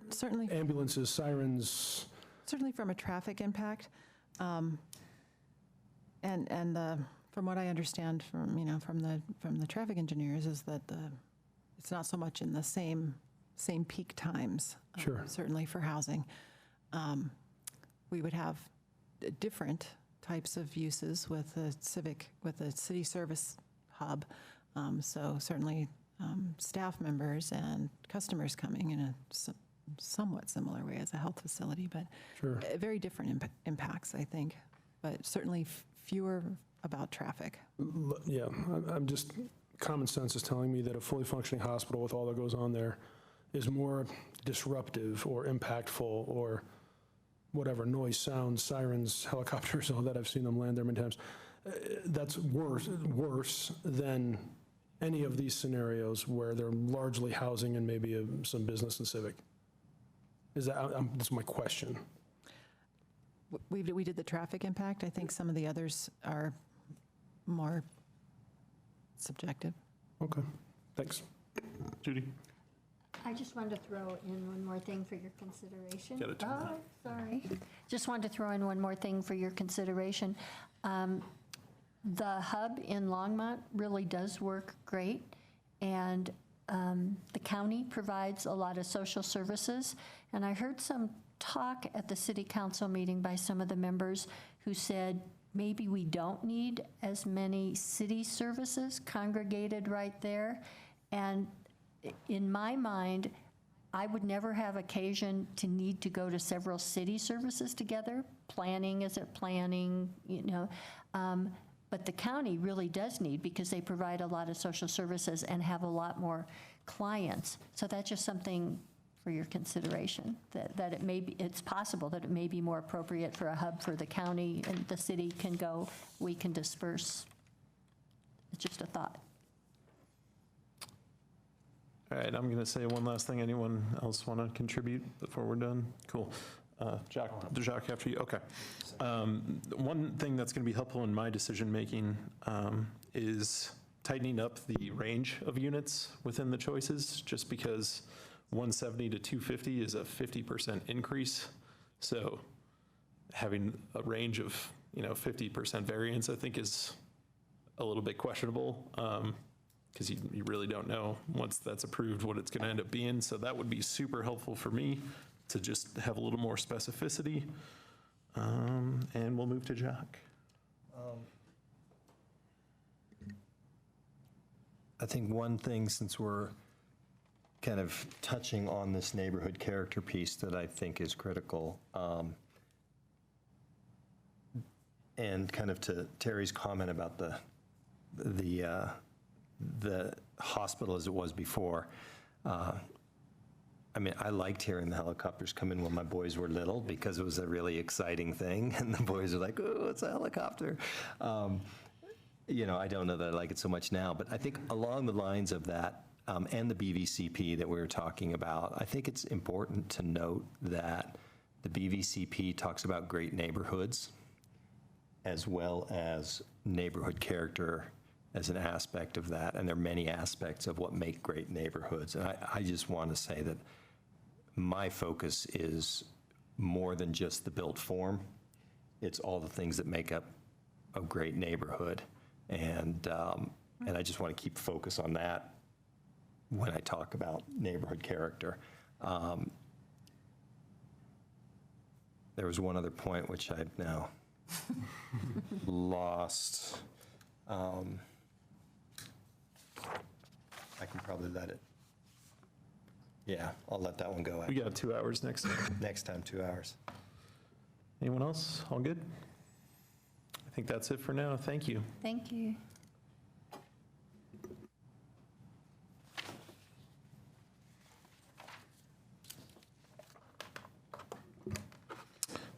Certainly. Ambulances, sirens. Certainly from a traffic impact. And from what I understand from the traffic engineers is that it's not so much in the same peak times. Sure. Certainly for housing. We would have different types of uses with a city service hub. So certainly staff members and customers coming in a somewhat similar way as a health facility, but Sure. Very different impacts, I think, but certainly fewer about traffic. Yeah, I'm just, common sense is telling me that a fully functioning hospital with all that goes on there is more disruptive or impactful or whatever, noise, sounds, sirens, helicopters, all that. I've seen them land there many times. That's worse than any of these scenarios where they're largely housing and maybe some business and civic. That's my question. We did the traffic impact. I think some of the others are more subjective. Okay, thanks. Judy? I just wanted to throw in one more thing for your consideration. Get it to me. Sorry. Just wanted to throw in one more thing for your consideration. The hub in Longmont really does work great, and the county provides a lot of social services. And I heard some talk at the city council meeting by some of the members who said maybe we don't need as many city services congregated right there. And in my mind, I would never have occasion to need to go to several city services together. Planning isn't planning, but the county really does need, because they provide a lot of social services and have a lot more clients. So that's just something for your consideration, that it may be, it's possible that it may be more appropriate for a hub for the county, and the city can go, we can disperse. It's just a thought. All right, I'm going to say one last thing. Anyone else want to contribute before we're done? Cool. Jacques, after you. Okay. One thing that's going to be helpful in my decision-making is tightening up the range of units within the choices, just because 170 to 250 is a 50% increase. So having a range of 50% variance, I think, is a little bit questionable, because you really don't know once that's approved what it's going to end up being. So that would be super helpful for me to just have a little more specificity. And we'll move to Jacques. I think one thing, since we're kind of touching on this neighborhood character piece, that I think is critical, and kind of to Terry's comment about the hospital as it was before. I mean, I liked hearing the helicopters come in when my boys were little, because it was a really exciting thing, and the boys are like, "Oh, it's a helicopter." I don't know that I like it so much now, but I think along the lines of that, and the BVCP that we were talking about, I think it's important to note that the BVCP talks about great neighborhoods as well as neighborhood character as an aspect of that, and there are many aspects of what make great neighborhoods. And I just want to say that my focus is more than just the built form. It's all the things that make up a great neighborhood. And I just want to keep focus on that when I talk about neighborhood character. There was one other point which I've now lost. I can probably let it. Yeah, I'll let that one go. We got 2 hours next time. Next time, 2 hours. Anyone else? All good? I think that's it for now. Thank you. Thank you.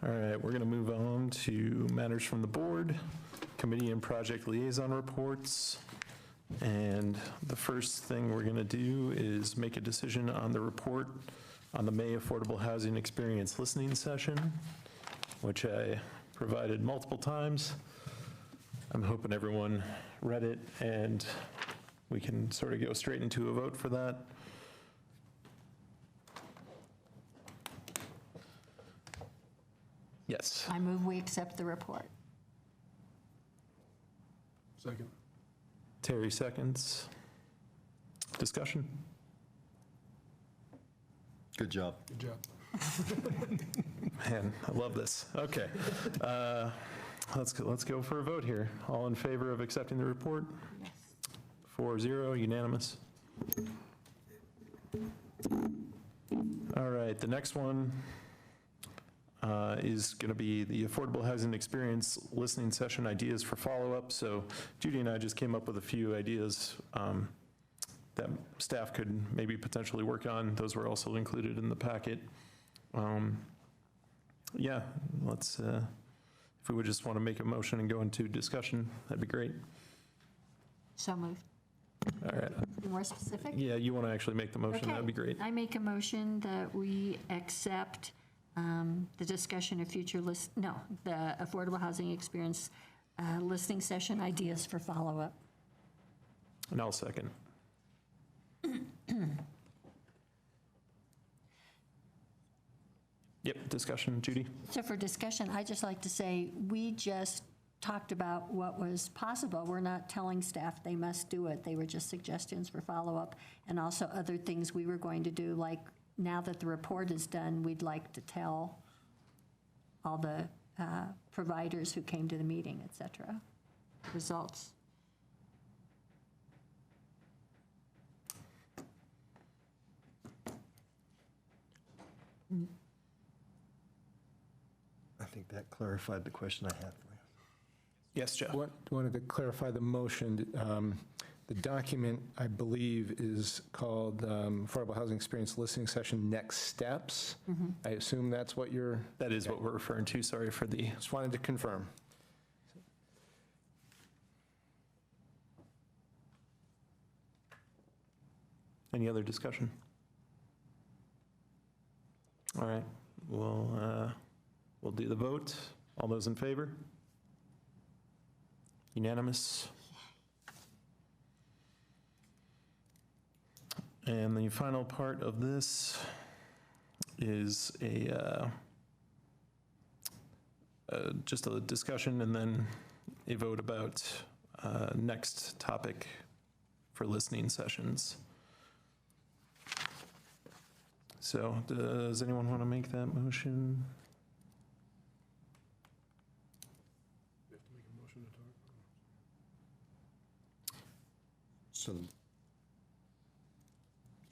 All right, we're going to move on to matters from the board, committee and project liaison reports. And the first thing we're going to do is make a decision on the report on the May Affordable Housing Experience listening session, which I provided multiple times. I'm hoping everyone read it, and we can sort of go straight into a vote for that. Yes. I move we accept the report. Second. Terry seconds. Discussion? Good job. Good job. Man, I love this. Okay. Let's go for a vote here. All in favor of accepting the report? 4-0, unanimous. All right, the next one is going to be the Affordable Housing Experience listening session ideas for follow-up. So Judy and I just came up with a few ideas that staff could maybe potentially work on. Those were also included in the packet. Yeah, let's, if we would just want to make a motion and go into discussion, that'd be great. So moved. All right. Be more specific? Yeah, you want to actually make the motion, that'd be great. I make a motion that we accept the discussion of future the Affordable Housing Experience listening session ideas for follow-up. And I'll second. Yep, discussion, Judy? So for discussion, I'd just like to say, we just talked about what was possible. We're not telling staff they must do it. They were just suggestions for follow-up, and also other things we were going to do, like now that the report is done, we'd like to tell all the providers who came to the meeting, et cetera. Results. I think that clarified the question I had for you. Yes, Jeff? Wanted to clarify the motion. The document, I believe, is called Affordable Housing Experience Listening Session Next Steps. I assume that's what you're... That is what we're referring to. Sorry for the... Just wanted to confirm. Any other discussion? All right, we'll do the vote. All those in favor? Unanimous? And the final part of this is just a discussion and then a vote about next topic for listening sessions. So does anyone want to make that motion? So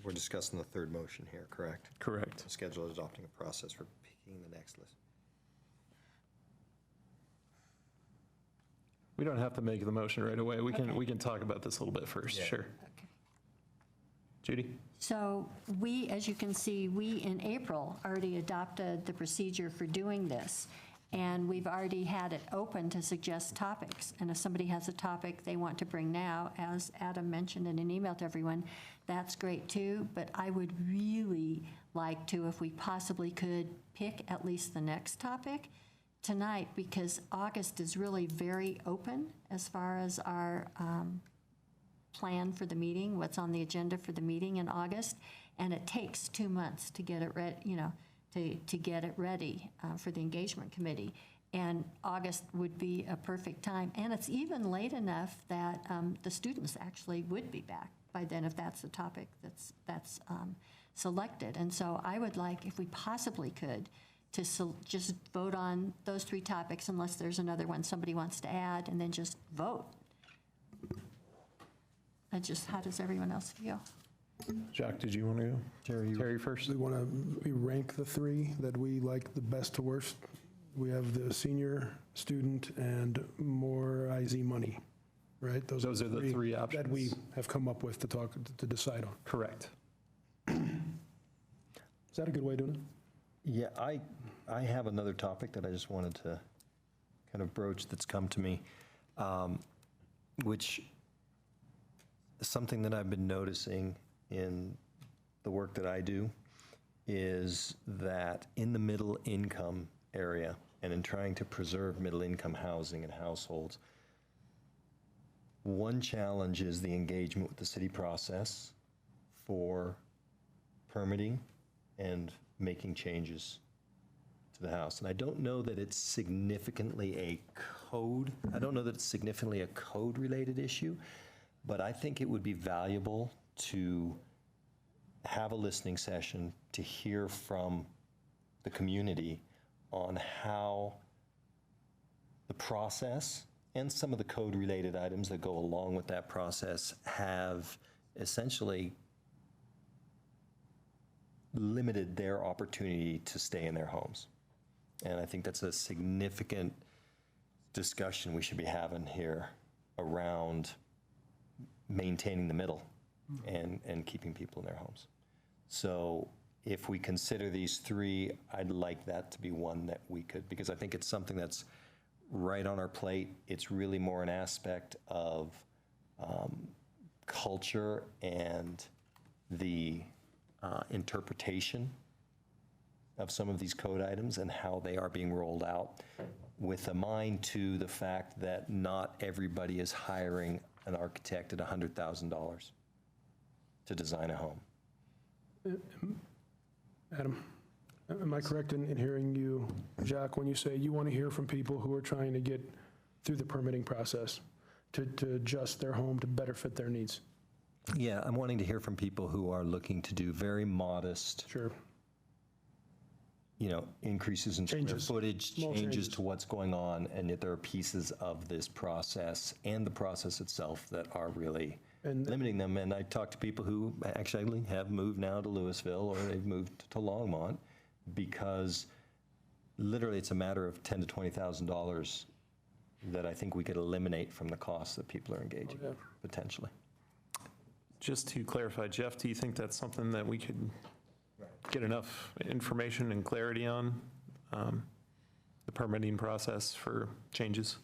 we're discussing the third motion here, correct? Correct. Schedule adopting a process for picking the next list. We don't have to make the motion right away. We can talk about this a little bit first, Yeah. sure. Okay. Judy? So we, as you can see, we in April already adopted the procedure for doing this, and we've already had it open to suggest topics. And if somebody has a topic they want to bring now, as Adam mentioned in an email to everyone, that's great too, but I would really like to, if we possibly could, pick at least the next topic tonight, because August is really very open as far as our plan for the meeting, what's on the agenda for the meeting in August, and it takes 2 months to get it ready, to get it ready for the engagement committee. And August would be a perfect time. And it's even late enough that the students actually would be back by then if that's the topic that's selected. And so I would like, if we possibly could, to just vote on those 3 topics unless there's another one somebody wants to add, and then just vote. How does everyone else feel? Jacques, did you want to go? Terry first? We want to rank the 3 that we like the best to worst. We have the senior, student, and more IZ money, right? Those are the 3 options. That we have come up with to decide on. Correct. Is that a good way of doing it? Yeah, I have another topic that I just wanted to kind of broach that's come to me, which is something that I've been noticing in the work that I do, is that in the middle income area and in trying to preserve middle income housing and households, one challenge is the engagement with the city process for permitting and making changes to the house. And I don't know that it's significantly a code-related issue, but I think it would be valuable to have a listening session to hear from the community on how the process and some of the code-related items that go along with that process have essentially limited their opportunity to stay in their homes. And I think that's a significant discussion we should be having here around maintaining the middle and keeping people in their homes. So if we consider these 3, I'd like that to be one that we could, because I think it's something that's right on our plate. It's really more an aspect of culture and the interpretation of some of these code items and how they are being rolled out, with a mind to the fact that not everybody is hiring an architect at $100,000 to design a home. Adam, am I correct in hearing you, Jacques, when you say you want to hear from people who are trying to get through the permitting process to adjust their home to better fit their needs? Yeah, I'm wanting to hear from people who are looking to do very modest Sure. increases in square Changes. footage, Small changes changes. to what's going on, and yet there are pieces of this process and the process itself that are really And- limiting them. And I talk to people who actually have moved now to Louisville or they've moved to Longmont because literally it's a matter of $10,000 to $20,000 that I think we could eliminate from the costs that people are engaging in, potentially. Just to clarify, Jeff, do you think that's something that we could get enough information and clarity on, the permitting process for changes?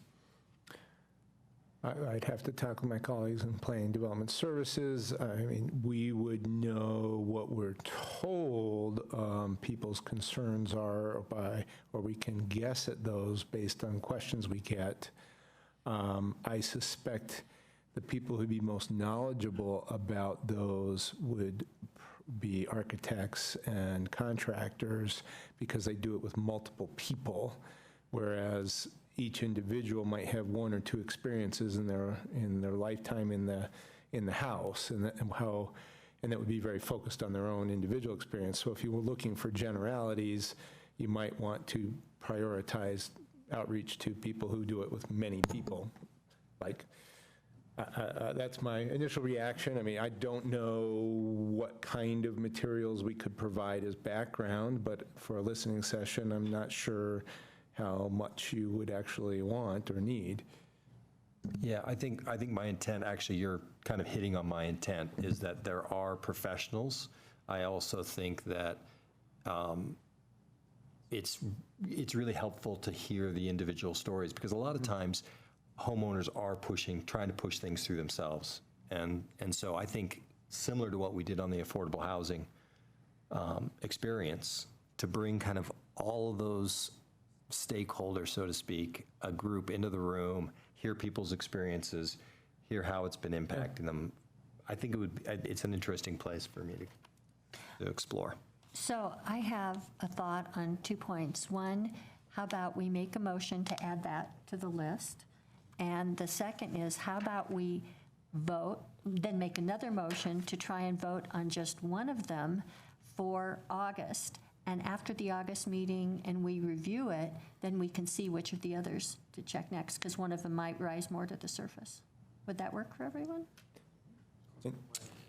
I'd have to talk with my colleagues in Planning Development Services. I mean, we would know what we're told people's concerns are or we can guess at those based on questions we get. I suspect the people who'd be most knowledgeable about those would be architects and contractors because they do it with multiple people, whereas each individual might have one or two experiences in their lifetime in the house, and that would be very focused on their own individual experience. So if you were looking for generalities, you might want to prioritize outreach to people who do it with many people. That's my initial reaction. I mean, I don't know what kind of materials we could provide as background, but for a listening session, I'm not sure how much you would actually want or need. Yeah, I think my intent, actually, you're kind of hitting on my intent, is that there are professionals. I also think that it's really helpful to hear the individual stories because a lot of times homeowners are trying to push things through themselves. And so I think similar to what we did on the affordable housing experience, to bring kind of all of those stakeholders, so to speak, a group into the room, hear people's experiences, hear how it's been impacting them. I think it's an interesting place for me to explore. So I have a thought on 2 points. One, how about we make a motion to add that to the list? And the second is, how about we vote, then make another motion to try and vote on just one of them for August. And after the August meeting and we review it, then we can see which of the others to check next, because one of them might rise more to the surface. Would that work for everyone?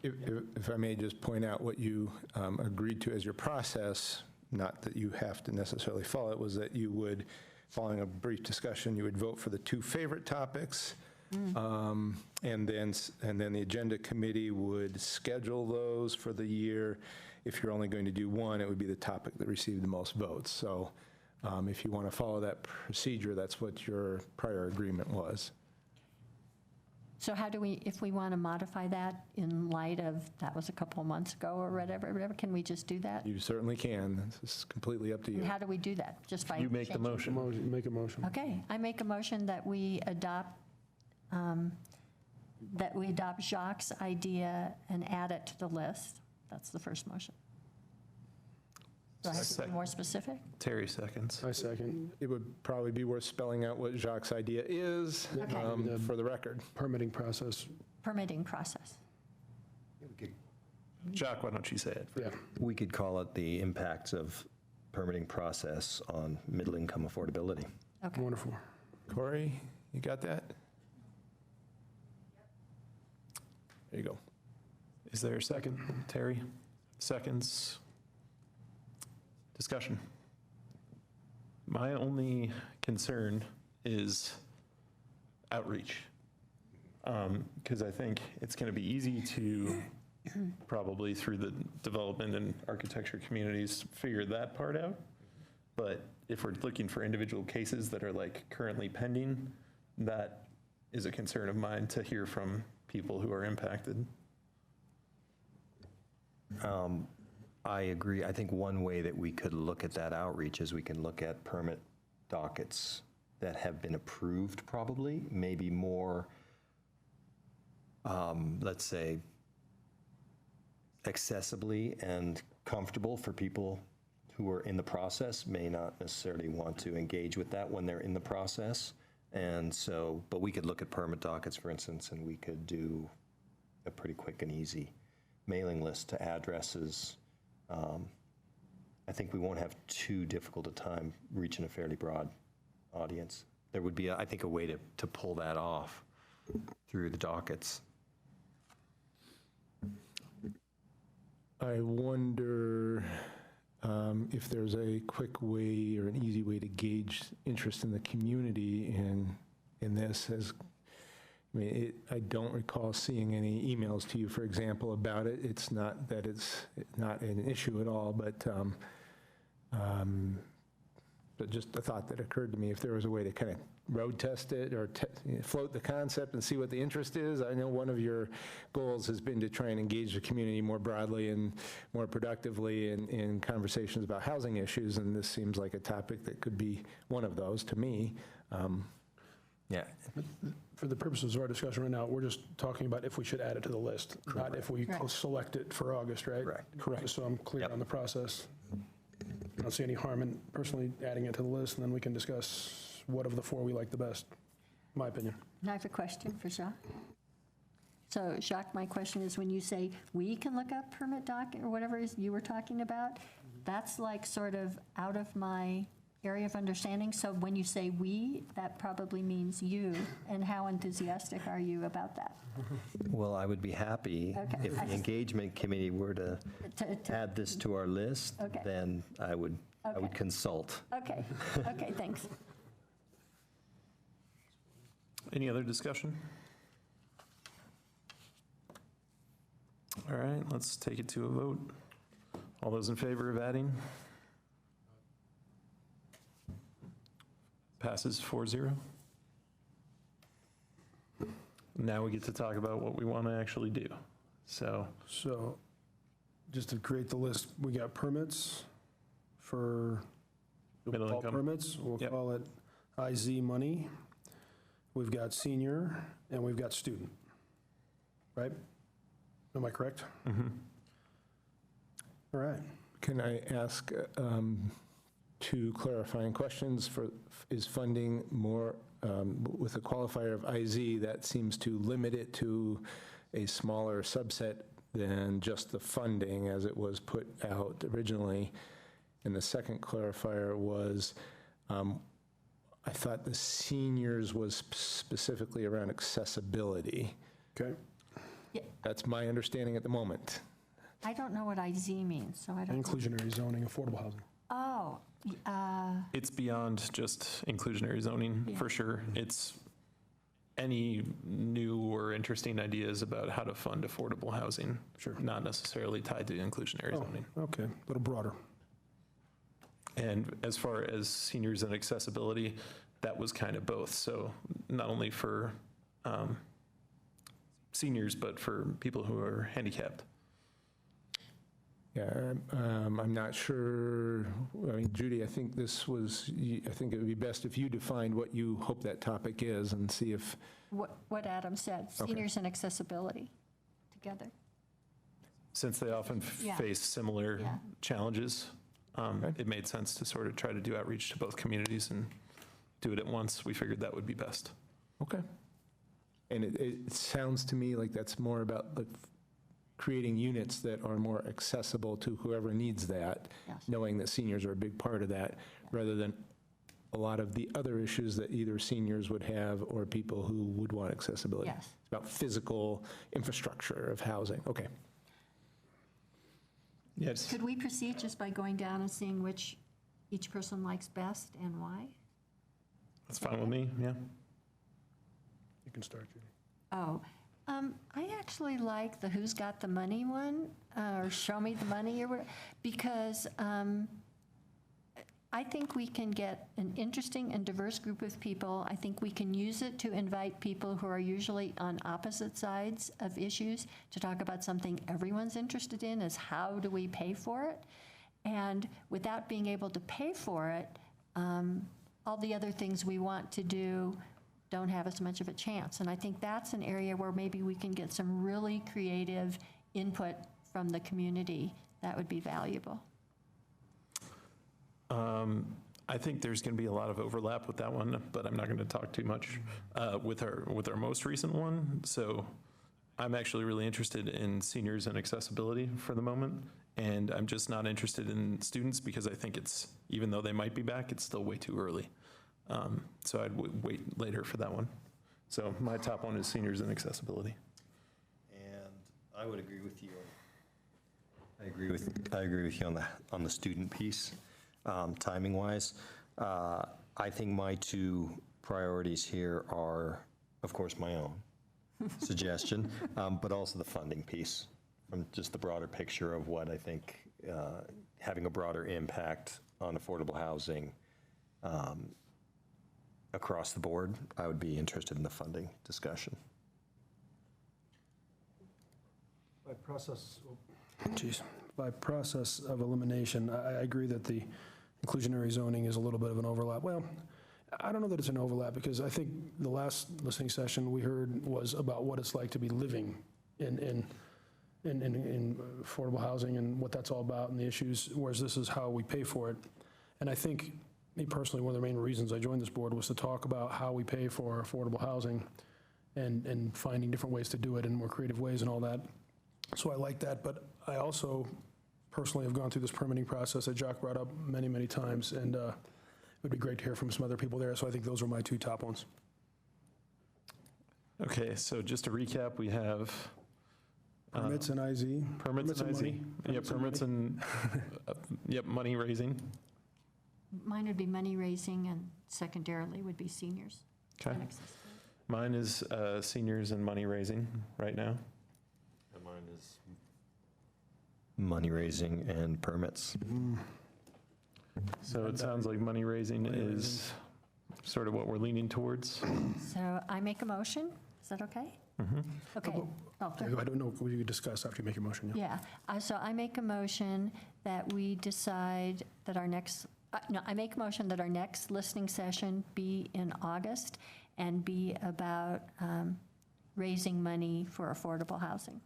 If I may just point out what you agreed to as your process, not that you have to necessarily follow it, was that you would, following a brief discussion, you would vote for the 2 favorite topics, and then the agenda committee would schedule those for the year. If you're only going to do one, it would be the topic that received the most votes. So if you want to follow that procedure, that's what your prior agreement was. So how do we, if we want to modify that in light of, that was a couple of months ago or whatever, can we just do that? You certainly can. This is completely up to you. And how do we do that? Just by You make the changing- motion. Make a motion. Okay, I make a motion that we adopt Jacques' idea and add it to the list. That's the first motion. Do I have to be more specific? Terry seconds. I second. It would probably be worth spelling out what Jacques' idea is Okay. for the record. Permitting process. Permitting process. Jacques, why don't you say it? Yeah. We could call it the impacts of permitting process on middle-income affordability. Okay. Wonderful. Corey, you got that? There you go. Is there a second? Terry? Seconds? Discussion. My only concern is outreach. Because I think it's going to be easy to, probably through the development and architecture communities, figure that part out. But if we're looking for individual cases that are like currently pending, that is a concern of mine to hear from people who are impacted. I agree. I think one way that we could look at that outreach is we can look at permit dockets that have been approved, probably, maybe more, let's say, accessibly and comfortable for people who are in the process, may not necessarily want to engage with that when they're in the process. And so, but we could look at permit dockets, for instance, and we could do a pretty quick and easy mailing list to addresses I think we won't have too difficult a time reaching a fairly broad audience. There would be, I think, a way to pull that off through the dockets. I wonder if there's a quick way or an easy way to gauge interest in the community in this. I don't recall seeing any emails to you, for example, about it. It's not that it's not an issue at all, but just a thought that occurred to me, if there was a way to kind of road test it or float the concept and see what the interest is. I know one of your goals has been to try and engage the community more broadly and more productively in conversations about housing issues, and this seems like a topic that could be one of those to me. Yeah. For the purposes of our discussion right now, we're just talking about if we should add it to the list, not if we select it for August, right? Correct. Just so I'm clear Yep. on the process. I don't see any harm in personally adding it to the list, and then we can discuss what of the four we like the best, in my opinion. I have a question for Jacques. So Jacques, my question is, when you say we can look up permit doc or whatever it is you were talking about, that's like sort of out of my area of understanding. So when you say we, that probably means you. And how enthusiastic are you about that? Well, I would be happy if the engagement committee were to add this to our list, then I would consult. Okay, okay, thanks. Any other discussion? All right, let's take it to a vote. All those in favor of adding? Passes 4-0. Now we get to talk about what we want to actually do. So just to create the list, we got permits for Middle all income. permits. We'll Yep. call it IZ money. We've got senior, and we've got student, right? Am I correct? Mm-hmm. All right. Can I ask two clarifying questions? Is funding more, with a qualifier of IZ, that seems to limit it to a smaller subset than just the funding as it was put out originally? And the second clarifier was, I thought the seniors was specifically around accessibility. Okay. Yeah. That's my understanding at the moment. I don't know what IZ means, so I don't. Inclusionary zoning, affordable housing. Oh, it's beyond just inclusionary zoning, for sure. It's any new or interesting ideas about how to fund affordable housing. Sure. Not necessarily tied to inclusionary zoning. Okay, a little broader. And as far as seniors and accessibility, that was kind of both. So not only for seniors, but for people who are handicapped. Yeah, I'm not sure, I mean, Judy, I think I think it would be best if you defined what you hope that topic is and see if. what Adam said, seniors and accessibility together. Since they often Yeah. face similar Yeah. challenges, it made sense to sort of try to do outreach to both communities and do it at once. We figured that would be best. Okay. And it sounds to me like that's more about like creating units that are more accessible to whoever needs that, Yes. knowing that seniors are a big part of that, rather than a lot of the other issues that either seniors would have or people who would want accessibility. Yes. It's about physical infrastructure of housing. Okay. Yes. Could we proceed just by going down and seeing which each person likes best and why? That's fine with me, yeah. You can start, Judy. Oh, I actually like the who's got the money one, or show me the money, or whatever, because I think we can get an interesting and diverse group of people. I think we can use it to invite people who are usually on opposite sides of issues to talk about something everyone's interested in, is how do we pay for it? And without being able to pay for it, all the other things we want to do don't have as much of a chance. And I think that's an area where maybe we can get some really creative input from the community that would be valuable. I think there's going to be a lot of overlap with that one, but I'm not going to talk too much with our most recent one. So I'm actually really interested in seniors and accessibility for the moment, and I'm just not interested in students because I think it's, even though they might be back, it's still way too early. So I'd wait later for that one. So my top one is seniors and accessibility. And I would agree with you. I agree with you on the student piece, timing wise. I think my two priorities here are, of course, my own suggestion, but also the funding piece, from just the broader picture of what I think having a broader impact on affordable housing across the board. I would be interested in the funding discussion. By process of elimination, I agree that the inclusionary zoning is a little bit of an overlap. Well, I don't know that it's an overlap, because I think the last listening session we heard was about what it's like to be living in affordable housing and what that's all about and the issues, whereas this is how we pay for it. And I think, me personally, one of the main reasons I joined this board was to talk about how we pay for affordable housing and finding different ways to do it in more creative ways and all that. So I like that, but I also personally have gone through this permitting process that Jock brought up many, many times, and it would be great to hear from some other people there, so I think those are my two top ones. Okay, so just to recap, we have Permits and IZ. permits and IZ. money. Yep, permits and, yep, money raising. Mine would be money raising, and secondarily would be seniors. Okay. and accessibility. Mine is seniors and money raising right now. And mine is money raising and permits. So it sounds like money raising is sort of what we're leaning towards. So I make a motion. Is that okay? Okay. Oh, I don't know, we could discuss after you make your motion. yeah. So I make a motion that we decide that our next, no, I make a motion that our next listening session be in August and be about raising money for affordable housing.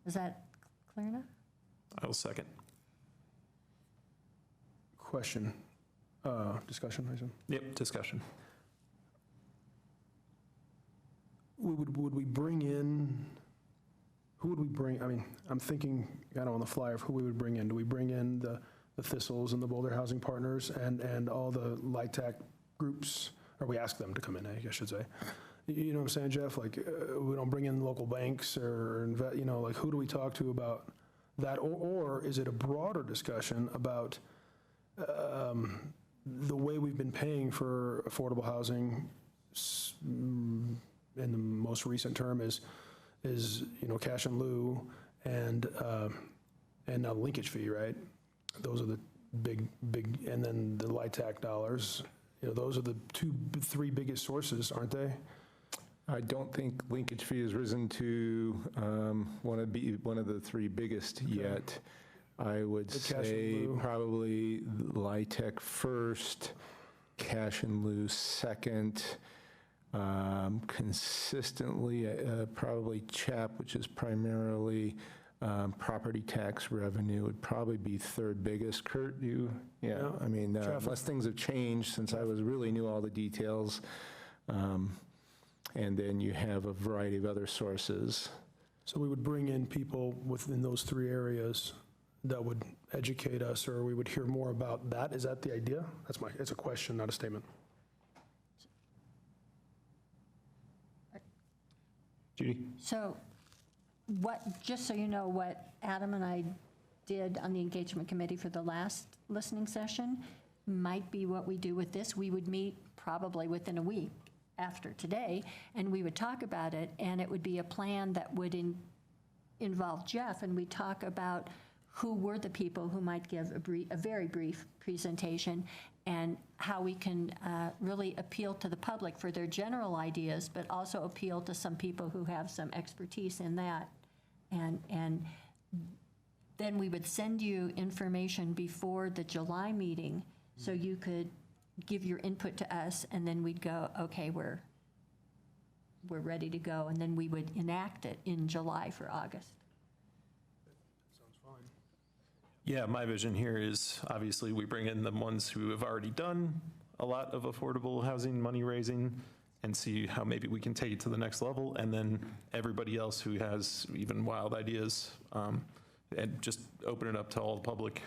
Is that clear enough? I'll second. Question, discussion, I assume. Yep, discussion. Would we bring in, who would we bring, I mean, I'm thinking, kind of on the fly of who we would bring in. Do we bring in the Thistles and the Boulder Housing Partners and all the LIHTC groups? Or we ask them to come in, I should say. You know what I'm saying, Jeff? Like, we don't bring in local banks or, like, who do we talk to about that? Or is it a broader discussion about the way we've been paying for affordable housing in the most recent term is cash in lieu and now linkage fee, right? Those are the big, and then the LIHTC dollars. Those are the three biggest sources, aren't they? I don't think linkage fee has risen to one of the three biggest yet. I would say probably LIHTC first, cash in lieu second, consistently probably CHAP, which is primarily property tax revenue, would probably be third biggest. Kurt, you? Yeah, I mean, unless things have changed since I really knew all the details. And then you have a variety of other sources. So we would bring in people within those three areas that would educate us, or we would hear more about that. Is that the idea? It's a question, not a statement. Judy? So just so you know, what Adam and I did on the engagement committee for the last listening session might be what we do with this. We would meet probably within a week after today, and we would talk about it, and it would be a plan that would involve Jeff, and we'd talk about who were the people who might give a very brief presentation and how we can really appeal to the public for their general ideas, but also appeal to some people who have some expertise in that. And then we would send you information before the July meeting so you could give your input to us, and then we'd go, okay, we're ready to go, and then we would enact it in July for August. Yeah, my vision here is obviously we bring in the ones who have already done a lot of affordable housing money raising, and see how maybe we can take it to the next level. And then everybody else who has even wild ideas, and just open it up to all the public.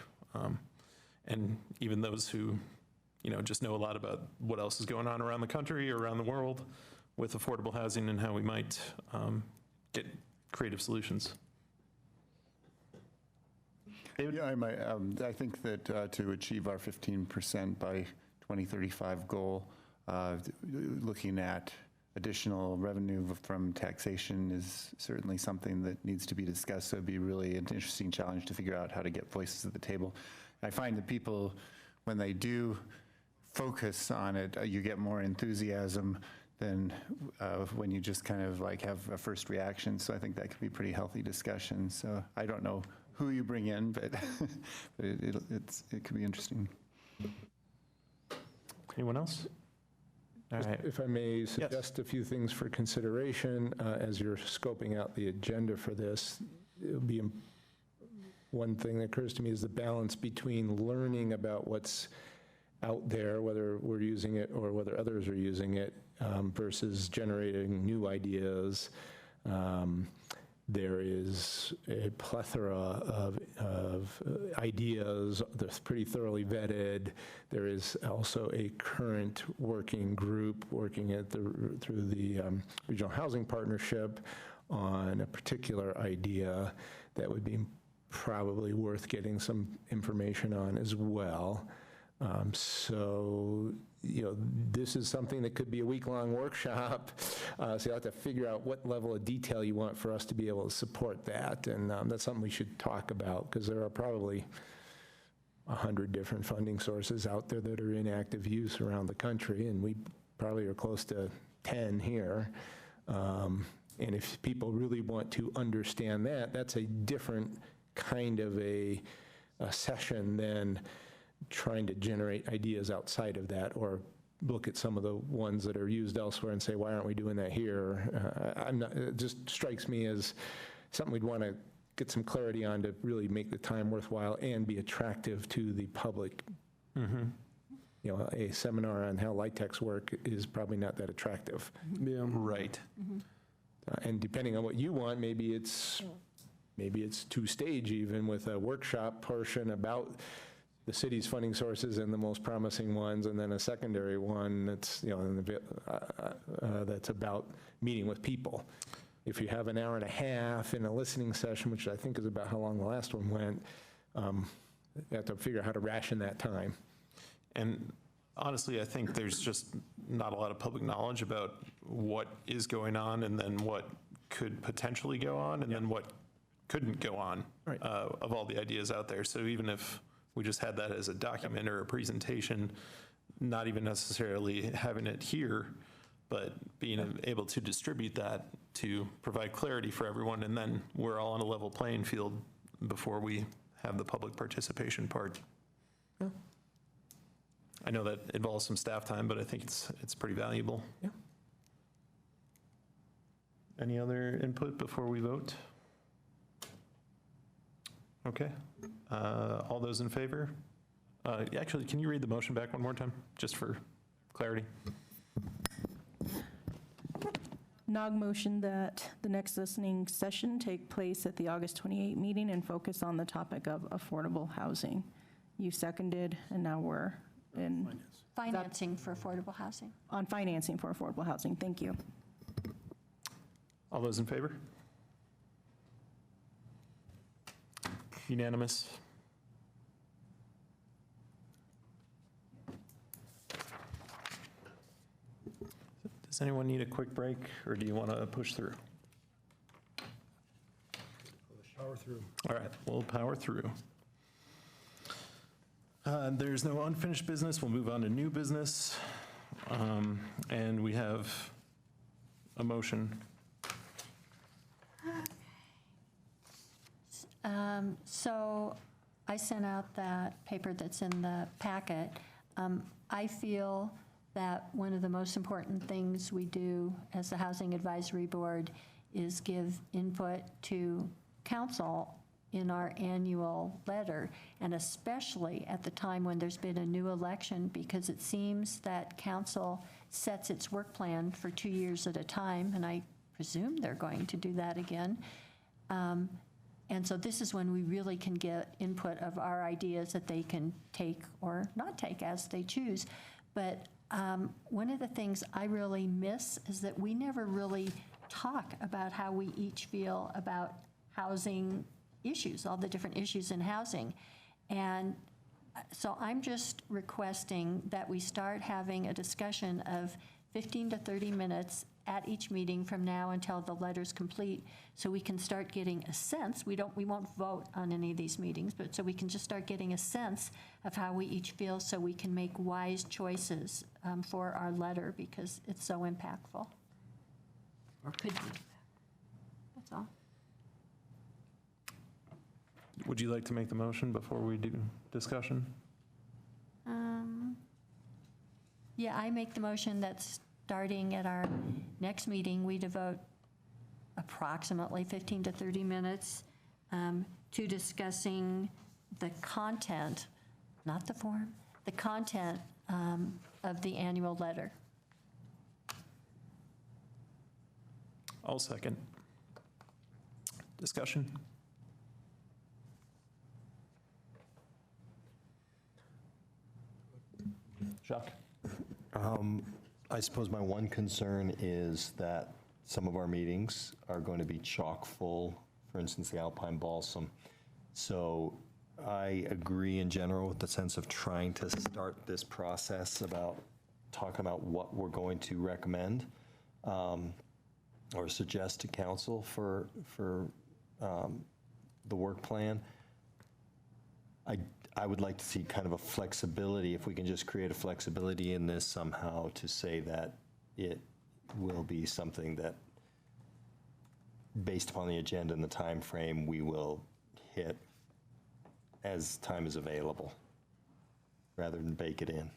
And even those who, just know a lot about what else is going on around the country or around the world with affordable housing and how we might get creative solutions. David? Yeah, I think that to achieve our 15% by 2035 goal, looking at additional revenue from taxation is certainly something that needs to be discussed. So it'd be really an interesting challenge to figure out how to get voices at the table. I find that people, when they do focus on it, you get more enthusiasm than when you just kind of like have a first reaction. So I think that could be pretty healthy discussion. So I don't know who you bring in, but, but it could be interesting. Anyone else? All right. If I may suggest a few things for consideration as you're scoping out the agenda for this, it would be one thing that occurs to me is the balance between learning about what's out there, whether we're using it or whether others are using it, versus generating new ideas. There is a plethora of ideas that's pretty thoroughly vetted. There is also a current working group working at through the Regional Housing Partnership on a particular idea that would be probably worth getting some information on as well. So, this is something that could be a week-long workshop. So you'll have to figure out what level of detail you want for us to be able to support that. And that's something we should talk about, because there are probably 100 different funding sources out there that are in active use around the country, and we probably are close to 10 here. And if people really want to understand that, that's a different kind of a session than trying to generate ideas outside of that, or look at some of the ones that are used elsewhere and say, why aren't we doing that here? It just strikes me as something we'd want to get some clarity on to really make the time worthwhile and be attractive to the public. Mm-hmm. A seminar on how light techs work is probably not that attractive. Yeah. Right. Mm-hmm. And depending on what you want, maybe it's two-stage even, with a workshop portion about the city's funding sources and the most promising ones, and then a secondary one that's, that's about meeting with people. If you have an hour and a half in a listening session, which I think is about how long the last one went, you have to figure out how to ration that time. And honestly, I think there's just not a lot of public knowledge about what is going on, and then what could potentially go on, and then what couldn't go on, right, of all the ideas out there. So even if we just had that as a document or a presentation, not even necessarily having it here, but being able to distribute that to provide clarity for everyone, and then we're all on a level playing field before we have the public participation part. Yeah. I know that involves some staff time, but I think it's pretty valuable. Yeah. Any other input before we vote? Okay. All those in favor? Actually, can you read the motion back one more time, just for clarity? NOG motion that the next listening session take place at the August 28 meeting and focus on the topic of affordable housing. You seconded, and now we're in Financing for affordable housing. on financing for affordable housing. Thank you. All those in favor? Unanimous. Does anyone need a quick break, or do you want to push through? Power through. All right, we'll power through. There's no unfinished business. We'll move on to new business. And we have a motion. So I sent out that paper that's in the packet. I feel that one of the most important things we do as the Housing Advisory Board is give input to council in our annual letter, and especially at the time when there's been a new election, because it seems that council sets its work plan for 2 years at a time, and I presume they're going to do that again. And so this is when we really can get input of our ideas that they can take or not take as they choose. But one of the things I really miss is that we never really talk about how we each feel about housing issues, all the different issues in housing. And so I'm just requesting that we start having a discussion of 15 to 30 minutes at each meeting from now until the letter's complete, so we can start getting a sense. We won't vote on any of these meetings, but so we can just start getting a sense of how we each feel, so we can make wise choices for our letter, because it's so impactful. Or could be. That's all. Would you like to make the motion before we do discussion? Yeah, I make the motion that starting at our next meeting, we devote approximately 15 to 30 minutes to discussing the content, not the form, the content of the annual letter. I'll second. Discussion? Jacques? I suppose my one concern is that some of our meetings are going to be chock full, for instance, the Alpine Balsam. So I agree in general with the sense of trying to start this process about talking about what we're going to recommend or suggest to council for the work plan. I would like to see kind of a flexibility, if we can just create a flexibility in this somehow to say that it will be something that, based upon the agenda and the time frame, we will hit as time is available, rather than bake it in.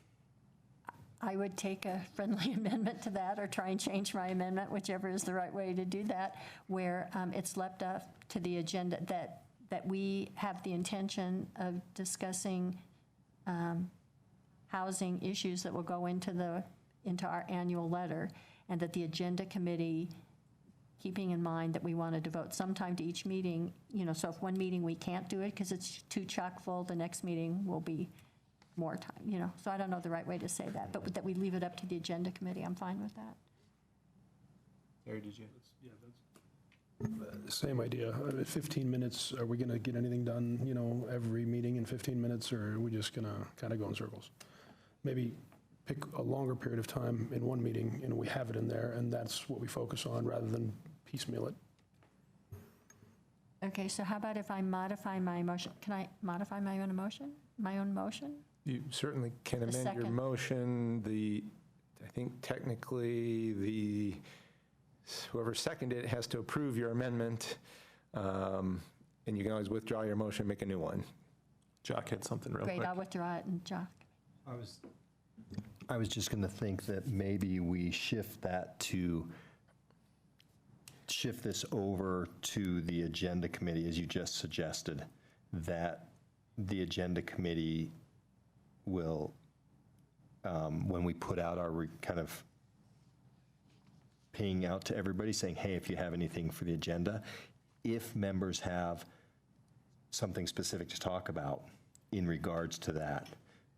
I would take a friendly amendment to that, or try and change my amendment, whichever is the right way to do that, where it's left up to the agenda that we have the intention of discussing housing issues that will go into our annual letter, and that the agenda committee, keeping in mind that we want to devote some time to each meeting, so if one meeting we can't do it because it's too chock full, the next meeting will be more time, So I don't know the right way to say that, but that we leave it up to the agenda committee, I'm fine with that. Terry, did you? Same idea. 15 minutes, are we going to get anything done, every meeting in 15 minutes, or are we just going to kind of go in circles? Maybe pick a longer period of time in one meeting, and we have it in there, and that's what we focus on rather than piecemeal it. Okay, so how about if I modify my motion? Can I modify my own motion? You certainly can A amend your second. motion. I think technically whoever seconded it has to approve your amendment, and you can always withdraw your motion, make a new one. Jacques had something real quick. Great, I'll withdraw it, and Jock. I was just going to think that maybe we shift this over to the agenda committee, as you just suggested, that the agenda committee will, when we put out our kind of ping out to everybody saying, hey, if you have anything for the agenda, if members have something specific to talk about in regards to that,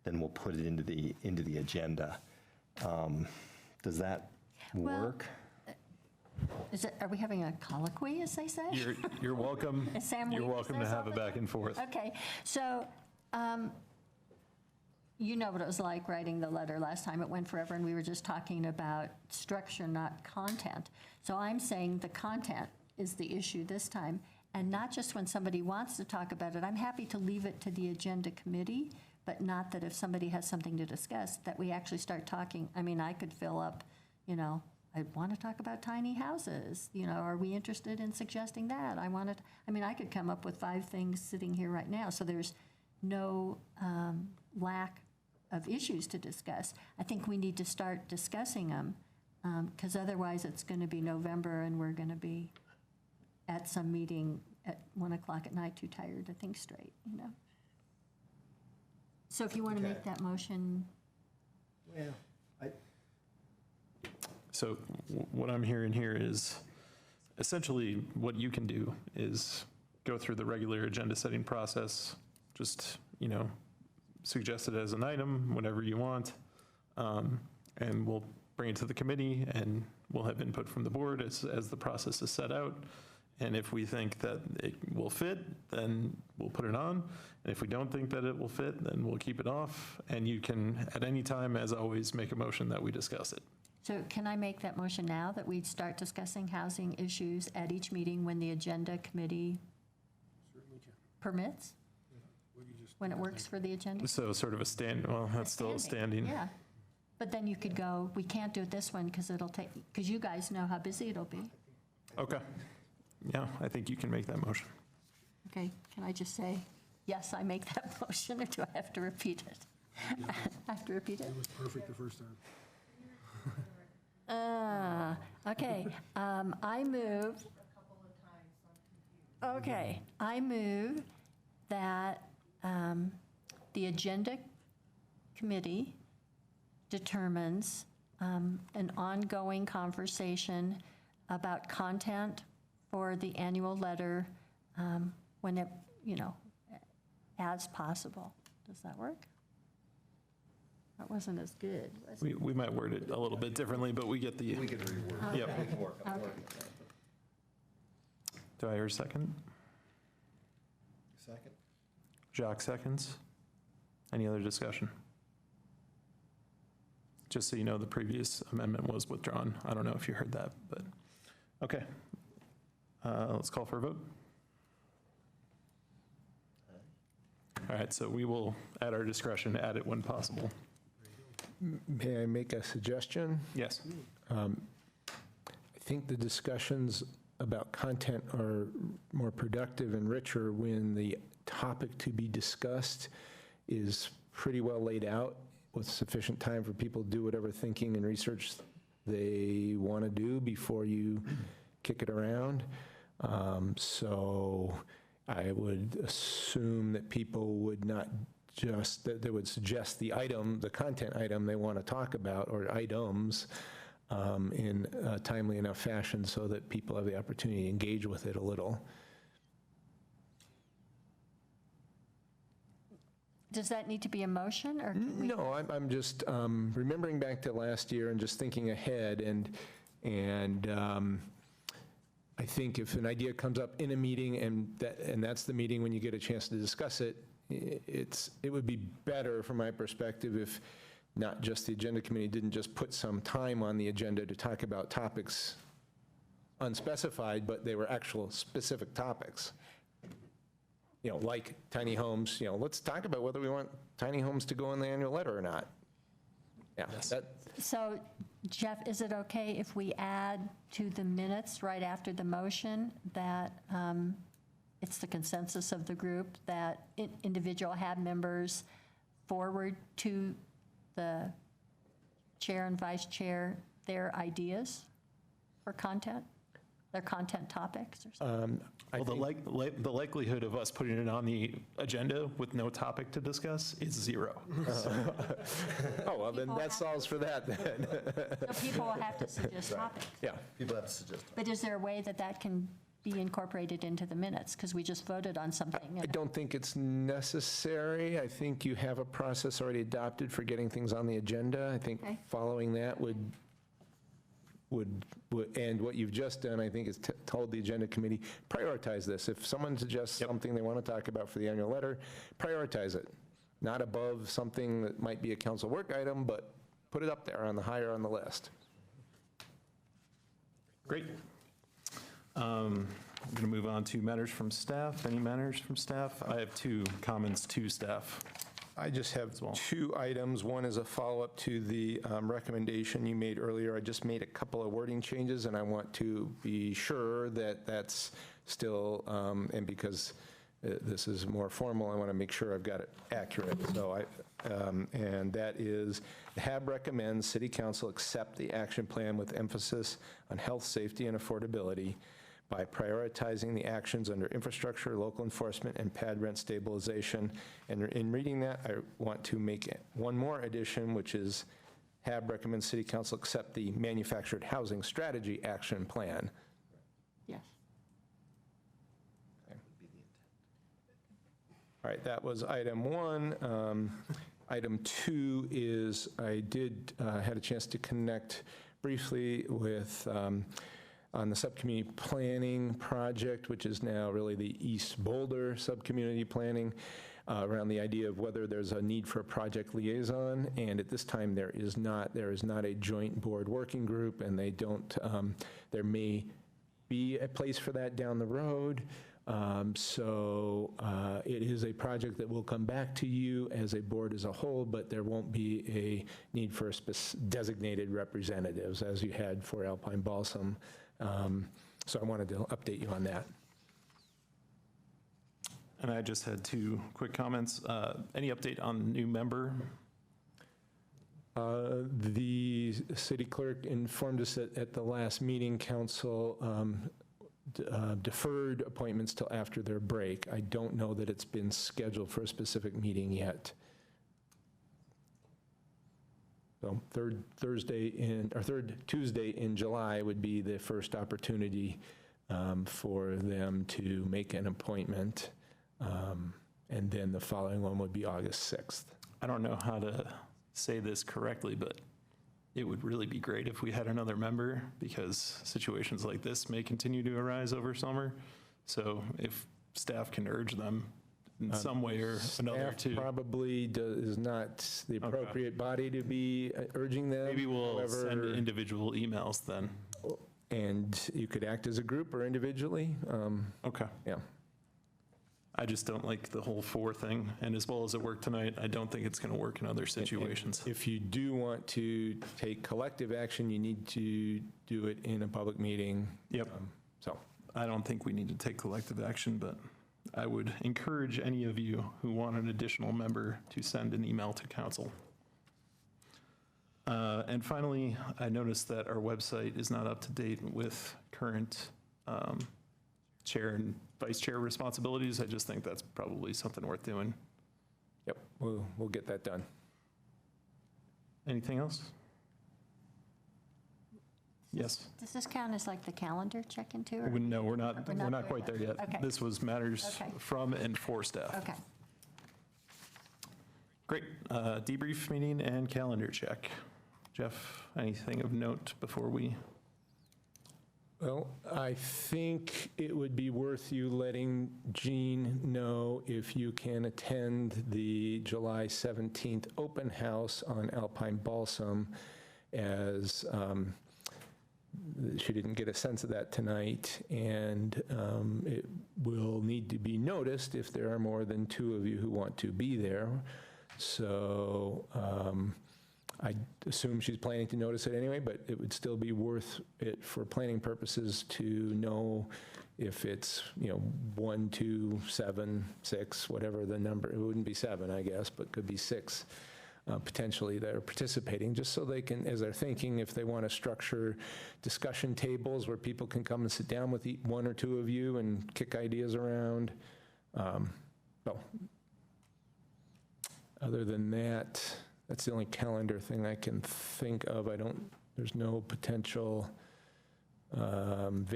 then we'll put it into the agenda. Does that work? Are we having a colloquy, as they say? You're welcome. Is Sam You're Weaver welcome say to have a something? back and forth. Okay, so you know what it was like writing the letter last time. It went forever, and we were just talking about structure, not content. So I'm saying the content is the issue this time, and not just when somebody wants to talk about it. I'm happy to leave it to the agenda committee, but not that if somebody has something to discuss, that we actually start talking. I mean, I could fill up, I want to talk about tiny houses. Are we interested in suggesting that? I could come up with 5 things sitting here right now. So there's no lack of issues to discuss. I think we need to start discussing them, because otherwise it's going to be November, and we're going to be at some meeting at 1 o'clock at night, too tired to think straight, you know? So if you want to make that motion, So what I'm hearing here is essentially what you can do is go through the regular agenda setting process, just, suggest it as an item, whatever you want, and we'll bring it to the committee, and we'll have input from the board as the process is set out. And if we think that it will fit, then we'll put it on. And if we don't think that it will fit, then we'll keep it off. And you can, at any time, as always, make a motion that we discuss it. so can I make that motion now, that we start discussing housing issues at each meeting when the agenda committee permits? When it works for the agenda? So sort of that's still a standing. Yeah. But then you could go, we can't do it this one because because you guys know how busy it'll be. Okay. Yeah, I think you can make that motion. Okay, can I just say, yes, I make that motion, or do I have to repeat it? I have to repeat it? It was perfect the first time. Okay, I move. Okay, I move that the agenda committee determines an ongoing conversation about content for the annual letter when it, as possible. Does that work? That wasn't as good, was it? We might word it a little bit differently, but we get the. We could reword it. Yep. Okay. Do I hear a second? Second. Jacques seconds. Any other discussion? Just so you know, the previous amendment was withdrawn. I don't know if you heard that, but, okay. Let's call for a vote. All right, so we will, at our discretion, add it when possible. May I make a suggestion? Yes. I think the discussions about content are more productive and richer when the topic to be discussed is pretty well laid out with sufficient time for people to do whatever thinking and research they want to do before you kick it around. So I would assume that people would not that they would suggest the content item they want to talk about, or items, in a timely enough fashion so that people have the opportunity to engage with it a little. Does that need to be a motion, or can we? No, I'm just remembering back to last year and just thinking ahead, and I think if an idea comes up in a meeting and that's the meeting when you get a chance to discuss it, it would be better from my perspective if not just the agenda committee didn't just put some time on the agenda to talk about topics unspecified, but they were actual specific topics. Like tiny homes, let's talk about whether we want tiny homes to go in the annual letter or not. Yeah. Yes. So, Jeff, is it okay if we add to the minutes right after the motion that it's the consensus of the group that individual HAB members forward to the chair and vice chair their ideas for content, their content topics or something? Well, the likelihood of us putting it on the agenda with no topic to discuss is 0. Oh, well, then that solves for that then. So people will have to suggest topics. Yeah. People have to suggest. But is there a way that can be incorporated into the minutes? Because we just voted on something. I don't think it's necessary. I think you have a process already adopted for getting things on the agenda. I think Okay. following that would, and what you've just done, I think, is told the agenda committee, prioritize this. If someone suggests something they want to talk about for the annual letter, prioritize it. Not above something that might be a council work item, but put it up there higher on the list. Great. I'm going to move on to matters from staff. Any matters from staff? I have 2 comments to staff. I just have 2 items. One is a follow-up to the recommendation you made earlier. I just made a couple of wording changes, and I want to be sure that that's still, and because this is more formal, I want to make sure I've got it accurate. So and that is, the HAB recommends City Council accept the action plan with emphasis on health, safety, and affordability, by prioritizing the actions under infrastructure, local enforcement, and pad rent stabilization. And in reading that, I want to make one more addition, which is HAB recommends City Council accept the Manufactured Housing Strategy Action Plan. Yes. All right, that was item 1. Item 2 is I had a chance to connect briefly with, on the subcommunity planning project, which is now really the East Boulder subcommunity planning, around the idea of whether there's a need for a project liaison. And at this time, there is not a joint board working group, and they don't, there may be a place for that down the road. So it is a project that will come back to you as a board as a whole, but there won't be a need for designated representatives as you had for Alpine Balsam. So I wanted to update you on that. And I just had 2 quick comments. Any update on new member? The city clerk informed us that at the last meeting, council deferred appointments till after their break. I don't know that it's been scheduled for a specific meeting yet. So third Tuesday in July would be the first opportunity for them to make an appointment. And then the following one would be August 6th. I don't know how to say this correctly, but it would really be great if we had another member, because situations like this may continue to arise over summer. So if staff can urge them in some way or another Staff to. probably is not the appropriate body to be urging them. Maybe we'll However, send individual emails then. And you could act as a group or individually. Okay. Yeah. I just don't like the whole 4 thing, and as well as it worked tonight, I don't think it's going to work in other situations. If you do want to take collective action, you need to do it in a public meeting. Yep. So I don't think we need to take collective action, but I would encourage any of you who want an additional member to send an email to council. And finally, I noticed that our website is not up to date with current chair and vice chair responsibilities. I just think that's probably something worth doing. Yep, we'll get that done. Anything else? Yes. Does this count as like the calendar check-in too? or- No, we're not We're not quite there yet. Okay. This was matters Okay. from and for staff. Okay. Great. Debrief meeting and calendar check. Jeff, anything of note before we? Well, I think it would be worth you letting Jean know if you can attend the July 17th open house on Alpine Balsam, as she didn't get a sense of that tonight, and it will need to be noticed if there are more than 2 of you who want to be there. So I assume she's planning to notice it anyway, but it would still be worth it for planning purposes to know if it's, 1, 2, 7, 6, whatever the number. It wouldn't be 7, I guess, but could be 6 potentially that are participating, just so they can, as they're thinking, if they want to structure discussion tables where people can come and sit down with 1 or 2 of you and kick ideas around. So, other than that, that's the only calendar thing I can think of. There's no potential quorum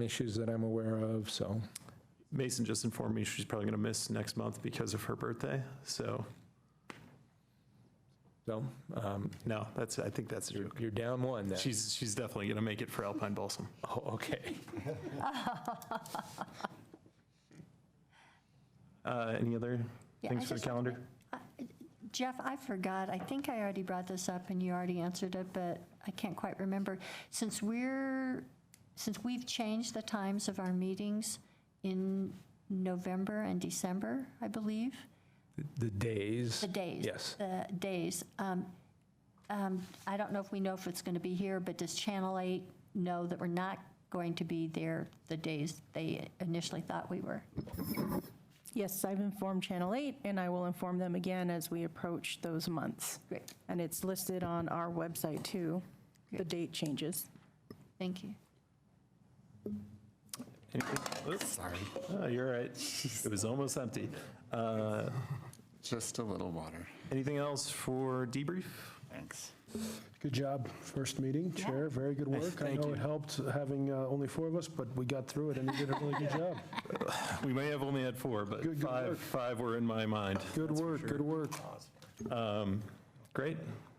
issues that I'm aware of, so. Mason just informed me she's probably going to miss next month because of her birthday, so. So, no, I think that's a joke. you're down 1 then. She's definitely going to make it for Alpine Balsam. Oh, okay. Any other Yeah, things I for the just- calendar? Jeff, I forgot, I think I already brought this up and you already answered it, but I can't quite remember. Since we've changed the times of our meetings in November and December, I believe. The days. The days. Yes. The days. I don't know if we know if it's going to be here, but does Channel 8 know that we're not going to be there the days they initially thought we were? Yes, I've informed Channel 8, and I will inform them again as we approach those months. Great. And it's listed on our website, too, the date changes. Thank you. Sorry. Oh, you're right. It was almost empty. Just a little water. Anything else for debrief? Thanks. Good job, first meeting, Chair, very good work. I Thank know you. it helped having only 4 of us, but we got through it, and you did a really good job. We may have only had 4, but Good work. five were in my mind. Good work, good work. Great.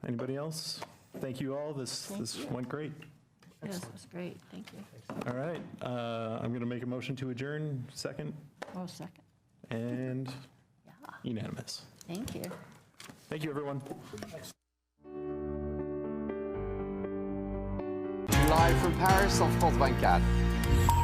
Anybody else? Thank you all. This went great. Yes, it was great, thank you. All right. I'm going to make a motion to adjourn. Second. Oh, second. And unanimous. Thank you. Thank you, everyone. Live from Paris, en France 24.